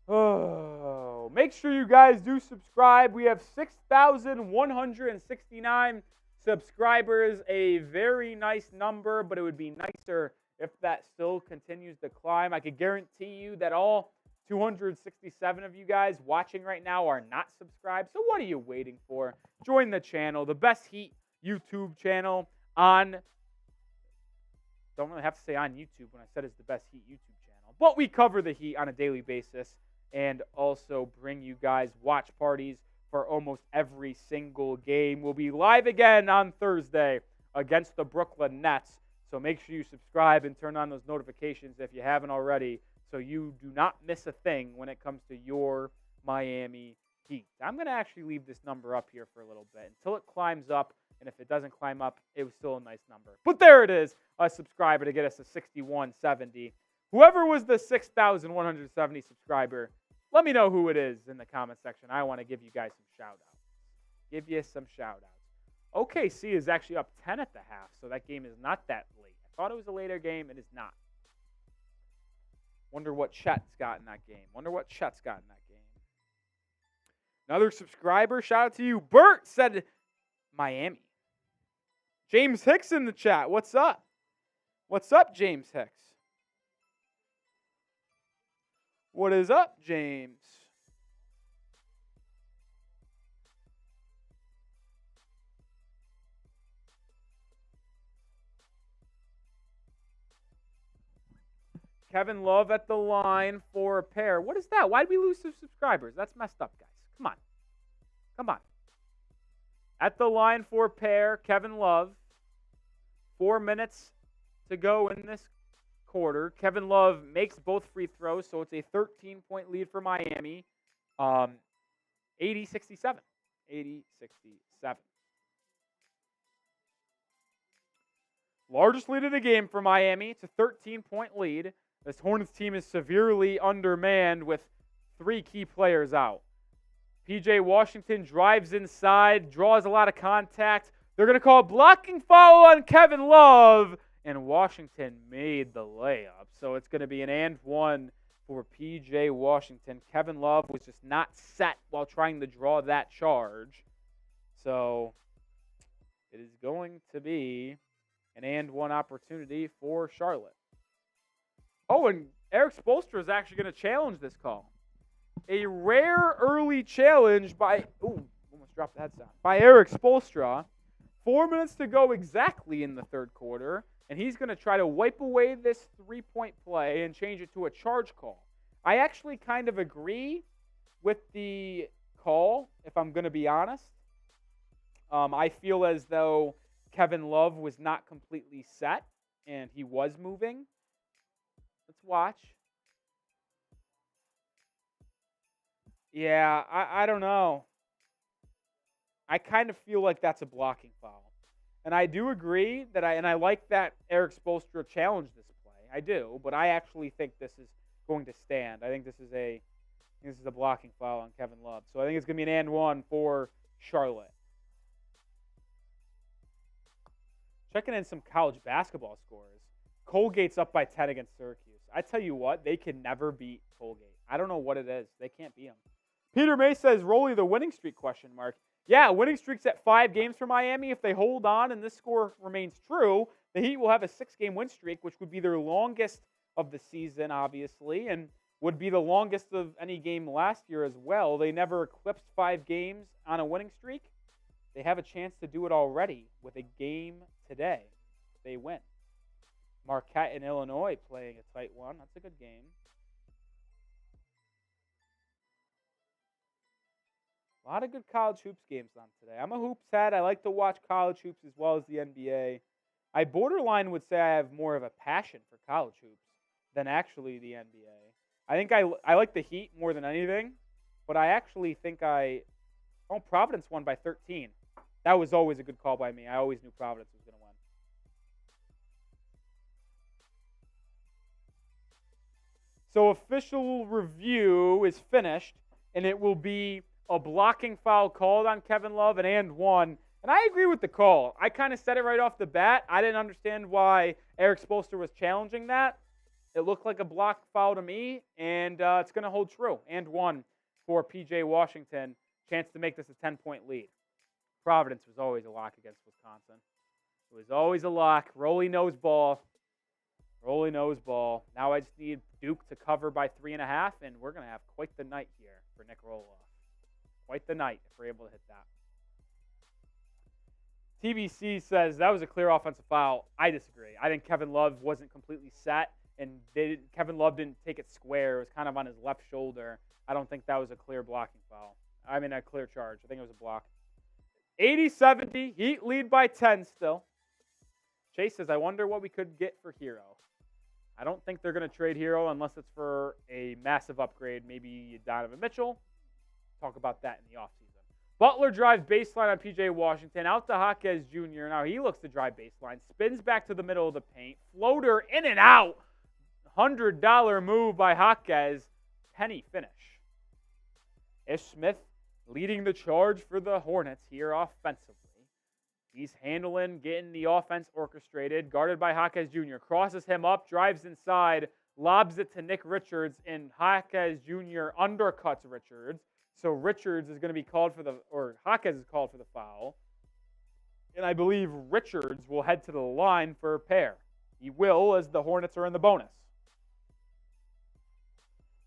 Oh, make sure you guys do subscribe. We have 6,169 subscribers, a very nice number, but it would be nicer if that still continues to climb. I could guarantee you that all 267 of you guys watching right now are not subscribed. So what are you waiting for? Join the channel, the best Heat YouTube channel on, don't really have to say on YouTube when I said it's the best Heat YouTube channel, but we cover the Heat on a daily basis and also bring you guys watch parties for almost every single game. We'll be live again on Thursday against the Brooklyn Nets. So make sure you subscribe and turn on those notifications if you haven't already so you do not miss a thing when it comes to your Miami Heat. I'm going to actually leave this number up here for a little bit until it climbs up And if it doesn't climb up, it was still a nice number. But there it is, a subscriber to get us a 6170. Whoever was the 6,170 subscriber, let me know who it is in the comment section. I want to give you guys some shout-outs. Give you some shout-outs. OKC is actually up 10 at the half, so that game is not that late. I thought it was a later game. It is not. Wonder what Chet's got in that game. Another subscriber, shout out to you. Bert said Miami. James Hicks in the chat. What's up? What's up, James Hicks? What is up, James? Kevin Love at the line for a pair. What is that? Why did we lose some subscribers? That's messed up, guys. Come on. At the line for a pair, Kevin Love. 4 minutes to go in this quarter. Kevin Love makes both free throws, so it's a 13-point lead for Miami. 80-67. 80-67. Largest lead of the game for Miami. It's a 13-point lead. This Hornets team is severely undermanned with 3 key players out. P.J. Washington drives inside, draws a lot of contact. They're going to call a blocking foul on Kevin Love, and Washington made the layup. So it's going to be an and one for P.J. Washington. Kevin Love was just not set while trying to draw that charge. So it is going to be an and one opportunity for Charlotte. Oh, and Eric Spoelstra is actually going to challenge this call. A rare early challenge by, almost dropped the headset, by Eric Spoelstra. 4 minutes to go exactly in the third quarter, and he's going to try to wipe away this three-point play and change it to a charge call. I actually kind of agree with the call, if I'm going to be honest. I feel as though Kevin Love was not completely set, and he was moving. Let's watch. Yeah, I don't know. I kind of feel like that's a blocking foul. And I do agree that I like that Eric Spoelstra challenged this play. I do, but I actually think this is going to stand. I think this is a blocking foul on Kevin Love. So I think it's going to be an and one for Charlotte. Checking in some college basketball scores. Colgate's up by 10 against Syracuse. I tell you what, they can never beat Colgate. I don't know what it is. They can't beat them. Peter May says, Rolly, the winning streak, question mark. Yeah, winning streak's at 5 games for Miami. If they hold on and this score remains true, the Heat will have a 6-game win streak, which would be their longest of the season, obviously, and would be the longest of any game last year as well. They never eclipsed 5 games on a winning streak. They have a chance to do it already with a game today. They win. Marquette and Illinois playing a tight one. That's a good game. A lot of good college hoops games on today. I'm a hoops head. I like to watch college hoops as well as the NBA. I borderline would say I have more of a passion for college hoops than actually the NBA. I think I like the Heat more than anything, but I actually think Providence won by 13. That was always a good call by me. I always knew Providence was going to win. So official review is finished, and it will be a blocking foul called on Kevin Love, and one. And I agree with the call. I kind of said it right off the bat. I didn't understand why Eric Spoelstra was challenging that. It looked like a block foul to me, and it's going to hold true. And one for P.J. Washington. Chance to make this a 10-point lead. Providence was always a lock against Wisconsin. It was always a lock. Rolly knows ball. Rolly knows ball. Now I just need Duke to cover by 3.5, and we're going to have quite the night here for Nic Rohloff. Quite the night if we're able to hit that. TBC says that was a clear offensive foul. I disagree. I think Kevin Love wasn't completely set, and Kevin Love didn't take it square. It was kind of on his left shoulder. I don't think that was a clear blocking foul. I mean, a clear charge. I think it was a block. 80-70. Heat lead by 10 still. Chase says, I wonder what we could get for Herro. I don't think they're going to trade Herro unless it's for a massive upgrade. Maybe Donovan Mitchell. Talk about that in the offseason. Butler drives baseline on P.J. Washington. Out to Jaquez Jr. Now he looks to drive baseline. Spins back to the middle of the paint. Floater in and out. $100 move by Jaquez. Penny finish. Ish Smith leading the charge for the Hornets here offensively. He's handling, getting the offense orchestrated. Guarded by Jaquez Jr. Crosses him up, drives inside, lobs it to Nic Richards, and Jaquez Jr. undercuts Richards. So Richards is going to be called for Jaquez is called for the foul. And I believe Richards will head to the line for a pair. He will, as the Hornets are in the bonus.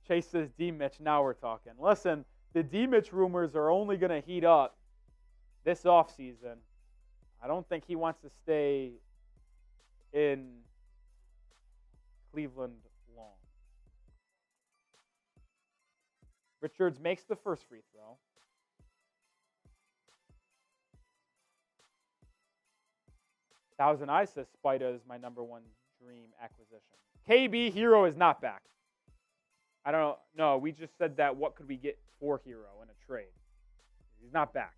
Chase says, D-Mitch, now we're talking. Listen, the D-Mitch rumors are only going to heat up this offseason. I don't think he wants to stay in Cleveland long. Richards makes the first free throw. Thousand Eyes says Spida is my number one dream acquisition. KB Herro is not back. I don't know. We just said that what could we get for Herro in a trade? He's not back.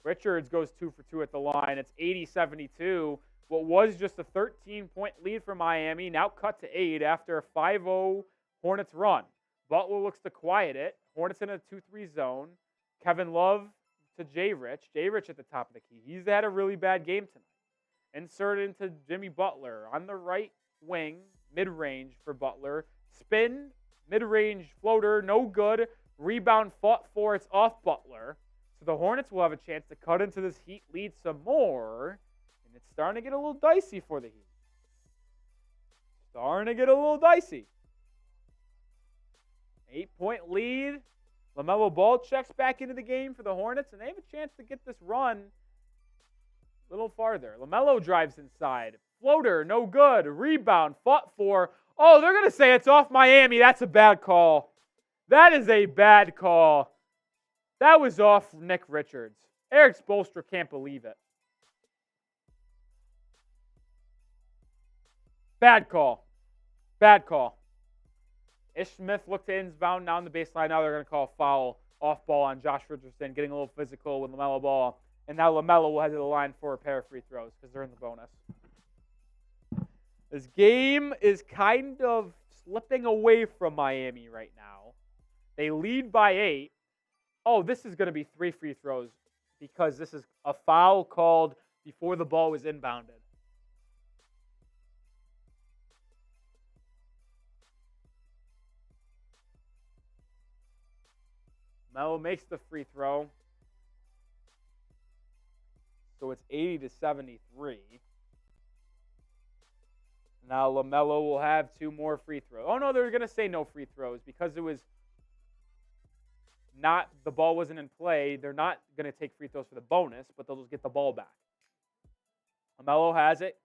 Richards goes 2 for 2 at the line. It's 80-72. What was just a 13-point lead for Miami now cut to 8 after a 5-0 Hornets run. Butler looks to quiet it. Hornets in a 2-3 zone. Kevin Love to Jay Rich. Jay Rich at the top of the key. He's had a really bad game tonight. Inserted into Jimmy Butler on the right wing, mid-range for Butler. Spin, mid-range floater, no good. Rebound fought for. It's off Butler. So the Hornets will have a chance to cut into this Heat lead some more. And it's starting to get a little dicey for the Heat. Starting to get a little dicey. 8-point lead. LaMelo Ball checks back into the game for the Hornets, and they have a chance to get this run a little farther. LaMelo drives inside. Floater, no good. Rebound, fought for. Oh, they're going to say it's off Miami. That's a bad call. That is a bad call. That was off Nic Richards. Eric Spoelstra can't believe it. Bad call. Bad call. Ish Smith looked to inbound down the baseline. Now they're going to call a foul off ball on Josh Richardson, getting a little physical with LaMelo Ball. And now LaMelo will head to the line for a pair of free throws because they're in the bonus. This game is kind of slipping away from Miami right now. They lead by 8. Oh, this is going to be 3 free throws because this is a foul called before the ball was inbounded. Melo makes the free throw. So it's 80-73. Now LaMelo will have 2 more free throws. Oh, no, they're going to say no free throws because it was not, the ball wasn't in play. They're not going to take free throws for the bonus, but they'll just get the ball back. LaMelo has it.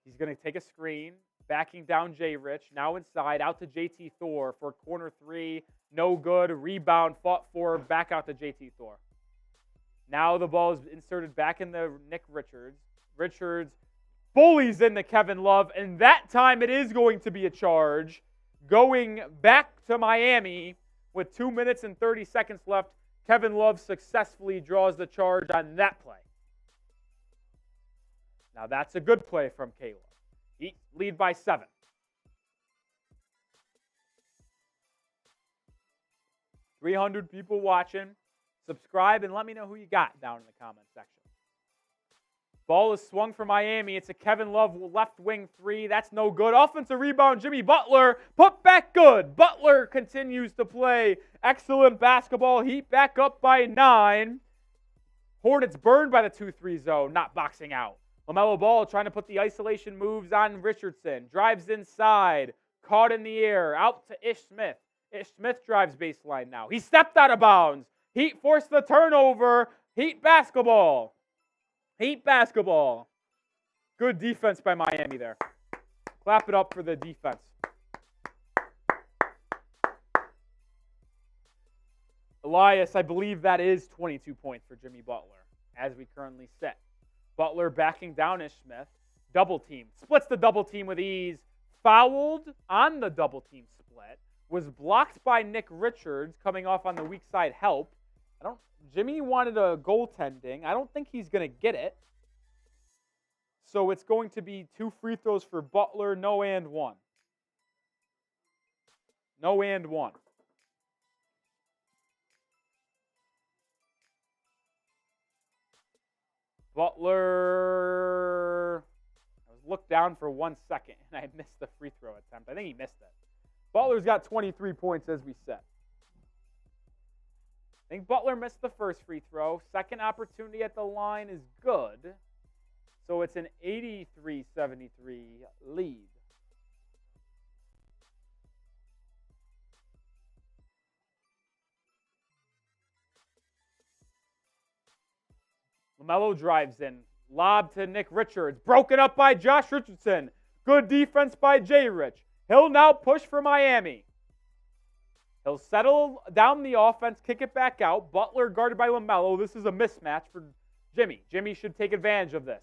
He's going to take a screen, backing down Jay Rich. Now inside, out to JT Thor for corner 3. No good. Rebound, fought for, back out to JT Thor. Now the ball is inserted back in the Nic Richards. Richards bullies into Kevin Love, and that time it is going to be a charge. Going back to Miami with 2 minutes and 30 seconds left, Kevin Love successfully draws the charge on that play. Now that's a good play from Caleb. He lead by 7. $300 people watching. Subscribe and let me know who you got down in the comment section. Ball is swung for Miami. It's a Kevin Love left wing 3. That's no good. Offensive rebound, Jimmy Butler. Put back good. Butler continues to play excellent basketball. Heat back up by 9. Hornets burned by the 2-3 zone, not boxing out. LaMelo Ball trying to put the isolation moves on Richardson. Drives inside. Caught in the air. Out to Ish Smith. Ish Smith drives baseline now. He stepped out of bounds. Heat forced the turnover. Heat basketball. Heat basketball. Good defense by Miami there. Clap it up for the defense. Elias, I believe that is 22 points for Jimmy Butler, as we currently sit. Butler backing down Ish Smith. Double team. Splits the double team with ease. Fouled on the double team split. Was blocked by Nic Richards coming off on the weak side help. Jimmy wanted a goaltending. I don't think he's going to get it. So it's going to be 2 free throws for Butler, no and one. No and one. Butler, I was looked down for 1 second, and I missed the free throw attempt. I think he missed it. Butler's got 23 points, as we said. I think Butler missed the first free throw. Second opportunity at the line is good. So it's an 83-73 lead. LaMelo drives in. Lob to Nick Richards. Broken up by Josh Richardson. Good defense by Jay Rich. He'll now push for Miami. He'll settle down the offense, kick it back out. Butler guarded by LaMelo. This is a mismatch for Jimmy. Jimmy should take advantage of this.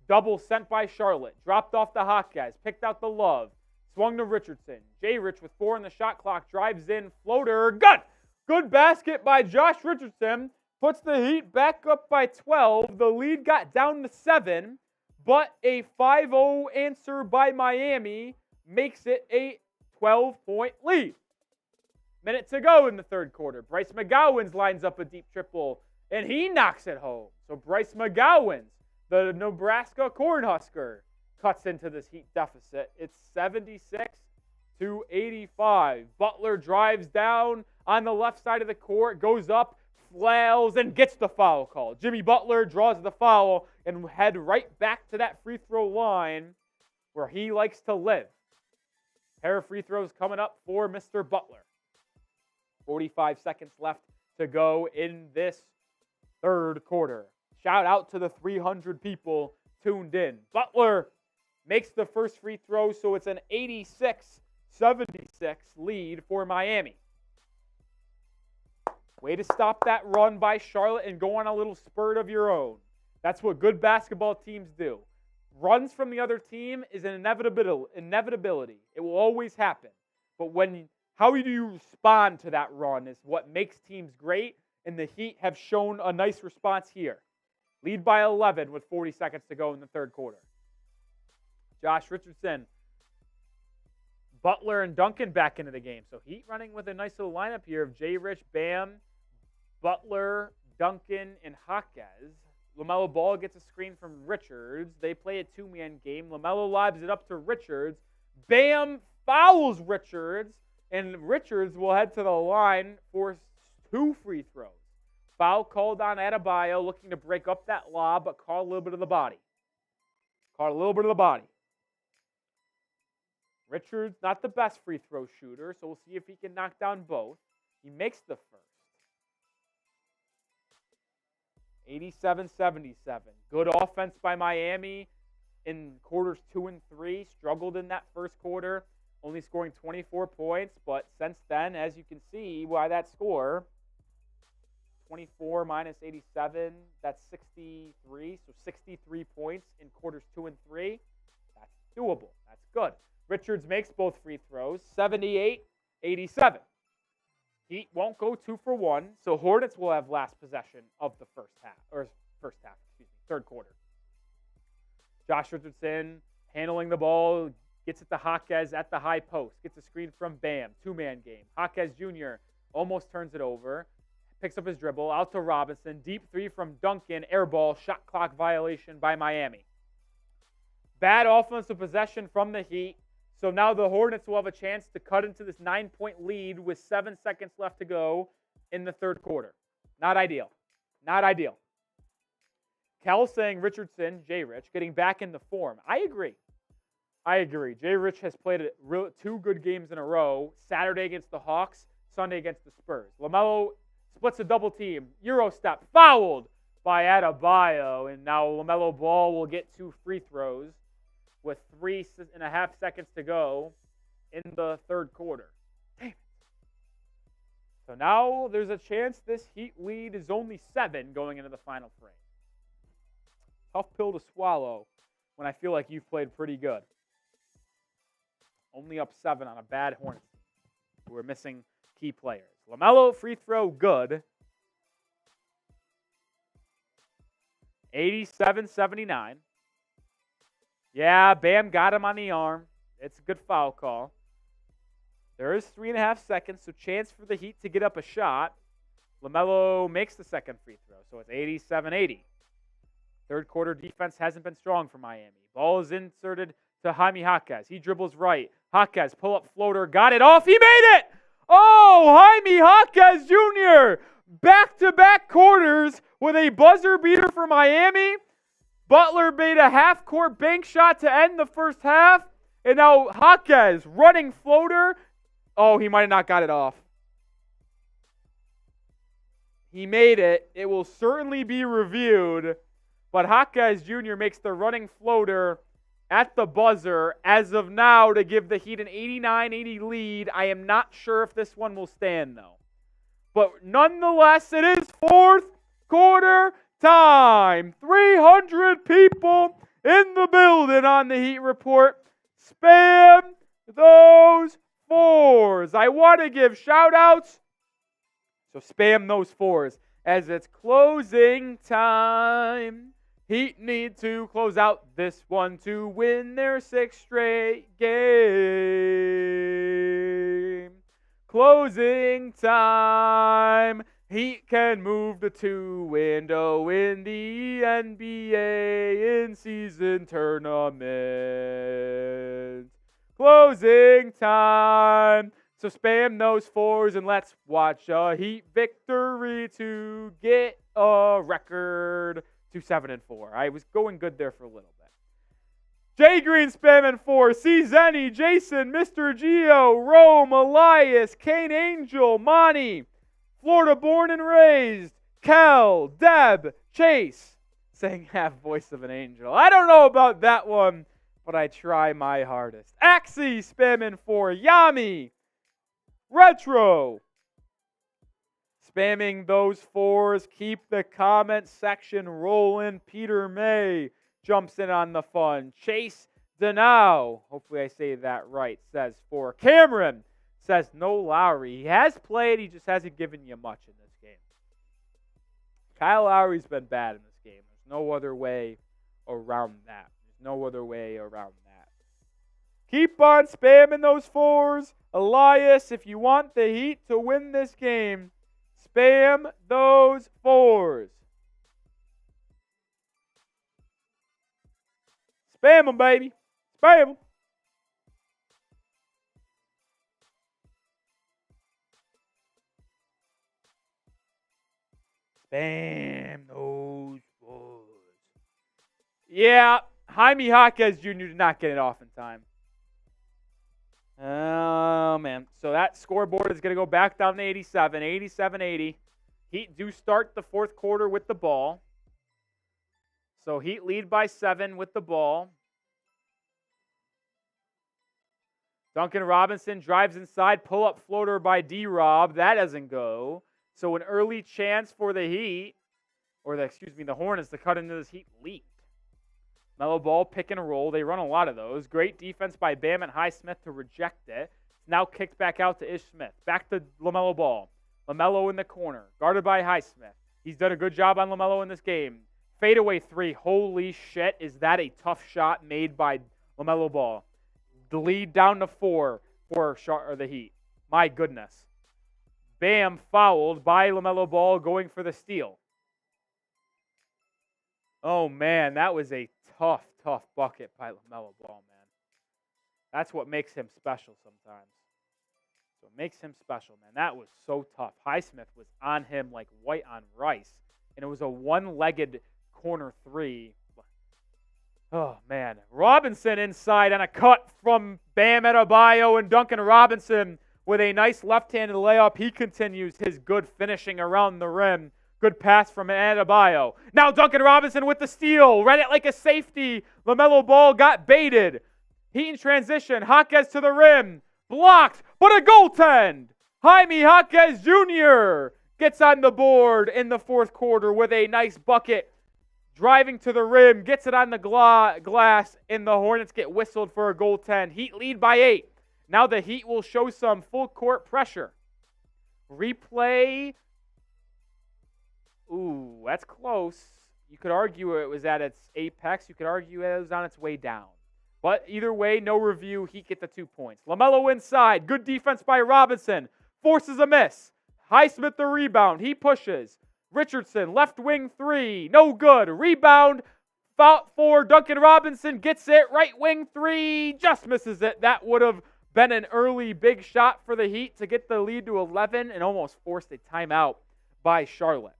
Double sent by Charlotte. Dropped off the Hawkeyes. Picked out the love. Swung to Richardson. Jay Rich with 4 on the shot clock. Drives in. Floater. Good! Good basket by Josh Richardson. Puts the Heat back up by 12. The lead got down to 7. But a 5-0 answer by Miami makes it a 12-point lead. Minute to go in the third quarter. Bryce McGowens lines up a deep triple, and he knocks it home. So Bryce McGowens, the Nebraska Cornhusker, cuts into this Heat deficit. It's 76-85. Butler drives down on the left side of the court, goes up, flails, and gets the foul call. Jimmy Butler draws the foul and head right back to that free throw line where he likes to live. Pair of free throws coming up for Mr. Butler. 45 seconds left to go in this third quarter. Shout out to the 300 people tuned in. Butler makes the first free throw, so it's an 86-76 lead for Miami. Way to stop that run by Charlotte and go on a little spurt of your own. That's what good basketball teams do. Runs from the other team is an inevitability. It will always happen. But how do you respond to that run is what makes teams great, and the Heat have shown a nice response here. Lead by 11 with 40 seconds to go in the third quarter. Josh Richardson, Butler, and Duncan back into the game. So Heat running with a nice little lineup here of Jay Rich, Bam, Butler, Duncan, and Hawkes. LaMelo Ball gets a screen from Richards. They play a 2-man game. LaMelo lobs it up to Richards. Bam fouls Richards, and Richards will head to the line for 2 free throws. Foul called on Adebayo, looking to break up that lob, but caught a little bit of the body. Richards, not the best free throw shooter, so we'll see if he can knock down both. He makes the first. 87-77. Good offense by Miami in quarters 2 and 3. Struggled in that first quarter, only scoring 24 points. But since then, as you can see by that score, 24 minus 87, that's 63. So 63 points in quarters 2 and 3. That's doable. That's good. Richards makes both free throws, 78-87. Heat won't go 2 for 1, so Hornets will have last possession of the third quarter. Josh Richardson handling the ball, gets it to Hawkes at the high post, gets a screen from Bam, 2-man game. Hawkes Jr. almost turns it over, picks up his dribble, out to Robinson, deep 3 from Duncan, air ball, shot clock violation by Miami. Bad offensive possession from the Heat. So now the Hornets will have a chance to cut into this 9-point lead with 7 seconds left to go in the third quarter. Not ideal. Kel saying Richardson, Jay Rich, getting back into form. I agree. Jay Rich has played 2 good games in a row. Saturday against the Hawks, Sunday against the Spurs. LaMelo splits a double team. Euro step. Fouled by Adebayo. And now LaMelo Ball will get 2 free throws with 3.5 seconds to go in the third quarter. Damn it. So now there's a chance this Heat lead is only 7 going into the final frame. Tough pill to swallow when I feel like you've played pretty good. Only up 7 on a bad Hornets team who are missing key players. LaMelo, free throw, good. 87-79. Yeah, Bam got him on the arm. It's a good foul call. There is 3.5 seconds, so chance for the Heat to get up a shot. LaMelo makes the second free throw, so it's 87-80. Third quarter defense hasn't been strong for Miami. Ball is inserted to Jaime Jaquez. He dribbles right. Jaquez, pull-up floater, got it off. He made it! Oh, Jaime Jaquez Jr. Back-to-back quarters with a buzzer beater for Miami. Butler made a half-court bank shot to end the first half. And now Jaquez, running floater. Oh, he might have not got it off. He made it. It will certainly be reviewed. But Jaquez Jr. makes the running floater at the buzzer as of now to give the Heat an 89-80 lead. I am not sure if this one will stand, though. But nonetheless, it is fourth quarter time. 300 people in the building on the Heat Report. Spam those fours. I want to give shout-outs, so spam those fours as it's closing time. Heat need to close out this one to win their 6th straight game. Closing time. Heat can move the 2 window in the NBA in-season tournament. Closing time. So spam those fours and let's watch a Heat victory to get a record to 7-4. I was going good there for a little bit. Jay Green spamming 4. C. Zenny, Jason, Mr. Geo, Rome, Elias, Kane Angel, Monty, Florida born and raised, Kel, Deb, Chase, saying half voice of an angel. I don't know about that one, but I try my hardest. Axie spamming 4. Yami, Retro, spamming those fours. Keep the comment section rolling. Peter May jumps in on the fun. Chase Denau, hopefully I say that right, says 4. Cameron says no Lowry. He has played, he just hasn't given you much in this game. Kyle Lowry's been bad in this game. There's no other way around that. There's no other way around that. Keep on spamming those fours. Elias, if you want the Heat to win this game, spam those fours. Spam them, baby. Spam them. Spam those fours. Yeah, Jaime Jaquez Jr. did not get it off in time. Oh, man. So that scoreboard is going to go back down to 87. 87-80. Heat do start the fourth quarter with the ball. So Heat lead by 7 with the ball. Duncan Robinson drives inside. Pull-up floater by D-Rob. That doesn't go. So an early chance for the Heat, or the Hornets to cut into this Heat lead. Mellow ball, pick and roll. They run a lot of those. Great defense by Bam and Highsmith to reject it. It's now kicked back out to Ish Smith. Back to LaMelo Ball. LaMelo in the corner. Guarded by Highsmith. He's done a good job on LaMelo in this game. Fadeaway 3. Holy shit, is that a tough shot made by LaMelo Ball. The lead down to 4 for the Heat. My goodness. Bam fouled by LaMelo Ball going for the steal. Oh, man, that was a tough bucket by LaMelo Ball, man. That's what makes him special sometimes. So it makes him special, man. That was so tough. Highsmith was on him like white on rice, and it was a one-legged corner 3. Oh, man. Robinson inside on a cut from Bam Adebayo, and Duncan Robinson with a nice left-handed layup. He continues his good finishing around the rim. Good pass from Adebayo. Now Duncan Robinson with the steal. Read it like a safety. LaMelo Ball got baited. Heat in transition. Jaquez to the rim. Blocked, but a goaltend. Jaime Jaquez Jr. gets on the board in the fourth quarter with a nice bucket. Driving to the rim. Gets it on the glass, and the Hornets get whistled for a goaltend. Heat lead by 8. Now the Heat will show some full court pressure. Replay. Ooh, that's close. You could argue it was at its apex. You could argue it was on its way down. But either way, no review. Heat get the 2 points. LaMelo inside. Good defense by Robinson. Forces a miss. Highsmith the rebound. He pushes. Richardson, left wing 3. No good. Rebound for Duncan Robinson. Gets it. Right wing 3. Just misses it. That would have been an early big shot for the Heat to get the lead to 11 and almost forced a timeout by Charlotte.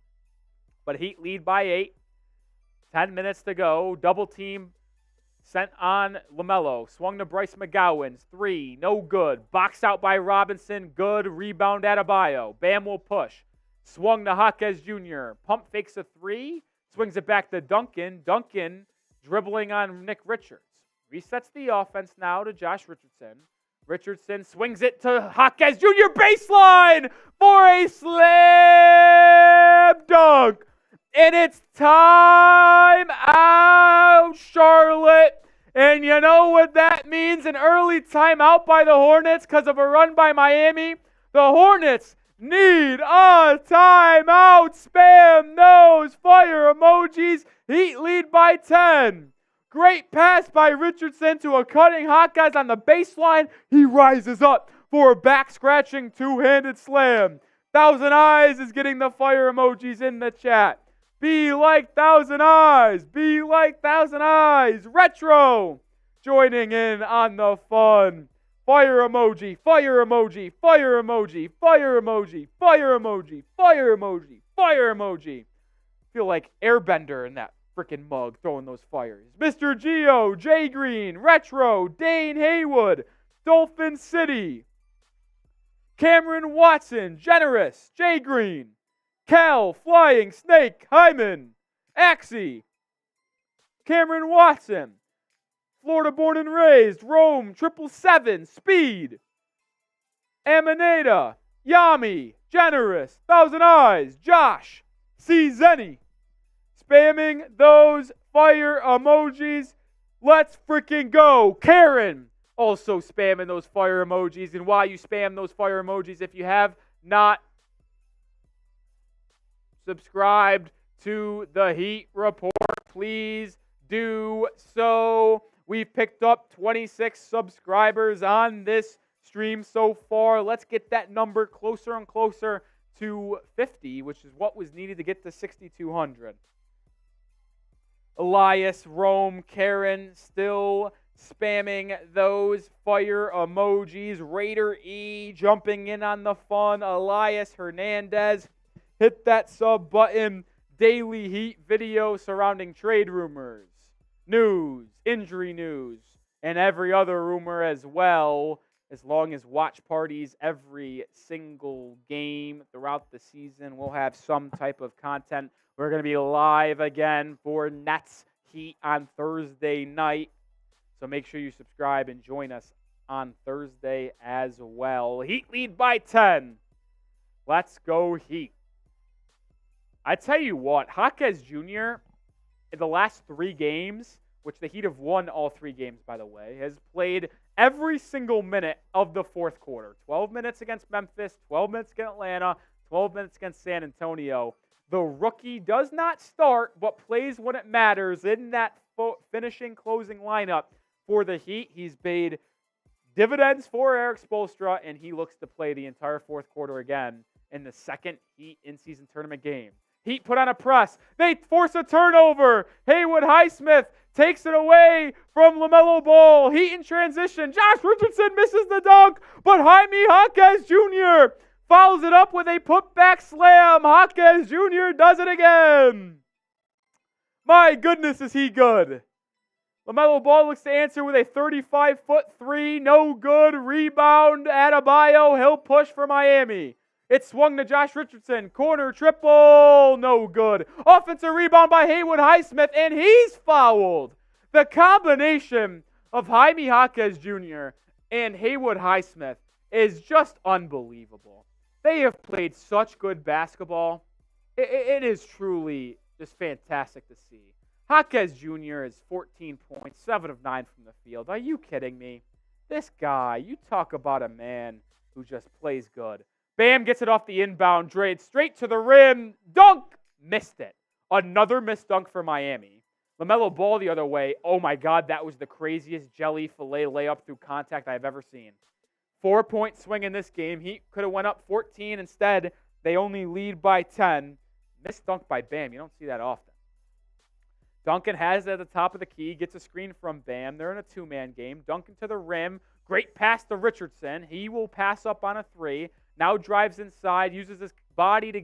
But Heat lead by 8. 10 minutes to go. Double team sent on LaMelo. Swung to Bryce McGowan's 3. No good. Boxed out by Robinson. Good. Rebound Adebayo. Bam will push. Swung to Jaquez Jr. Pump fakes a 3. Swings it back to Duncan. Duncan dribbling on Nic Richards. Resets the offense now to Josh Richardson. Richardson swings it to Jaquez Jr. Baseline for a slam dunk. And it's time out, Charlotte. And you know what that means? An early timeout by the Hornets because of a run by Miami. The Hornets need a timeout. Spam those fire emojis. Heat lead by 10. Great pass by Richardson to a cutting Hawkeyes on the baseline. He rises up for a back-scratching two-handed slam. Thousand Eyes is getting the fire emojis in the chat. Be like Thousand Eyes. Be like Thousand Eyes. Retro joining in on the fun. Fire emoji, fire emoji, fire emoji, fire emoji, fire emoji, fire emoji, fire emoji. Feel like Airbender in that freaking mug throwing those fires. Mr. Geo, Jay Green, Retro, Dane Haywood, Dolphin City, Cameron Watson, Generous, Jay Green, Cal, Flying Snake, Hyman, Axie, Cameron Watson, Florida born and raised, Rome, 777, Speed, Amaneda, Yami, Generous, Thousand Eyes, Josh, C. Zenny. Spamming those fire emojis. Let's freaking go. Karen also spamming those fire emojis. And while you spam those fire emojis, if you have not subscribed to the Heat Report, please do so. We've picked up 26 subscribers on this stream so far. Let's get that number closer and closer to 50, which is what was needed to get to 6,200. Elias, Rome, Karen still spamming those fire emojis. Raider E jumping in on the fun. Elias Hernandez, hit that sub button. Daily Heat video surrounding trade rumors, news, injury news, and every other rumor as well, as long as watch parties every single game throughout the season. We'll have some type of content. We're going to be live again for Nets Heat on Thursday night. So make sure you subscribe and join us on Thursday as well. Heat lead by 10. Let's go Heat. I tell you what, Jaquez Jr. in the last 3 games, which the Heat have won all 3 games, by the way, has played every single minute of the fourth quarter. 12 minutes against Memphis, 12 minutes against Atlanta, 12 minutes against San Antonio. The rookie does not start, but plays when it matters in that finishing, closing lineup for the Heat. He's paid dividends for Eric Spoelstra, and he looks to play the entire fourth quarter again in the second Heat in-season tournament game. Heat put on a press. They force a turnover. Haywood Highsmith takes it away from LaMelo Ball. Heat in transition. Josh Richardson misses the dunk, but Jaime Jaquez Jr. follows it up with a putback slam. Jaquez Jr. does it again. My goodness, is he good. LaMelo Ball looks to answer with a 35-foot 3. No good. Rebound. Adebayo. He'll push for Miami. It swung to Josh Richardson. Corner triple. No good. Offensive rebound by Haywood Highsmith, and he's fouled. The combination of Jaime Jaquez Jr. and Haywood Highsmith is just unbelievable. They have played such good basketball. It is truly just fantastic to see. Jaquez Jr. is 14 points, 7 of 9 from the field. Are you kidding me? This guy, you talk about a man who just plays good. Bam gets it off the inbound, straight to the rim. Dunk! Missed it. Another missed dunk for Miami. LaMelo Ball the other way. Oh, my God, that was the craziest jelly filet layup through contact I've ever seen. 4-point swing in this game. Heat could have went up 14. Instead, they only lead by 10. Missed dunk by Bam. You don't see that often. Duncan has it at the top of the key. Gets a screen from Bam. They're in a two-man game. Duncan to the rim. Great pass to Richardson. He will pass up on a three. Now drives inside. Uses his body to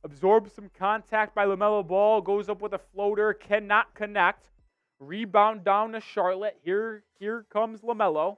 absorb some contact by LaMelo Ball. Goes up with a floater. Cannot connect. Rebound down to Charlotte. Here comes LaMelo.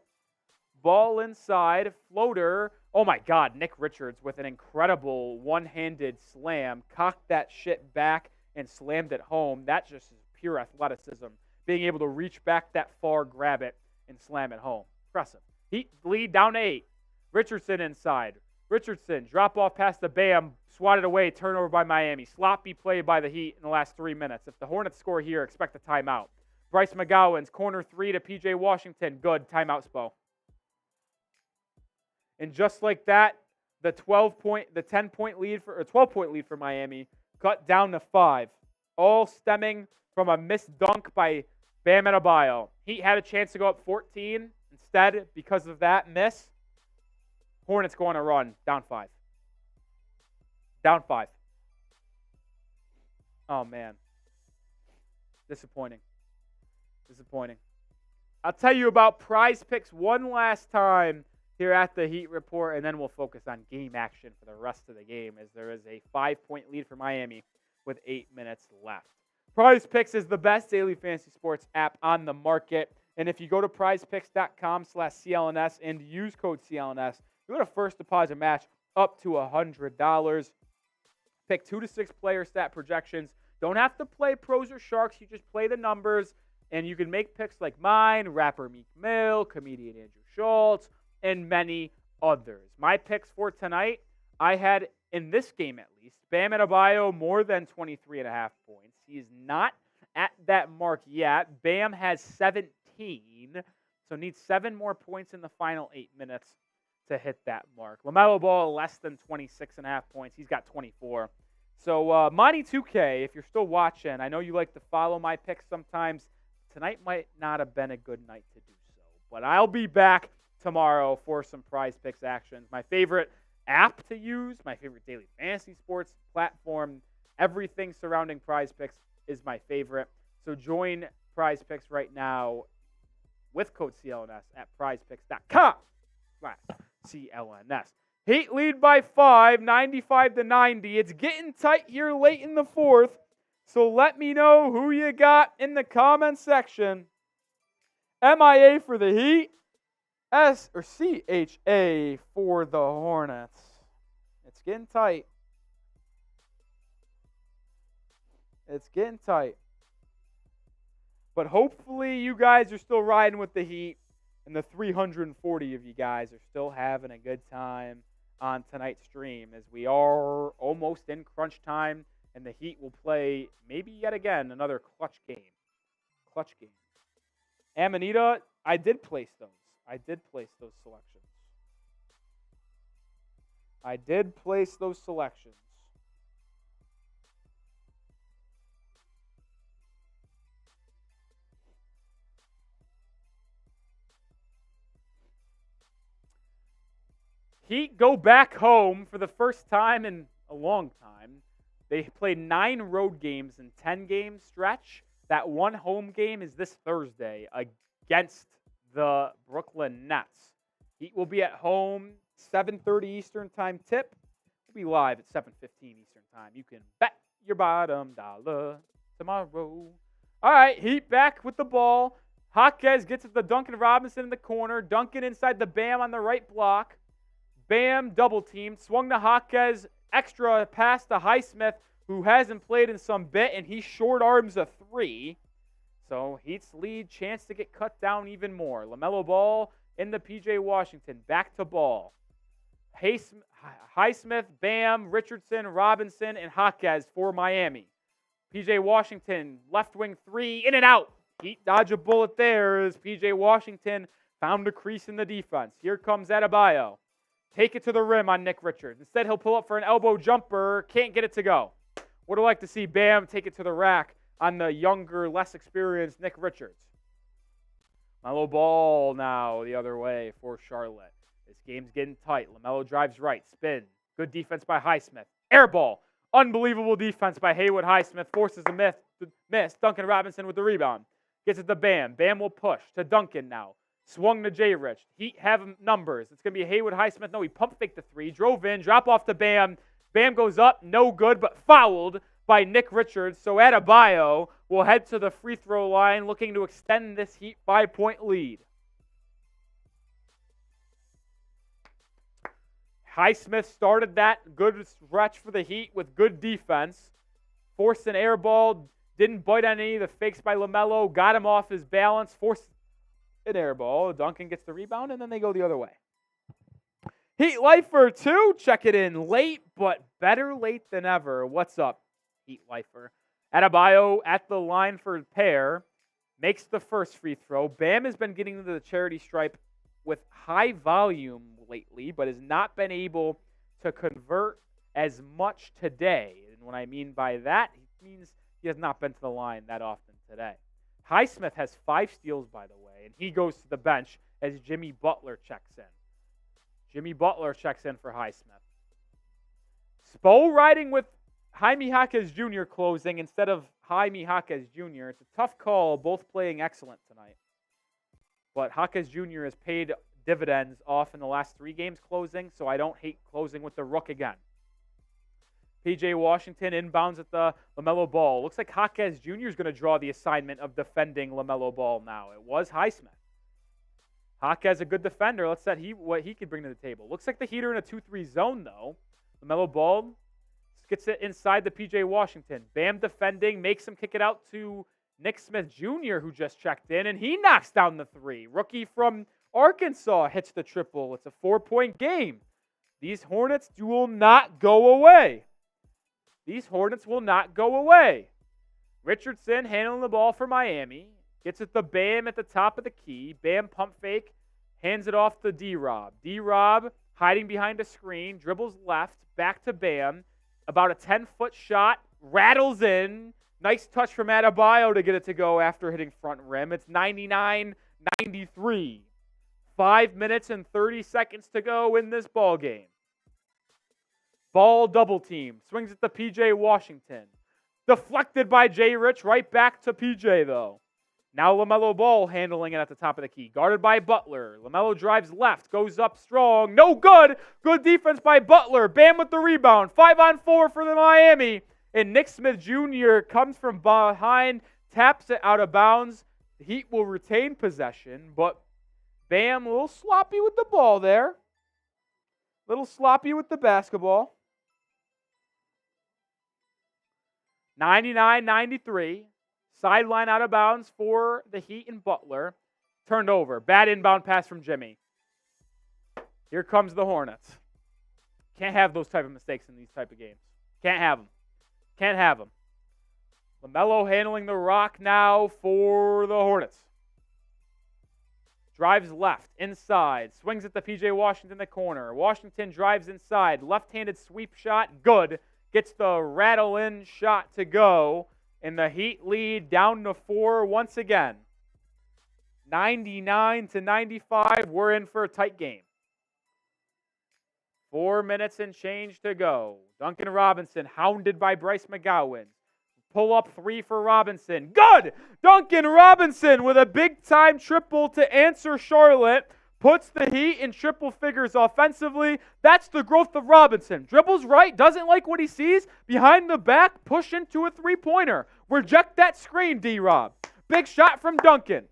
Ball inside. Floater. Oh, my God. Nick Richards with an incredible one-handed slam. Cocked that shit back and slammed it home. That just is pure athleticism. Being able to reach back that far, grab it, and slam it home. Impressive. Heat lead down to 8. Richardson inside. Richardson, drop off past the Bam, swatted away, turnover by Miami. Sloppy play by the Heat in the last 3 minutes. If the Hornets score here, expect a timeout. Bryce McGowan's corner 3 to P.J. Washington. Good. Timeout, Spo. And just like that, the 10-point lead for, or 12-point lead for Miami cut down to 5. All stemming from a missed dunk by Bam Adebayo. Heat had a chance to go up 14. Instead, because of that miss, Hornets go on a run, down 5. Down 5. Oh, man. Disappointing. I'll tell you about Prize Picks one last time here at the Heat Report, and then we'll focus on game action for the rest of the game as there is a 5-point lead for Miami with 8 minutes left. Prize Picks is the best daily fantasy sports app on the market. And if you go to prizepicks.com/CLNS and use code CLNS, you get a first deposit match up to $100. Pick 2 to 6 player stat projections. Don't have to play pros or sharks. You just play the numbers. And you can make picks like mine, rapper Meek Mill, comedian Andrew Schultz, and many others. My picks for tonight, I had, in this game at least, Bam Adebayo more than 23.5 points. He is not at that mark yet. Bam has 17, so needs 7 more points in the final 8 minutes to hit that mark. LaMelo Ball, less than 26.5 points. He's got 24. So, Monty 2K, if you're still watching, I know you like to follow my picks sometimes. Tonight might not have been a good night to do so. But I'll be back tomorrow for some Prize Picks actions. My favorite app to use, my favorite daily fantasy sports platform, everything surrounding Prize Picks is my favorite. So join Prize Picks right now with code CLNS at prizepicks.com/CLNS. Heat lead by 5, 95-90. It's getting tight here late in the fourth. So let me know who you got in the comments section. MIA for the Heat, S or CHA for the Hornets. It's getting tight. But hopefully you guys are still riding with the Heat, and the 340 of you guys are still having a good time on tonight's stream as we are almost in crunch time, and the Heat will play maybe yet again another clutch game. Amanita, I did place those selections. Heat go back home for the first time in a long time. They played 9 road games in 10-game stretch. That one home game is this Thursday against the Brooklyn Nets. Heat will be at home, 7:30 Eastern time tip. We'll be live at 7:15 Eastern time. You can bet your bottom dollar tomorrow. All right, Heat back with the ball. Jaquez gets it to Duncan Robinson in the corner. Duncan inside the Bam on the right block. Bam double team. Swung to Jaquez. Extra pass to Highsmith, who hasn't played in some bit, and he short arms a 3. So Heat's lead, chance to get cut down even more. LaMelo Ball in the P.J. Washington. Back to Ball. Highsmith, Bam, Richardson, Robinson, and Jaquez for Miami. P.J. Washington, left wing 3, in and out. Heat dodge a bullet there as P.J. Washington found a crease in the defense. Here comes Adebayo. Take it to the rim on Nick Richards. Instead, he'll pull up for an elbow jumper. Can't get it to go. Would have liked to see Bam take it to the rack on the younger, less experienced Nic Richards. LaMelo Ball now the other way for Charlotte. This game's getting tight. LaMelo drives right, spin. Good defense by Highsmith. Air ball. Unbelievable defense by Haywood Highsmith. Forces a miss. Duncan Robinson with the rebound. Gets it to Bam. Bam will push to Duncan now. Swung to J. Rich. Heat have numbers. It's going to be Haywood Highsmith. No, he pump faked the three. Drove in. Drop off to Bam. Bam goes up. No good, but fouled by Nic Richards. So Adebayo will head to the free throw line looking to extend this Heat 5-point lead. Highsmith started that good stretch for the Heat with good defense. Forced an air ball. Didn't bite on any of the fakes by LaMelo. Got him off his balance. Forced an air ball. Duncan gets the rebound, and then they go the other way. Heat Lifer 2. Check it in late, but better late than ever. What's up, Heat Lifer? Adebayo at the line for a pair. Makes the first free throw. Bam has been getting to the charity stripe with high volume lately, but has not been able to convert as much today. And what I mean by that, it means he has not been to the line that often today. Highsmith has 5 steals, by the way, and he goes to the bench as Jimmy Butler checks in. Jimmy Butler checks in for Highsmith. Spo riding with Jaime Jaquez Jr. closing instead of Jaime Jaquez Jr. It's a tough call, both playing excellent tonight. But Jaquez Jr. has paid dividends off in the last 3 games closing, so I don't hate closing with the Rook again. P.J. Washington inbounds at the LaMelo Ball. Looks like Jaquez Jr. is going to draw the assignment of defending LaMelo Ball now. It was Highsmith. Jaquez a good defender. Let's see what he could bring to the table. Looks like the Heat are in a 2-3 zone, though. LaMelo Ball gets it inside the P.J. Washington. Bam defending, makes him kick it out to Nick Smith Jr., who just checked in, and he knocks down the 3. Rookie from Arkansas hits the triple. It's a 4-point game. These Hornets will not go away. These Hornets will not go away. Richardson handling the ball for Miami. Gets it to Bam at the top of the key. Bam pump fake. Hands it off to D-Rob. D-Rob hiding behind a screen. Dribbles left. Back to Bam. About a 10-foot shot. Rattles in. Nice touch from Adebayo to get it to go after hitting front rim. It's 99-93. 5 minutes and 30 seconds to go in this ball game. Ball double team. Swings it to P.J. Washington. Deflected by J. Rich. Right back to P.J. though. Now LaMelo Ball handling it at the top of the key. Guarded by Butler. LaMelo drives left. Goes up strong. No good. Good defense by Butler. Bam with the rebound. 5-on-4 for the Miami. And Nick Smith Jr. comes from behind. Taps it out of bounds. The Heat will retain possession. But Bam a little sloppy with the ball there. A little sloppy with the basketball. 99-93. Sideline out of bounds for the Heat and Butler. Turned over. Bad inbound pass from Jimmy. Here comes the Hornets. Can't have those type of mistakes in these type of games. Can't have them. Can't have them. LaMelo handling the rock now for the Hornets. Drives left, inside. Swings it to P.J. Washington in the corner. Washington drives inside. Left-handed sweep shot. Good. Gets the rattle-in shot to go. And the Heat lead down to 4 once again. 99-95. We're in for a tight game. 4 minutes and change to go. Duncan Robinson hounded by Bryce McGowan. Pull-up 3 for Robinson. Good! Duncan Robinson with a big-time triple to answer Charlotte. Puts the Heat in triple figures offensively. That's the growth of Robinson. Dribbles right, doesn't like what he sees. Behind the back, push into a three-pointer. Reject that screen, D-Rob. Big shot from Duncan.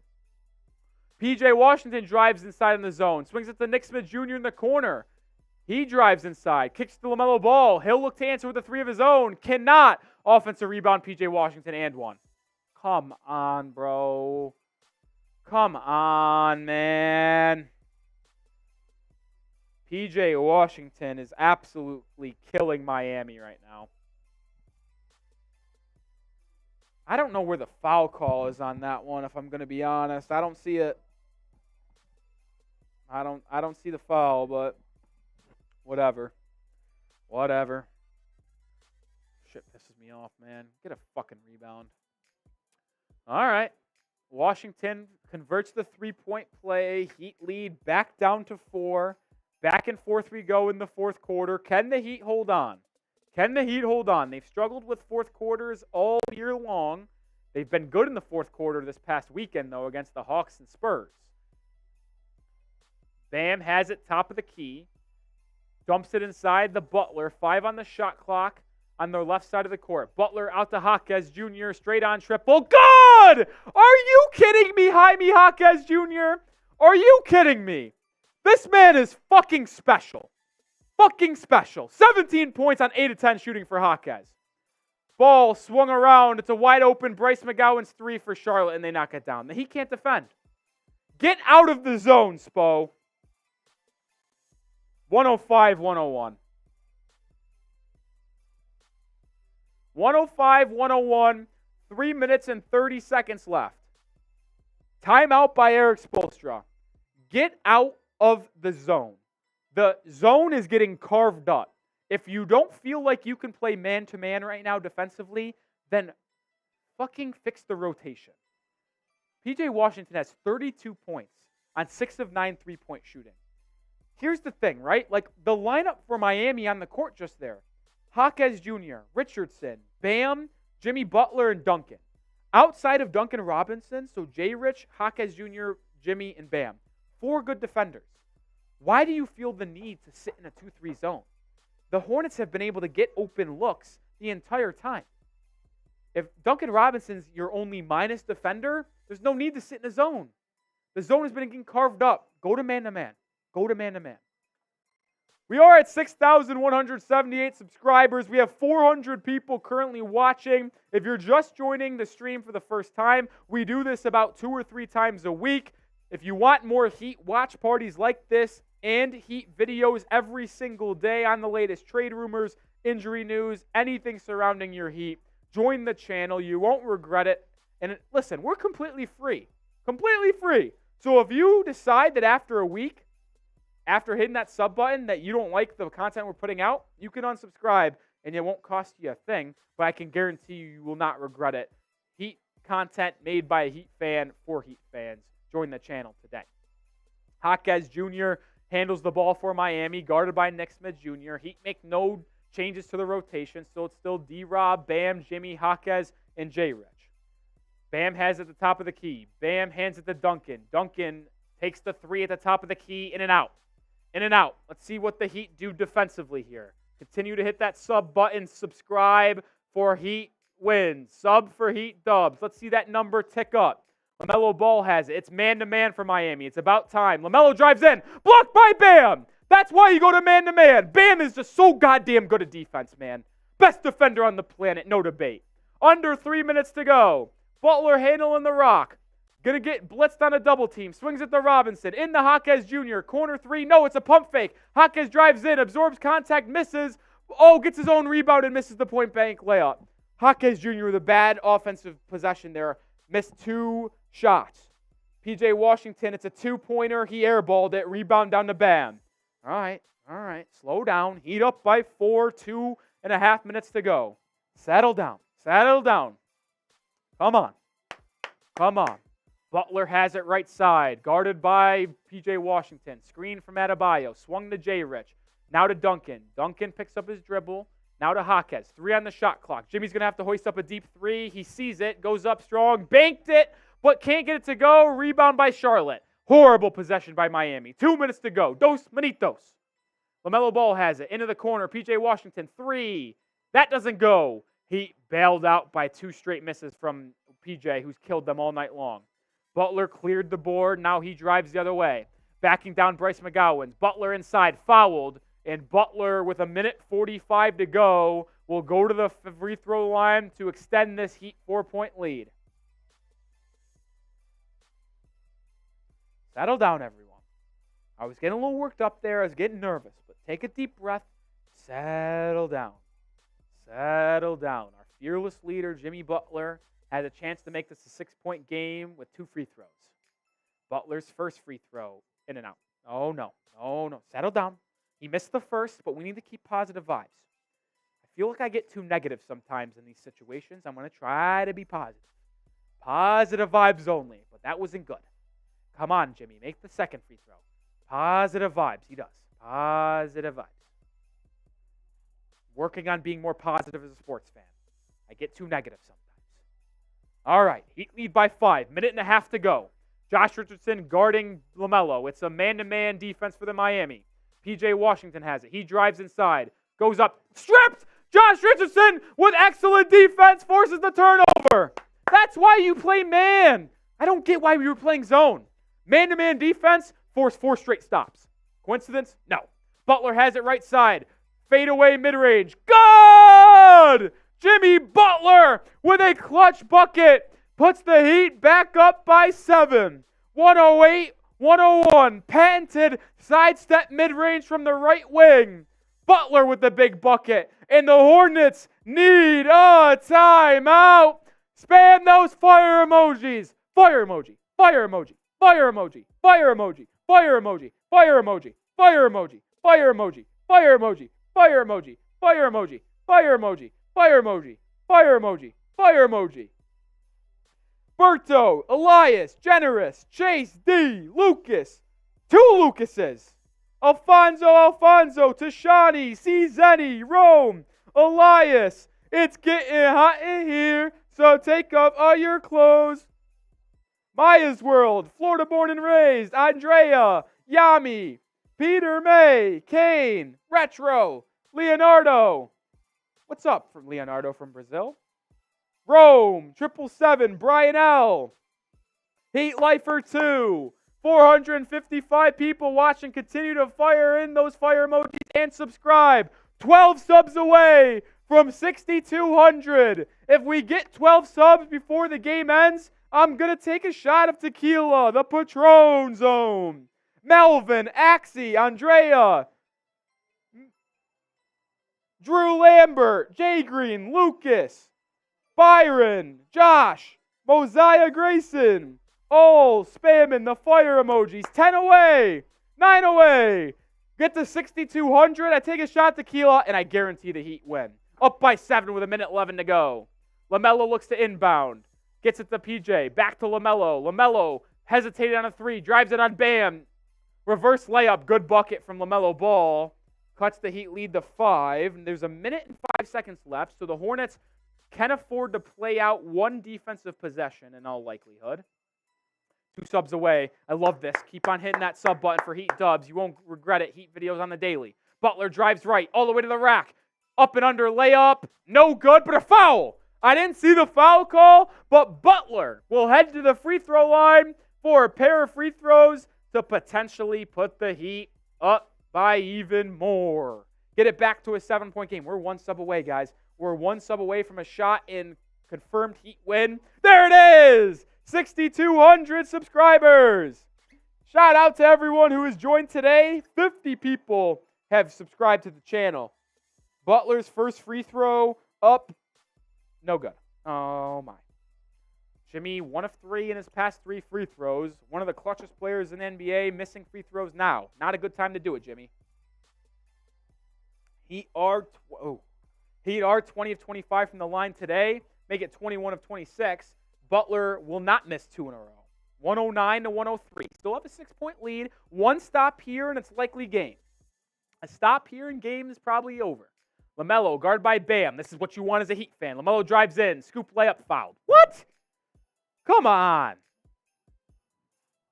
P.J. Washington drives inside in the zone. Swings it to Nick Smith Jr. in the corner. He drives inside. Kicks to LaMelo Ball. He'll look to answer with a 3 of his own. Cannot. Offensive rebound, P.J. Washington, and 1. Come on, bro. Come on, man. P.J. Washington is absolutely killing Miami right now. I don't know where the foul call is on that one, if I'm going to be honest. I don't see it. I don't see the foul, but whatever. Shit pisses me off, man. Get a fucking rebound. All right. Washington converts the three-point play. Heat lead back down to 4. Back and forth we go in the fourth quarter. Can the Heat hold on? Can the Heat hold on? They've struggled with fourth quarters all year long. They've been good in the fourth quarter this past weekend, though, against the Hawks and Spurs. Bam has it top of the key. Dumps it inside the Butler. 5 on the shot clock on the left side of the court. Butler out to Jaquez Jr. Straight on triple. Good! Are you kidding me, Jaime Jaquez Jr.? Are you kidding me? This man is fucking special. Fucking special. 17 points on 8 of 10 shooting for Jaquez. Ball swung around. It's a wide open Bryce McGowan's 3 for Charlotte, and they knock it down. He can't defend. Get out of the zone, Spo. 105-101. 105-101. 3 minutes and 30 seconds left. Timeout by Eric Spoelstra. Get out of the zone. The zone is getting carved up. If you don't feel like you can play man-to-man right now defensively, then fucking fix the rotation. P.J. Washington has 32 points on 6 of 9 3-point shooting. Here's the thing, right? Like, the lineup for Miami on the court just there. Jaquez Jr., Richardson, Bam, Jimmy Butler, and Duncan. Outside of Duncan Robinson, so J. Rich, Jaquez Jr., Jimmy, and Bam. 4 good defenders. Why do you feel the need to sit in a 2-3 zone? The Hornets have been able to get open looks the entire time. If Duncan Robinson's your only minus defender, there's no need to sit in a zone. The zone has been getting carved up. Go to man-to-man. Go to man-to-man. We are at 6,178 subscribers. We have 400 people currently watching. If you're just joining the stream for the first time, we do this about 2 or 3 times a week. If you want more Heat watch parties like this and Heat videos every single day on the latest trade rumors, injury news, anything surrounding your Heat, join the channel. You won't regret it. And listen, we're completely free. Completely free. So if you decide that after a week, after hitting that sub button, that you don't like the content we're putting out, you can unsubscribe and it won't cost you a thing, but I can guarantee you will not regret it. Heat content made by a Heat fan for Heat fans. Join the channel today. Jaquez Jr. handles the ball for Miami, guarded by Nick Smith Jr. Heat make no changes to the rotation, so it's still D-Rob, Bam, Jimmy, Jaquez, and J-Rich. Bam has it at the top of the key. Bam hands it to Duncan. Duncan takes the 3 at the top of the key, in and out. In and out. Let's see what the Heat do defensively here. Continue to hit that sub button. Subscribe for Heat wins. Sub for Heat dubs. Let's see that number tick up. LaMelo Ball has it. It's man-to-man for Miami. It's about time. LaMelo drives in. Blocked by Bam. That's why you go to man-to-man. Bam is just so goddamn good at defense, man. Best defender on the planet, no debate. Under 3 minutes to go. Butler handling the rock. Gonna get blitzed on a double team. Swings it to Robinson. In the Jaquez Jr. Corner 3. No, it's a pump fake. Jaquez drives in. Absorbs contact. Misses. Oh, gets his own rebound and misses the point blank layup. Jaquez Jr. with a bad offensive possession there. Missed 2 shots. P.J. Washington, it's a 2-pointer. He airballed it. Rebound down to Bam. All right. Slow down. Heat up by 4. 2.5 minutes to go. Settle down. Come on. Butler has it right side. Guarded by P.J. Washington. Screen from Adebayo. Swung to J-Rich. Now to Duncan. Duncan picks up his dribble. Now to Jaquez. 3 on the shot clock. Jimmy's going to have to hoist up a deep 3. He sees it. Goes up strong. Banked it, but can't get it to go. Rebound by Charlotte. Horrible possession by Miami. 2 minutes to go. Dos Manitos. LaMelo Ball has it. Into the corner. P.J. Washington. 3. That doesn't go. He bailed out by 2 straight misses from P.J., who's killed them all night long. Butler cleared the board. Now he drives the other way. Backing down Bryce McGowan. Butler inside. Fouled. And Butler, with 1:45 to go, will go to the free throw line to extend this Heat 4-point lead. Settle down, everyone. I was getting a little worked up there. I was getting nervous. But take a deep breath. Settle down. Our fearless leader, Jimmy Butler, had a chance to make this a 6-point game with 2 free throws. Butler's first free throw, in and out. Oh, no. Settle down. He missed the first, but we need to keep positive vibes. I feel like I get too negative sometimes in these situations. I'm going to try to be positive. Positive vibes only, but that wasn't good. Come on, Jimmy, make the second free throw. Positive vibes. He does. Positive vibes. Working on being more positive as a sports fan. I get too negative sometimes. All right, Heat lead by 5. Minute and a half to go. Josh Richardson guarding LaMelo. It's a man-to-man defense for the Miami. P.J. Washington has it. He drives inside. Goes up. Stripped! Josh Richardson with excellent defense forces the turnover. That's why you play man. I don't get why we were playing zone. Man-to-man defense, force 4 straight stops. Coincidence? No. Butler has it right side. Fadeaway mid-range. Good! Jimmy Butler with a clutch bucket puts the Heat back up by 7. 108-101. Patented sidestep mid-range from the right wing. Butler with the big bucket. And the Hornets need a timeout. Spam those fire emojis. Fire emoji. Fire emoji. Fire emoji. Fire emoji. Fire emoji. Fire emoji. Fire emoji. Fire emoji. Fire emoji. Fire emoji. Fire emoji. Fire emoji. Fire emoji. Fire emoji. Fire emoji. Berto, Elias, Generous, Chase, D, Lucas. 2 Lucases. Alfonso, Tashani, Zenny, Rome, Elias. It's getting hot in here, so take off all your clothes. Maya's World, Florida born and raised, Andrea, Yami, Peter May, Kane, Retro, Leonardo. What's up from Leonardo from Brazil? Rome, 777, Brian L. Heat Lifer 2. 455 people watching. Continue to fire in those fire emojis and subscribe. 12 subs away from 6,200. If we get 12 subs before the game ends, I'm going to take a shot of tequila, the Patron Zone. Melvin, Axie, Andrea, Drew Lambert, Jay Green, Lucas, Byron, Josh, Mosiah Grayson, all spamming the fire emojis. 10 away, 9 away. Get to 6,200. I take a shot tequila, and I guarantee the Heat win. Up by 7 with 1:11 to go. LaMelo looks to inbound. Gets it to PJ. Back to LaMelo. LaMelo hesitated on a 3. Drives it on Bam. Reverse layup. Good bucket from LaMelo Ball. Cuts the Heat lead to 5. And there's 1 minute and 5 seconds left. So the Hornets can afford to play out 1 defensive possession in all likelihood. 2 subs away. I love this. Keep on hitting that sub button for Heat dubs. You won't regret it. Heat videos on the daily. Butler drives right. All the way to the rack. Up and under layup. No good, but a foul. I didn't see the foul call, but Butler will head to the free throw line for a pair of free throws to potentially put the Heat up by even more. Get it back to a 7-point game. We're 1 sub away, guys. We're 1 sub away from a shot in confirmed Heat win. There it is! 6,200 subscribers. Shout out to everyone who has joined today. 50 people have subscribed to the channel. Butler's first free throw up. No good. Oh, my. Jimmy, 1 of 3 in his past 3 free throws. One of the clutchest players in the NBA, missing free throws now. Not a good time to do it, Jimmy. Heat are 20 of 25 from the line today. Make it 21 of 26. Butler will not miss 2 in a row. 109-103. Still have a 6-point lead. 1 stop here, and it's likely game. A stop here and game is probably over. LaMelo, guard by Bam. This is what you want as a Heat fan. LaMelo drives in. Scoop layup fouled. What? Come on.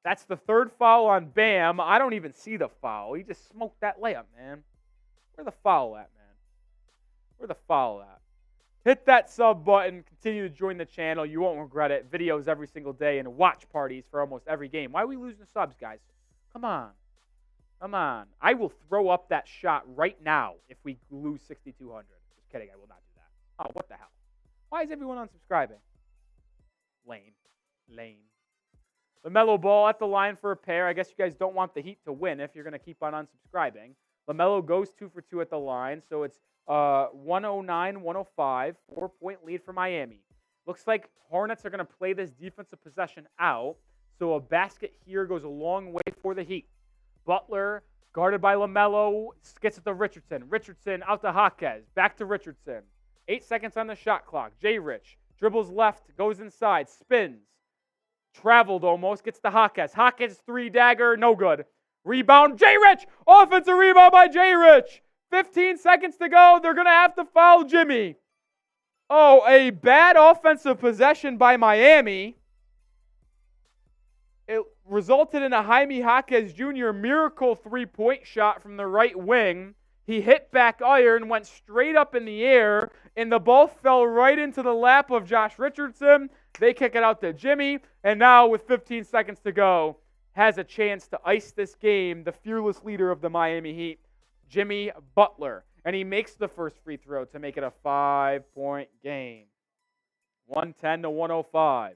That's the 3rd foul on Bam. I don't even see the foul. He just smoked that layup, man. Where the foul at, man? Where the foul at? Hit that sub button. Continue to join the channel. You won't regret it. Videos every single day and watch parties for almost every game. Why are we losing subs, guys? Come on. Come on. I will throw up that shot right now if we lose 6,200. Just kidding. I will not do that. Oh, what the hell? Why is everyone unsubscribing? Lame. LaMelo Ball at the line for a pair. I guess you guys don't want the Heat to win if you're going to keep on unsubscribing. LaMelo goes 2 for 2 at the line, so it's 109-105, 4-point lead for Miami. Looks like Hornets are going to play this defensive possession out, so a basket here goes a long way for the Heat. Butler Guarded by LaMelo, gets it to Richardson. Richardson out to Jaquez. Back to Richardson. 8 seconds on the shot clock. J-Rich dribbles left, goes inside, spins. Traveled almost, gets to Jaquez. Jaquez 3-dagger, no good. Rebound, J-Rich! Offensive rebound by J-Rich! 15 seconds to go. They're going to have to foul Jimmy. Oh, a bad offensive possession by Miami. It resulted in a Jaime Jaquez Jr. miracle three-point shot from the right wing. He hit back iron, went straight up in the air, and the ball fell right into the lap of Josh Richardson. They kick it out to Jimmy, and now with 15 seconds to go, has a chance to ice this game, the fearless leader of the Miami Heat, Jimmy Butler. And he makes the first free throw to make it a 5-point game. 110-105.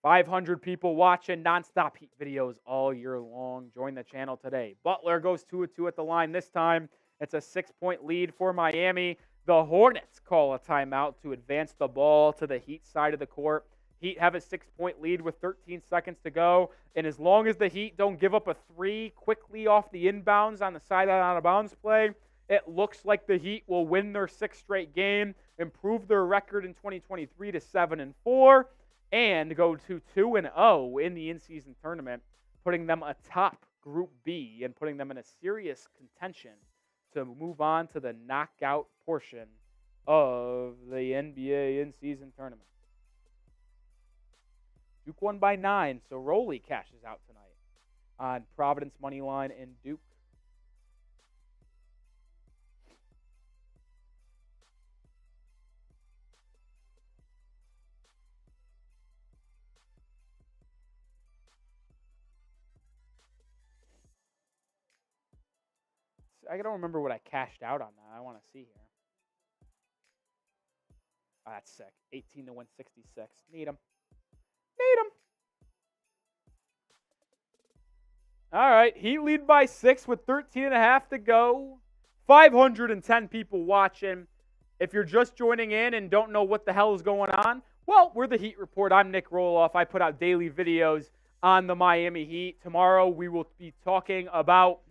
500 people watching nonstop Heat videos all year long. Join the channel today. Butler goes 2-2 at the line this time. It's a 6-point lead for Miami. The Hornets call a timeout to advance the ball to the Heat side of the court. Heat have a 6-point lead with 13 seconds to go. And as long as the Heat don't give up a three quickly off the inbounds on the sideline out of bounds play, it looks like the Heat will win their 6th straight game, improve their record in 2023 to 7-4, and go to 2-0 in the in-season tournament, putting them atop Group B and putting them in a serious contention to move on to the knockout portion of the NBA in-season tournament. Duke won by 9, so Roly cashes out tonight on Providence Moneyline and Duke. I don't remember what I cashed out on that. I want to see here. Oh, that's sick. 18 to 166. Need them. Need them. All right. Heat lead by 6 with 13.5 to go. 510 people watching. If you're just joining in and don't know what the hell is going on, well, we're the Heat Report. I'm Nic Rohloff. I put out daily videos on the Miami Heat. Tomorrow we will be talking about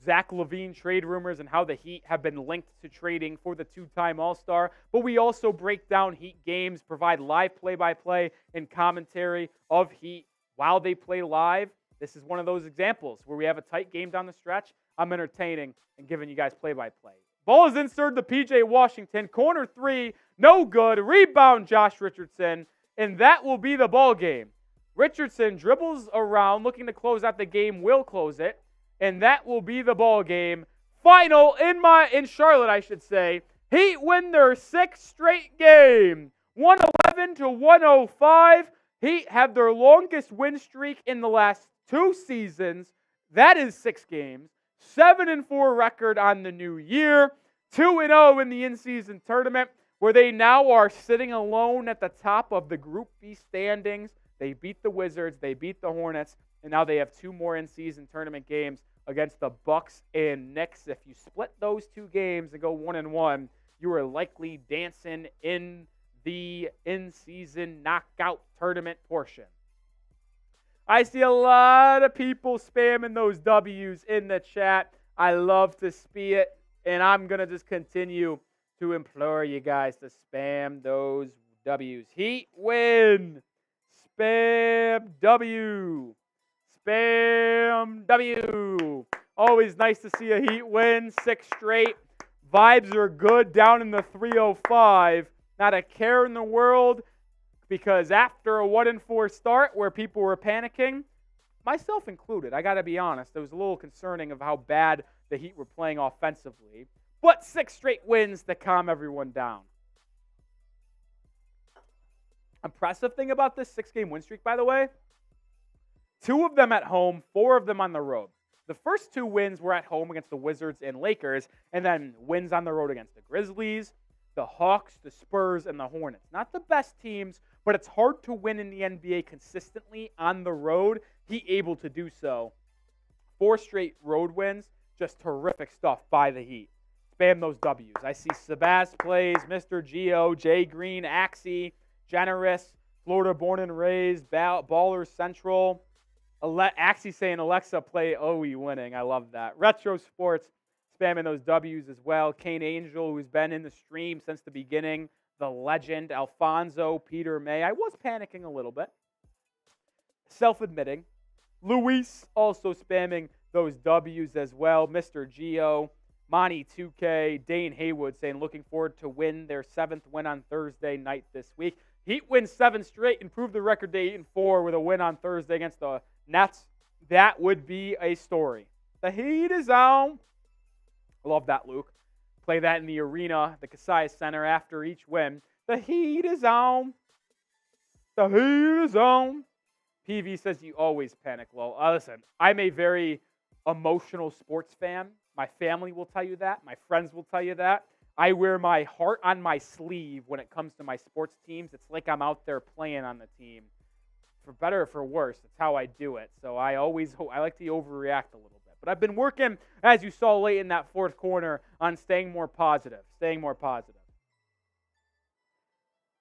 Zach LaVine trade rumors and how the Heat have been linked to trading for the two-time All-Star. But we also break down Heat games, provide live play-by-play and commentary of Heat while they play live. This is one of those examples where we have a tight game down the stretch. I'm entertaining and giving you guys play-by-play. Ball is inserted to P.J. Washington. Corner 3, no good. Rebound, Josh Richardson. And that will be the ball game. Richardson dribbles around, looking to close out the game, will close it. And that will be the ball game. Final in Charlotte, I should say. Heat win their 6th straight game. 111-105. Heat have their longest win streak in the last 2 seasons. That is 6 games. 7-4 record on the new year. 2-0 in the in-season tournament, where they now are sitting alone at the top of the Group B standings. They beat the Wizards. They beat the Hornets. And now they have 2 more in-season tournament games against the Bucks and Knicks. If you split those 2 games and go 1-1, you are likely dancing in the in-season knockout tournament portion. I see a lot of people spamming those W's in the chat. I love to see it, and I'm going to just continue to implore you guys to spam those W's. Heat win. Spam W. Spam W. Always nice to see a Heat win. 6 straight. Vibes are good down in the 305. Not a care in the world, because after a 1-4 start where people were panicking, myself included, I got to be honest, it was a little concerning of how bad the Heat were playing offensively. But 6 straight wins to calm everyone down. Impressive thing about this 6-game win streak, by the way, 2 of them at home, 4 of them on the road. The first 2 wins were at home against the Wizards and Lakers, and then wins on the road against the Grizzlies, the Hawks, the Spurs, and the Hornets. Not the best teams, but it's hard to win in the NBA consistently on the road. He able to do so. 4 straight road wins, just terrific stuff by the Heat. Spam those W's. I see Sebas plays, Mr. Geo, Jay Green, Axie, Generous, Florida born and raised, Baller Central. Axie saying Alexa play OE winning. I love that. Retro Sports spamming those W's as well. Kane Angel, who's been in the stream since the beginning. The legend. Alfonso, Peter May. I was panicking a little bit. Self-admitting. Luis also spamming those W's as well. Mr. Geo. Monty 2K. Dane Haywood saying looking forward to win their 7th win on Thursday night this week. Heat wins 7 straight, improve the record to 8-4 with a win on Thursday against the Nets. That would be a story. The Heat is on. I love that, Luke. Play that in the arena, the Kasai Center after each win. The Heat is on. The Heat is on. PV says you always panic, lol. Listen, I'm a very emotional sports fan. My family will tell you that. My friends will tell you that. I wear my heart on my sleeve when it comes to my sports teams. It's like I'm out there playing on the team. For better or for worse, that's how I do it. So I like to overreact a little bit. But I've been working, as you saw late in that fourth quarter, on staying more positive. Staying more positive.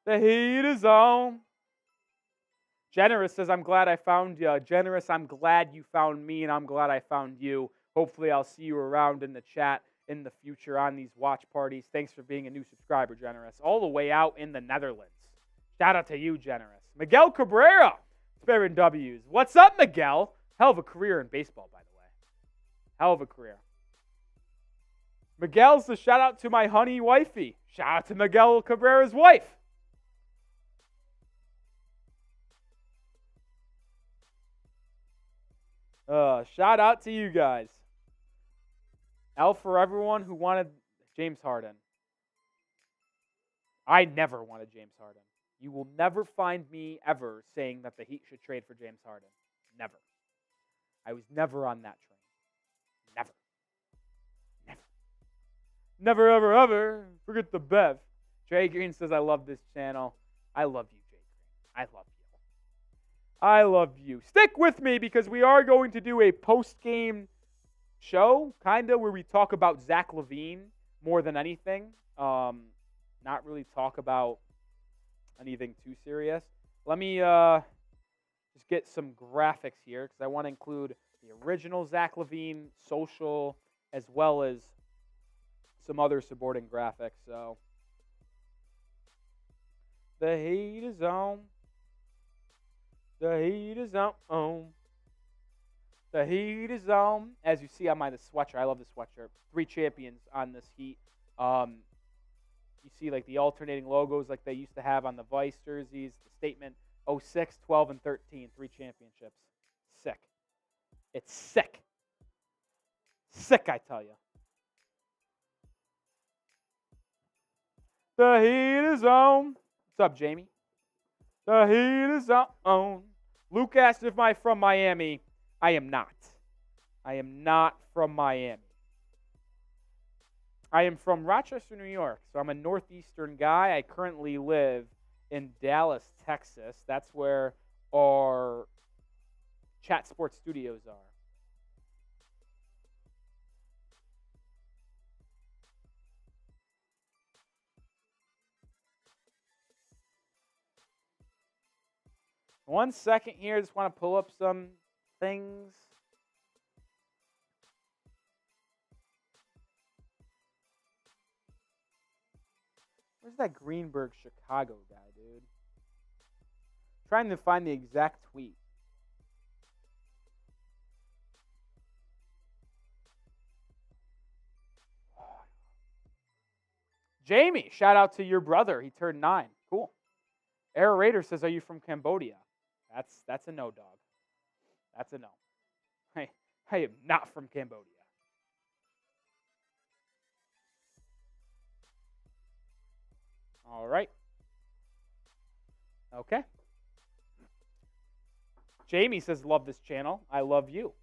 The Heat is on. Generous says, I'm glad I found you. Generous, I'm glad you found me, and I'm glad I found you. Hopefully I'll see you around in the chat in the future on these watch parties. Thanks for being a new subscriber, Generous. All the way out in the Netherlands. Shout out to you, Generous. Miguel Cabrera, sparing W's. What's up, Miguel? Hell of a career in baseball, by the way. Hell of a career. Miguel's the shout out to my honey wifey. Shout out to Miguel Cabrera's wife. Shout out to you guys. L for everyone who wanted James Harden. I never wanted James Harden. You will never find me ever saying that the Heat should trade for James Harden. Never. I was never on that train. Never. Never. Never, ever, ever. Forget the Bev. Jay Green says, I love this channel. I love you, Jay Green. I love you. I love you. Stick with me because we are going to do a post-game show, kind of, where we talk about Zach LaVine more than anything. Not really talk about anything too serious. Let me just get some graphics here because I want to include the original Zach LaVine social as well as some other supporting graphics. So the Heat is on. The Heat is on. The Heat is on. As you see on my sweatshirt, I love the sweatshirt. 3 champions on this Heat. You see like the alternating logos like they used to have on the Vice jerseys. The statement 06, 12, and 13. 3 championships. Sick. It's sick. Sick, I tell you. The Heat is on. What's up, Jamie? The Heat is on. Luke asked if I'm from Miami. I am not. I am not from Miami. I am from Rochester, New York, so I'm a northeastern guy. I currently live in Dallas, Texas. That's where our Chat Sports studios are. One second here. I just want to pull up some things. Where's that Greenberg Chicago guy, dude? Trying to find the exact tweet. Jamie, shout out to your brother. He turned 9. Cool. Air Raider says, are you from Cambodia? That's a no, dog. That's a no. I am not from Cambodia. All right. Okay. Jamie says, love this channel. I love you.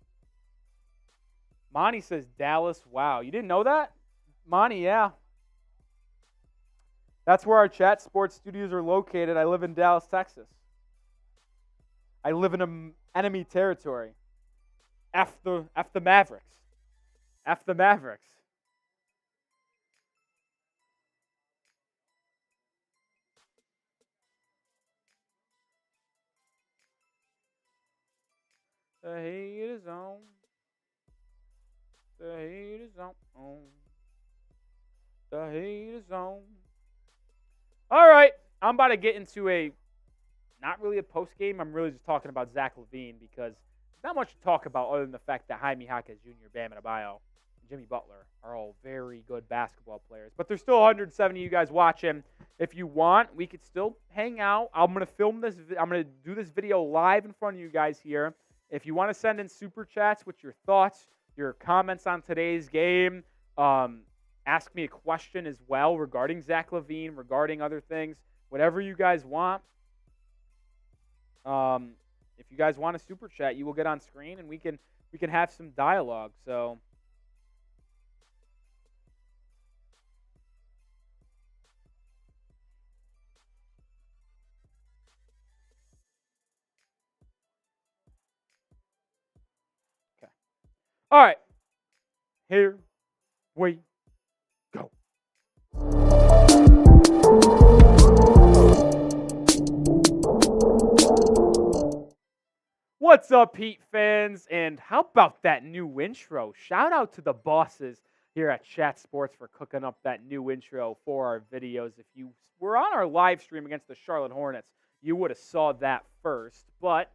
Monty says, Dallas. Wow. You didn't know that? Monty, yeah. That's where our Chat Sports studios are located. I live in Dallas, Texas. I live in enemy territory. F the Mavericks. F the Mavericks. The heat is on. The heat is on. The heat is on. All right. I'm about to get into not really a post game. I'm really just talking about Zach LaVine because there's not much to talk about other than the fact that Jaime Jaquez Jr., Bam Adebayo, and Jimmy Butler are all very good basketball players. But there's still 170 of you guys watching. If you want, we could still hang out. I'm going to film this. I'm going to do this video live in front of you guys here. If you want to send in super chats with your thoughts, your comments on today's game, ask me a question as well regarding Zach LaVine, regarding other things, whatever you guys want. If you guys want a super chat, you will get on screen and we can have some dialogue. So okay. All right. Here we go. What's up, Heat fans? And how about that new intro? Shout out to the bosses here at Chat Sports for cooking up that new intro for our videos. If you were on our live stream against the Charlotte Hornets, you would have saw that first. But,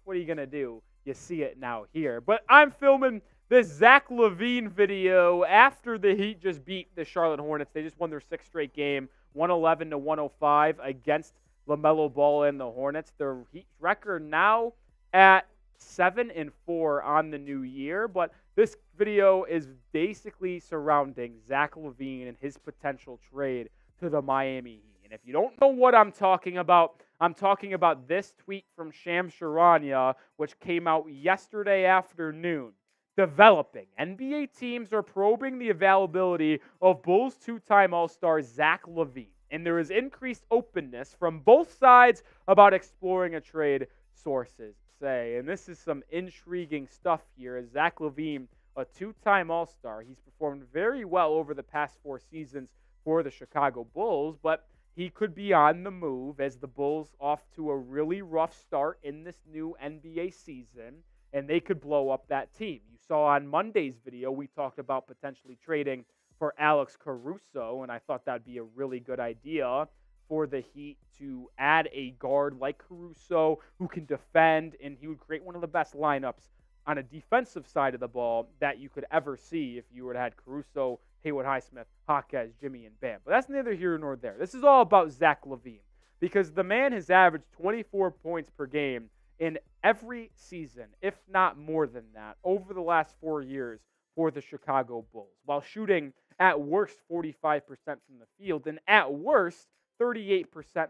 what are you going to do? You see it now here. But I'm filming this Zach LaVine video after the Heat just beat the Charlotte Hornets. They just won their sixth straight game, 111-105 against LaMelo Ball and the Hornets. Their Heat record now at 7-4 on the new year, but this video is basically surrounding Zach LaVine and his potential trade to the Miami Heat. And if you don't know what I'm talking about this tweet from Shams Charania, which came out yesterday afternoon. Developing. NBA teams are probing the availability of Bulls two-time All-Star Zach LaVine, and there is increased openness from both sides about exploring a trade, sources say. And this is some intriguing stuff here. As Zach LaVine, a two-time All-Star, he's performed very well over the past 4 seasons for the Chicago Bulls, but he could be on the move as the Bulls off to a really rough start in this new NBA season, and they could blow up that team. You saw on Monday's video, we talked about potentially trading for Alex Caruso, and I thought that'd be a really good idea for the Heat to add a guard like Caruso who can defend, and he would create one of the best lineups on a defensive side of the ball that you could ever see if you would have had Caruso, Haywood Highsmith, Jaquez, Jimmy, and Bam. But that's neither here nor there. This is all about Zach LaVine because the man has averaged 24 points per game in every season, if not more than that, over the last 4 years for the Chicago Bulls, while shooting at worst 45% from the field and at worst 38%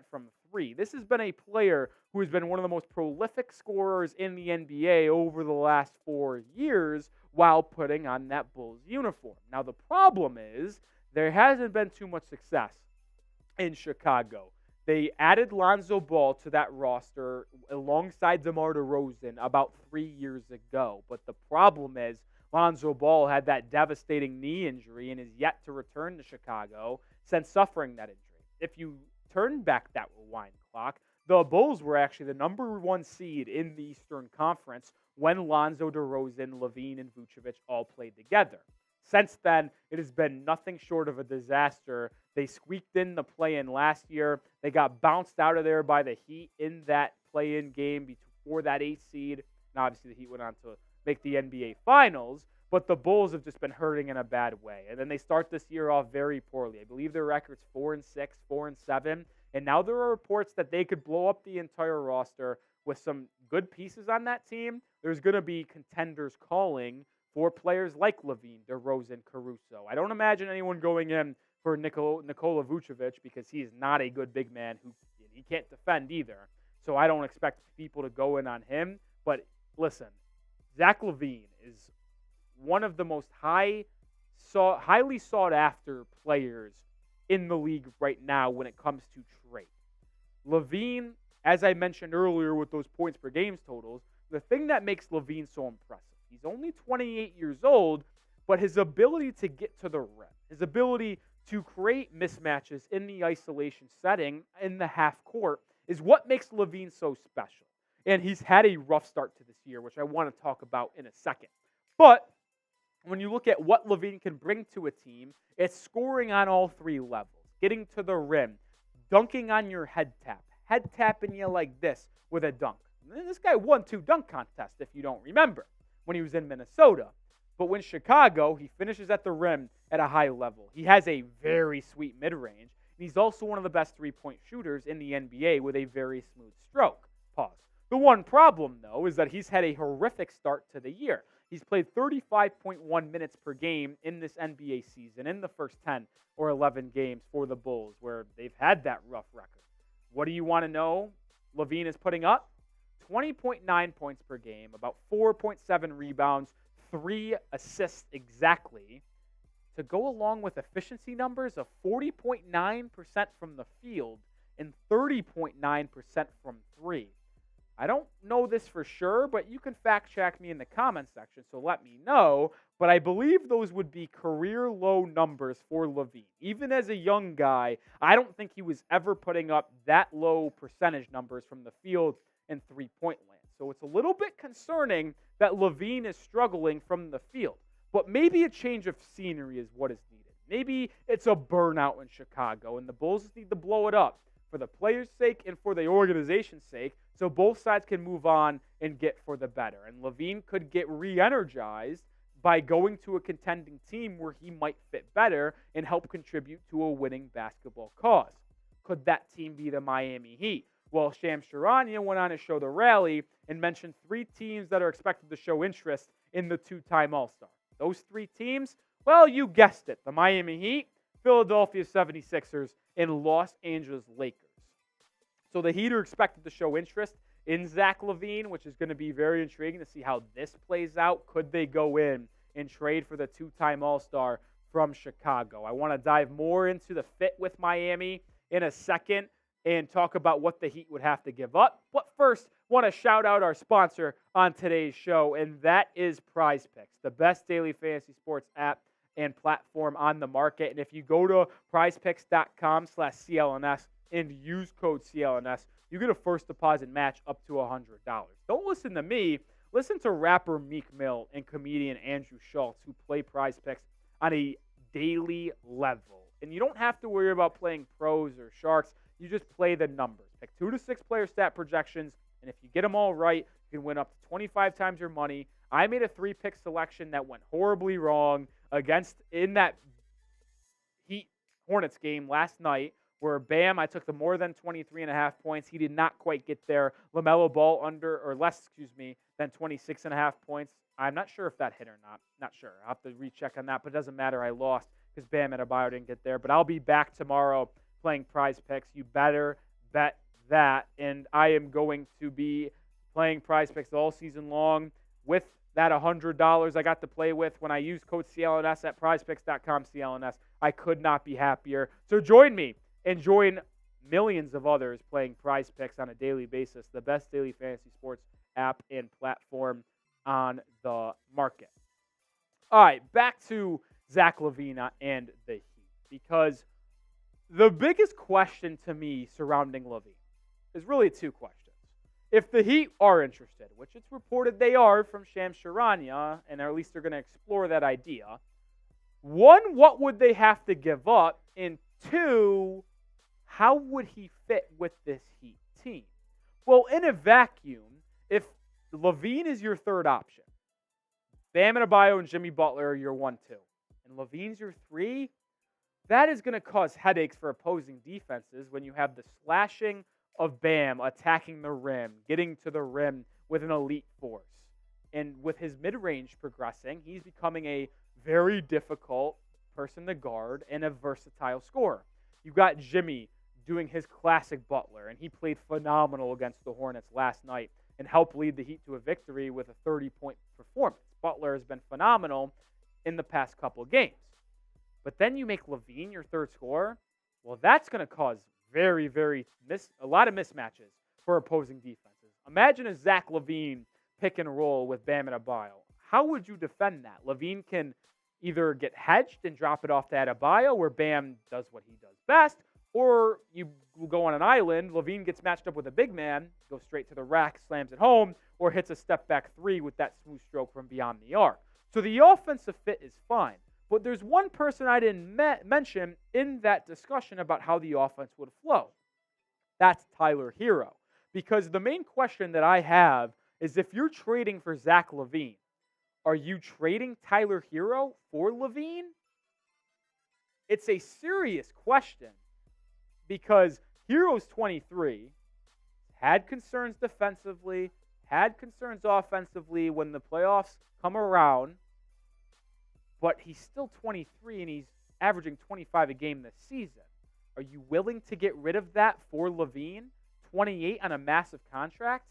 from 3. This has been a player who has been one of the most prolific scorers in the NBA over the last 4 years while putting on that Bulls uniform. Now, the problem is there hasn't been too much success in Chicago. They added Lonzo Ball to that roster alongside DeMar DeRozan about 3 years ago. But the problem is Lonzo Ball had that devastating knee injury and is yet to return to Chicago since suffering that injury. If you turn back that rewind clock, the Bulls were actually the number 1 seed in the Eastern Conference when Lonzo, DeRozan, LaVine, and Vucevic all played together. Since then, it has been nothing short of a disaster. They squeaked in the play-in last year. They got bounced out of there by the Heat in that play-in game before that 8th seed. And obviously, the Heat went on to make the NBA Finals. But the Bulls have just been hurting in a bad way. And then they start this year off very poorly. I believe their record's 4-6, 4-7. And now there are reports that they could blow up the entire roster with some good pieces on that team. There's going to be contenders calling for players like LaVine, DeRozan, Caruso. I don't imagine anyone going in for Nikola Vucevic because he is not a good big man who he can't defend either. So I don't expect people to go in on him. But listen, Zach LaVine is one of the most highly sought after players in the league right now when it comes to trade. LaVine, as I mentioned earlier with those points per games totals, the thing that makes LaVine so impressive, he's only 28 years old, but his ability to get to the rim, his ability to create mismatches in the isolation setting in the half court is what makes LaVine so special. And he's had a rough start to this year, which I want to talk about in a second. But when you look at what LaVine can bring to a team, it's scoring on all three levels, getting to the rim, dunking on your head tapping you like this with a dunk. And this guy won 2 dunk contests, if you don't remember, when he was in Minnesota. But when Chicago, he finishes at the rim at a high level. He has a very sweet mid-range. And he's also one of the best three-point shooters in the NBA with a very smooth stroke. Pause. The one problem, though, is that he's had a horrific start to the year. He's played 35.1 minutes per game in this NBA season in the first 10 or 11 games for the Bulls, where they've had that rough record. What do you want to know LaVine is putting up? 20.9 points per game, about 4.7 rebounds, 3 assists exactly, to go along with efficiency numbers of 40.9% from the field and 30.9% from 3. I don't know this for sure, but you can fact check me in the comments section, so let me know. But I believe those would be career low numbers for LaVine. Even as a young guy, I don't think he was ever putting up that low percentage numbers from the field and three-point land. So it's a little bit concerning that LaVine is struggling from the field. But maybe a change of scenery is what is needed. Maybe it's a burnout in Chicago, and the Bulls need to blow it up for the players' sake and for the organization's sake, so both sides can move on and get for the better. And LaVine could get re-energized by going to a contending team where he might fit better and help contribute to a winning basketball cause. Could that team be the Miami Heat? Well, Shams Charania went on to show the rally and mentioned 3 teams that are expected to show interest in the 2-time All-Star. Those 3 teams, well, you guessed it, the Miami Heat, Philadelphia 76ers, and Los Angeles Lakers. So the Heat are expected to show interest in Zach LaVine, which is going to be very intriguing to see how this plays out. Could they go in and trade for the 2-time All-Star from Chicago? I want to dive more into the fit with Miami in a second and talk about what the Heat would have to give up. But first, want to shout out our sponsor on today's show, and that is Prize Picks, the best daily fantasy sports app and platform on the market. And if you go to prizepicks.com/CLNS and use code CLNS, you get a first deposit match up to $100. Don't listen to me. Listen to rapper Meek Mill and comedian Andrew Schultz, who play Prize Picks on a daily level. And you don't have to worry about playing pros or sharks. You just play the numbers. Pick 2 to 6 player stat projections, and if you get them all right, you can win up to 25 times your money. I made a 3-pick selection that went horribly wrong in that Heat Hornets game last night, where Bam, I took the more than 23.5 points. He did not quite get there. LaMelo Ball than 26.5 points. I'm not sure if that hit or not. Not sure. I'll have to recheck on that, but it doesn't matter. I lost because Bam and Adebayo didn't get there. But I'll be back tomorrow playing Prize Picks. You better bet that. And I am going to be playing Prize Picks all season long with that $100 I got to play with when I use code CLNS at prizepicks.com CLNS. I could not be happier. So join me and join millions of others playing Prize Picks on a daily basis, the best daily fantasy sports app and platform on the market. All right, back to Zach LaVine and the Heat, because the biggest question to me surrounding LaVine is really 2 questions. If the Heat are interested, which it's reported they are from Shams Charania, and at least they're going to explore that idea, 1, what would they have to give up? And 2, how would he fit with this Heat team? Well, in a vacuum, if LaVine is your 3rd option, Bam Adebayo and Jimmy Butler are your 1-2, and LaVine's your 3, that is going to cause headaches for opposing defenses when you have the slashing of Bam attacking the rim, getting to the rim with an elite force. And with his mid-range progressing, he's becoming a very difficult person to guard and a versatile scorer. You've got Jimmy doing his classic Butler, and he played phenomenal against the Hornets last night and helped lead the Heat to a victory with a 30-point performance. Butler has been phenomenal in the past couple of games. But then you make LaVine your 3rd scorer, well, that's going to cause a lot of mismatches for opposing defenses. Imagine a Zach LaVine pick and roll with Bam and Adebayo. How would you defend that? LaVine can either get hedged and drop it off to Adebayo, where Bam does what he does best, Or you go on an island, LaVine gets matched up with a big man, goes straight to the rack, slams it home, or hits a step-back three with that smooth stroke from beyond the arc. So the offensive fit is fine. But there's one person I didn't mention in that discussion about how the offense would flow. That's Tyler Herro. Because the main question that I have is if you're trading for Zach LaVine, are you trading Tyler Herro for LaVine? It's a serious question because Herro's 23, had concerns defensively, had concerns offensively when the playoffs come around, but he's still 23 and he's averaging 25 a game this season. Are you willing to get rid of that for LaVine? 28 on a massive contract?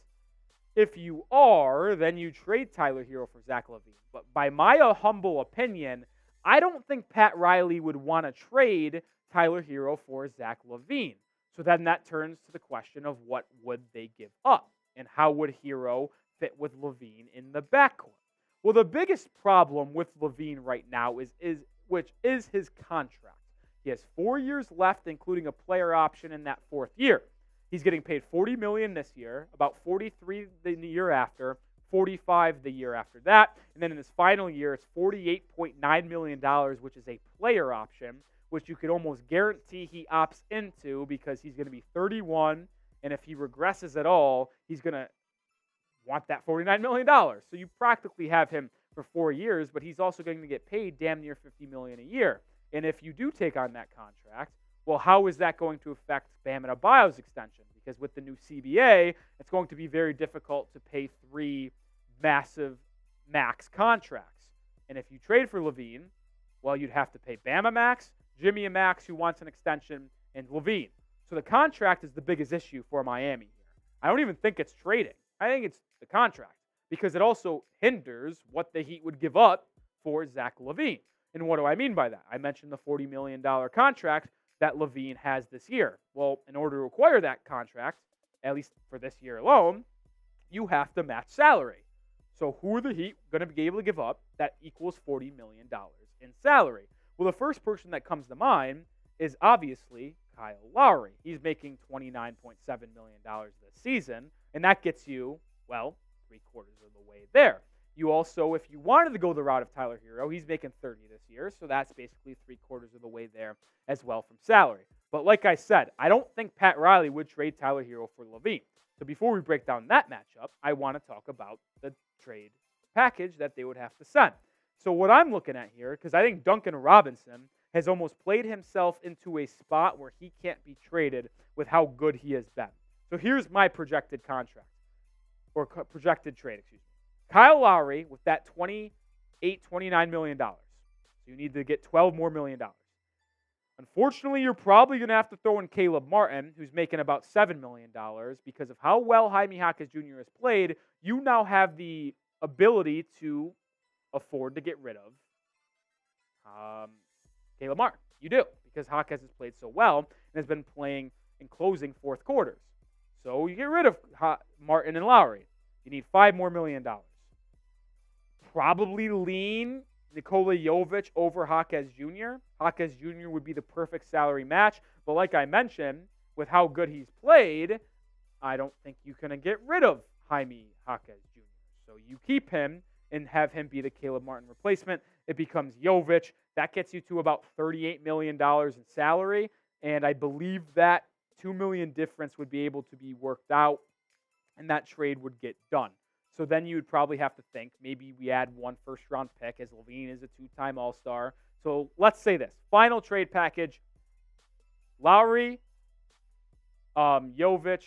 If you are, then you trade Tyler Herro for Zach LaVine. But by my humble opinion, I don't think Pat Riley would want to trade Tyler Herro for Zach LaVine. So then that turns to the question of what would they give up and how would Herro fit with LaVine in the backcourt. Well, the biggest problem with LaVine right now is his contract. He has 4 years left, including a player option in that fourth year. He's getting paid $40 million this year, about $43 the year after, $45 the year after that, and then in his final year, it's $48.9 million, which is a player option, which you could almost guarantee he opts into because he's going to be 31, and if he regresses at all, he's going to want that $49 million. So you practically have him for 4 years, but he's also going to get paid damn near $50 million a year. And if you do take on that contract, well, how is that going to affect Bam Adebayo's extension? Because with the new CBA, it's going to be very difficult to pay 3 massive max contracts. And if you trade for LaVine, well, you'd have to pay Bam a max, Jimmy a max who wants an extension, and LaVine. So the contract is the biggest issue for Miami here. I don't even think it's trading. I think it's the contract because it also hinders what the Heat would give up for Zach LaVine. And what do I mean by that? I mentioned the $40 million contract that LaVine has this year. Well, in order to acquire that contract, at least for this year alone, you have to match salary. So who are the Heat going to be able to give up that equals $40 million in salary? Well, the first person that comes to mind is obviously Kyle Lowry. He's making $29.7 million this season, and that gets you, well, 3/4 of the way there. You also, if you wanted to go the route of Tyler Herro, he's making $30 this year, so that's basically 3/4 of the way there as well from salary. But like I said, I don't think Pat Riley would trade Tyler Herro for LaVine. So before we break down that matchup, I want to talk about the trade package that they would have to send. So what I'm looking at here, because I think Duncan Robinson has almost played himself into a spot where he can't be traded with how good he has been. So here's my projected contract, or projected trade, excuse me. Kyle Lowry with that $29 million. So you need to get $12 more million. Unfortunately, you're probably going to have to throw in Caleb Martin, who's making about $7 million, because of how well Jaime Jaquez Jr. has played. You now have the ability to afford to get rid of Caleb Martin. You do, because Jaquez has played so well and has been playing in closing fourth quarters. So you get rid of Martin and Lowry. You need $5 more million. Probably lean Nikola Jovic over Jaquez Jr. Jaquez Jr. would be the perfect salary match. But like I mentioned, with how good he's played, I don't think you can get rid of Jaime Jaquez Jr. So you keep him and have him be the Caleb Martin replacement. It becomes Jovic. That gets you to about $38 million in salary. And I believe that $2 million difference would be able to be worked out, and that trade would get done. So then you would probably have to think maybe we add 1 first-round pick, as LaVine is a 2-time All-Star. So let's say this. Final trade package, Lowry, Jovic,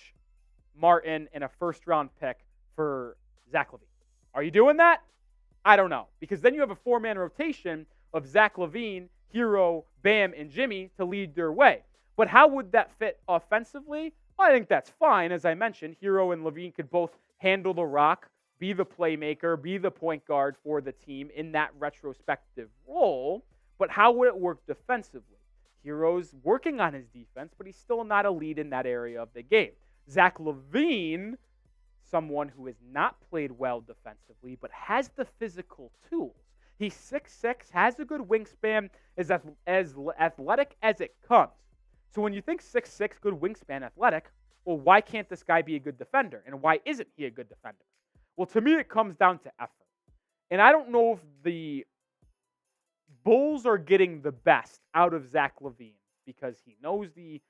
Martin, and a first-round pick for Zach LaVine. Are you doing that? I don't know. Because then you have a 4-man rotation of Zach LaVine, Herro, Bam, and Jimmy to lead their way. But how would that fit offensively? Well, I think that's fine. As I mentioned, Herro and LaVine could both handle the rock, be the playmaker, be the point guard for the team in that retrospective role. But how would it work defensively? Herro's working on his defense, but he's still not a lead in that area of the game. Zach LaVine, someone who has not played well defensively, but has the physical tools. He's 6'6", has a good wingspan, is as athletic as it comes. So when you think 6'6", good wingspan, athletic, well, why can't this guy be a good defender? And why isn't he a good defender? Well, to me, it comes down to effort. And I don't know if the Bulls are getting the best out of Zach LaVine because he knows the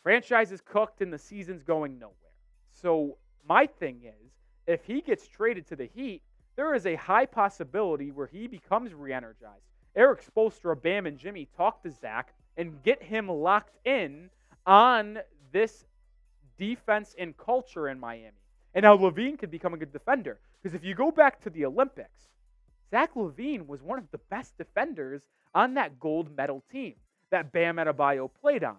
franchise is cooked and the season's going nowhere. So my thing is, if he gets traded to the Heat, there is a high possibility where he becomes re-energized. Eric Spoelstra, Bam, and Jimmy talk to Zach and get him locked in on this defense and culture in Miami. And now LaVine could become a good defender. Because if you go back to the Olympics, Zach LaVine was one of the best defenders on that gold medal team that Bam Adebayo played on.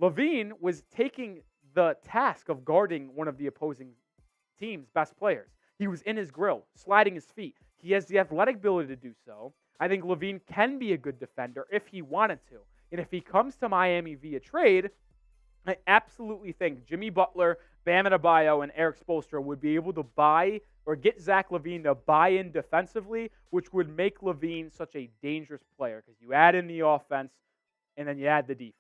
LaVine was taking the task of guarding one of the opposing team's best players. He was in his grill, sliding his feet. He has the athletic ability to do so. I think LaVine can be a good defender if he wanted to. And if he comes to Miami via trade, I absolutely think Jimmy Butler, Bam Adebayo, and Eric Spoelstra would be able to buy or get Zach LaVine to buy in defensively, which would make LaVine such a dangerous player because you add in the offense and then you add the defense.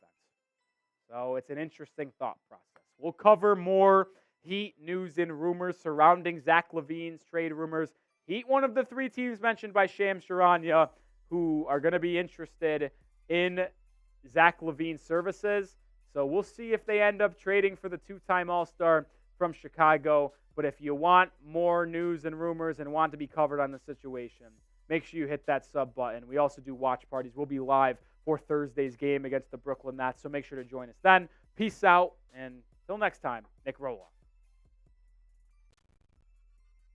So it's an interesting thought process. We'll cover more Heat news and rumors surrounding Zach LaVine's trade rumors. Heat, one of the three teams mentioned by Shams Charania, who are going to be interested in Zach LaVine's services. So we'll see if they end up trading for the two-time All-Star from Chicago. But if you want more news and rumors and want to be covered on the situation, make sure you hit that sub button. We also do watch parties. We'll be live for Thursday's game against the Brooklyn Nets, so make sure to join us then. Peace out, and until next time, Nic Rohloff.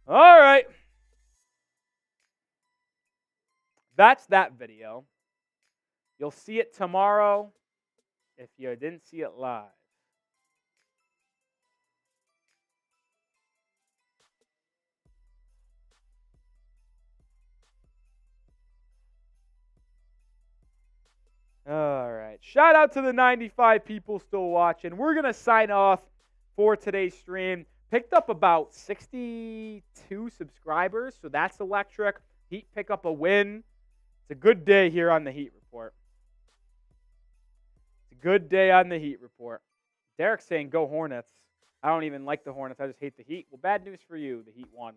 All right. That's that video. You'll see it tomorrow if you didn't see it live. All right. Shout out to the 95 people still watching. We're going to sign off for today's stream. Picked up about 62 subscribers, so that's electric. Heat pick up a win. It's a good day here on the Heat Report. It's a good day on the Heat Report. Derek's saying, go Hornets. I don't even like the Hornets. I just hate the Heat. Well, bad news for you. The Heat won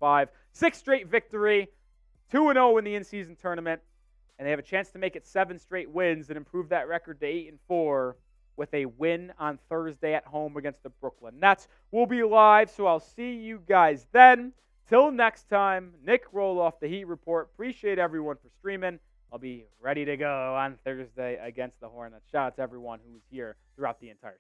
111-105. 6th straight victory. 2-0 in the in-season tournament. And they have a chance to make it 7 straight wins and improve that record to 8-4 with a win on Thursday at home against the Brooklyn Nets. We'll be live, so I'll see you guys then. Till next time, Nic Rohloff, the Heat Report. Appreciate everyone for streaming. I'll be ready to go on Thursday against the Hornets. Shout out to everyone who was here throughout the entire stream.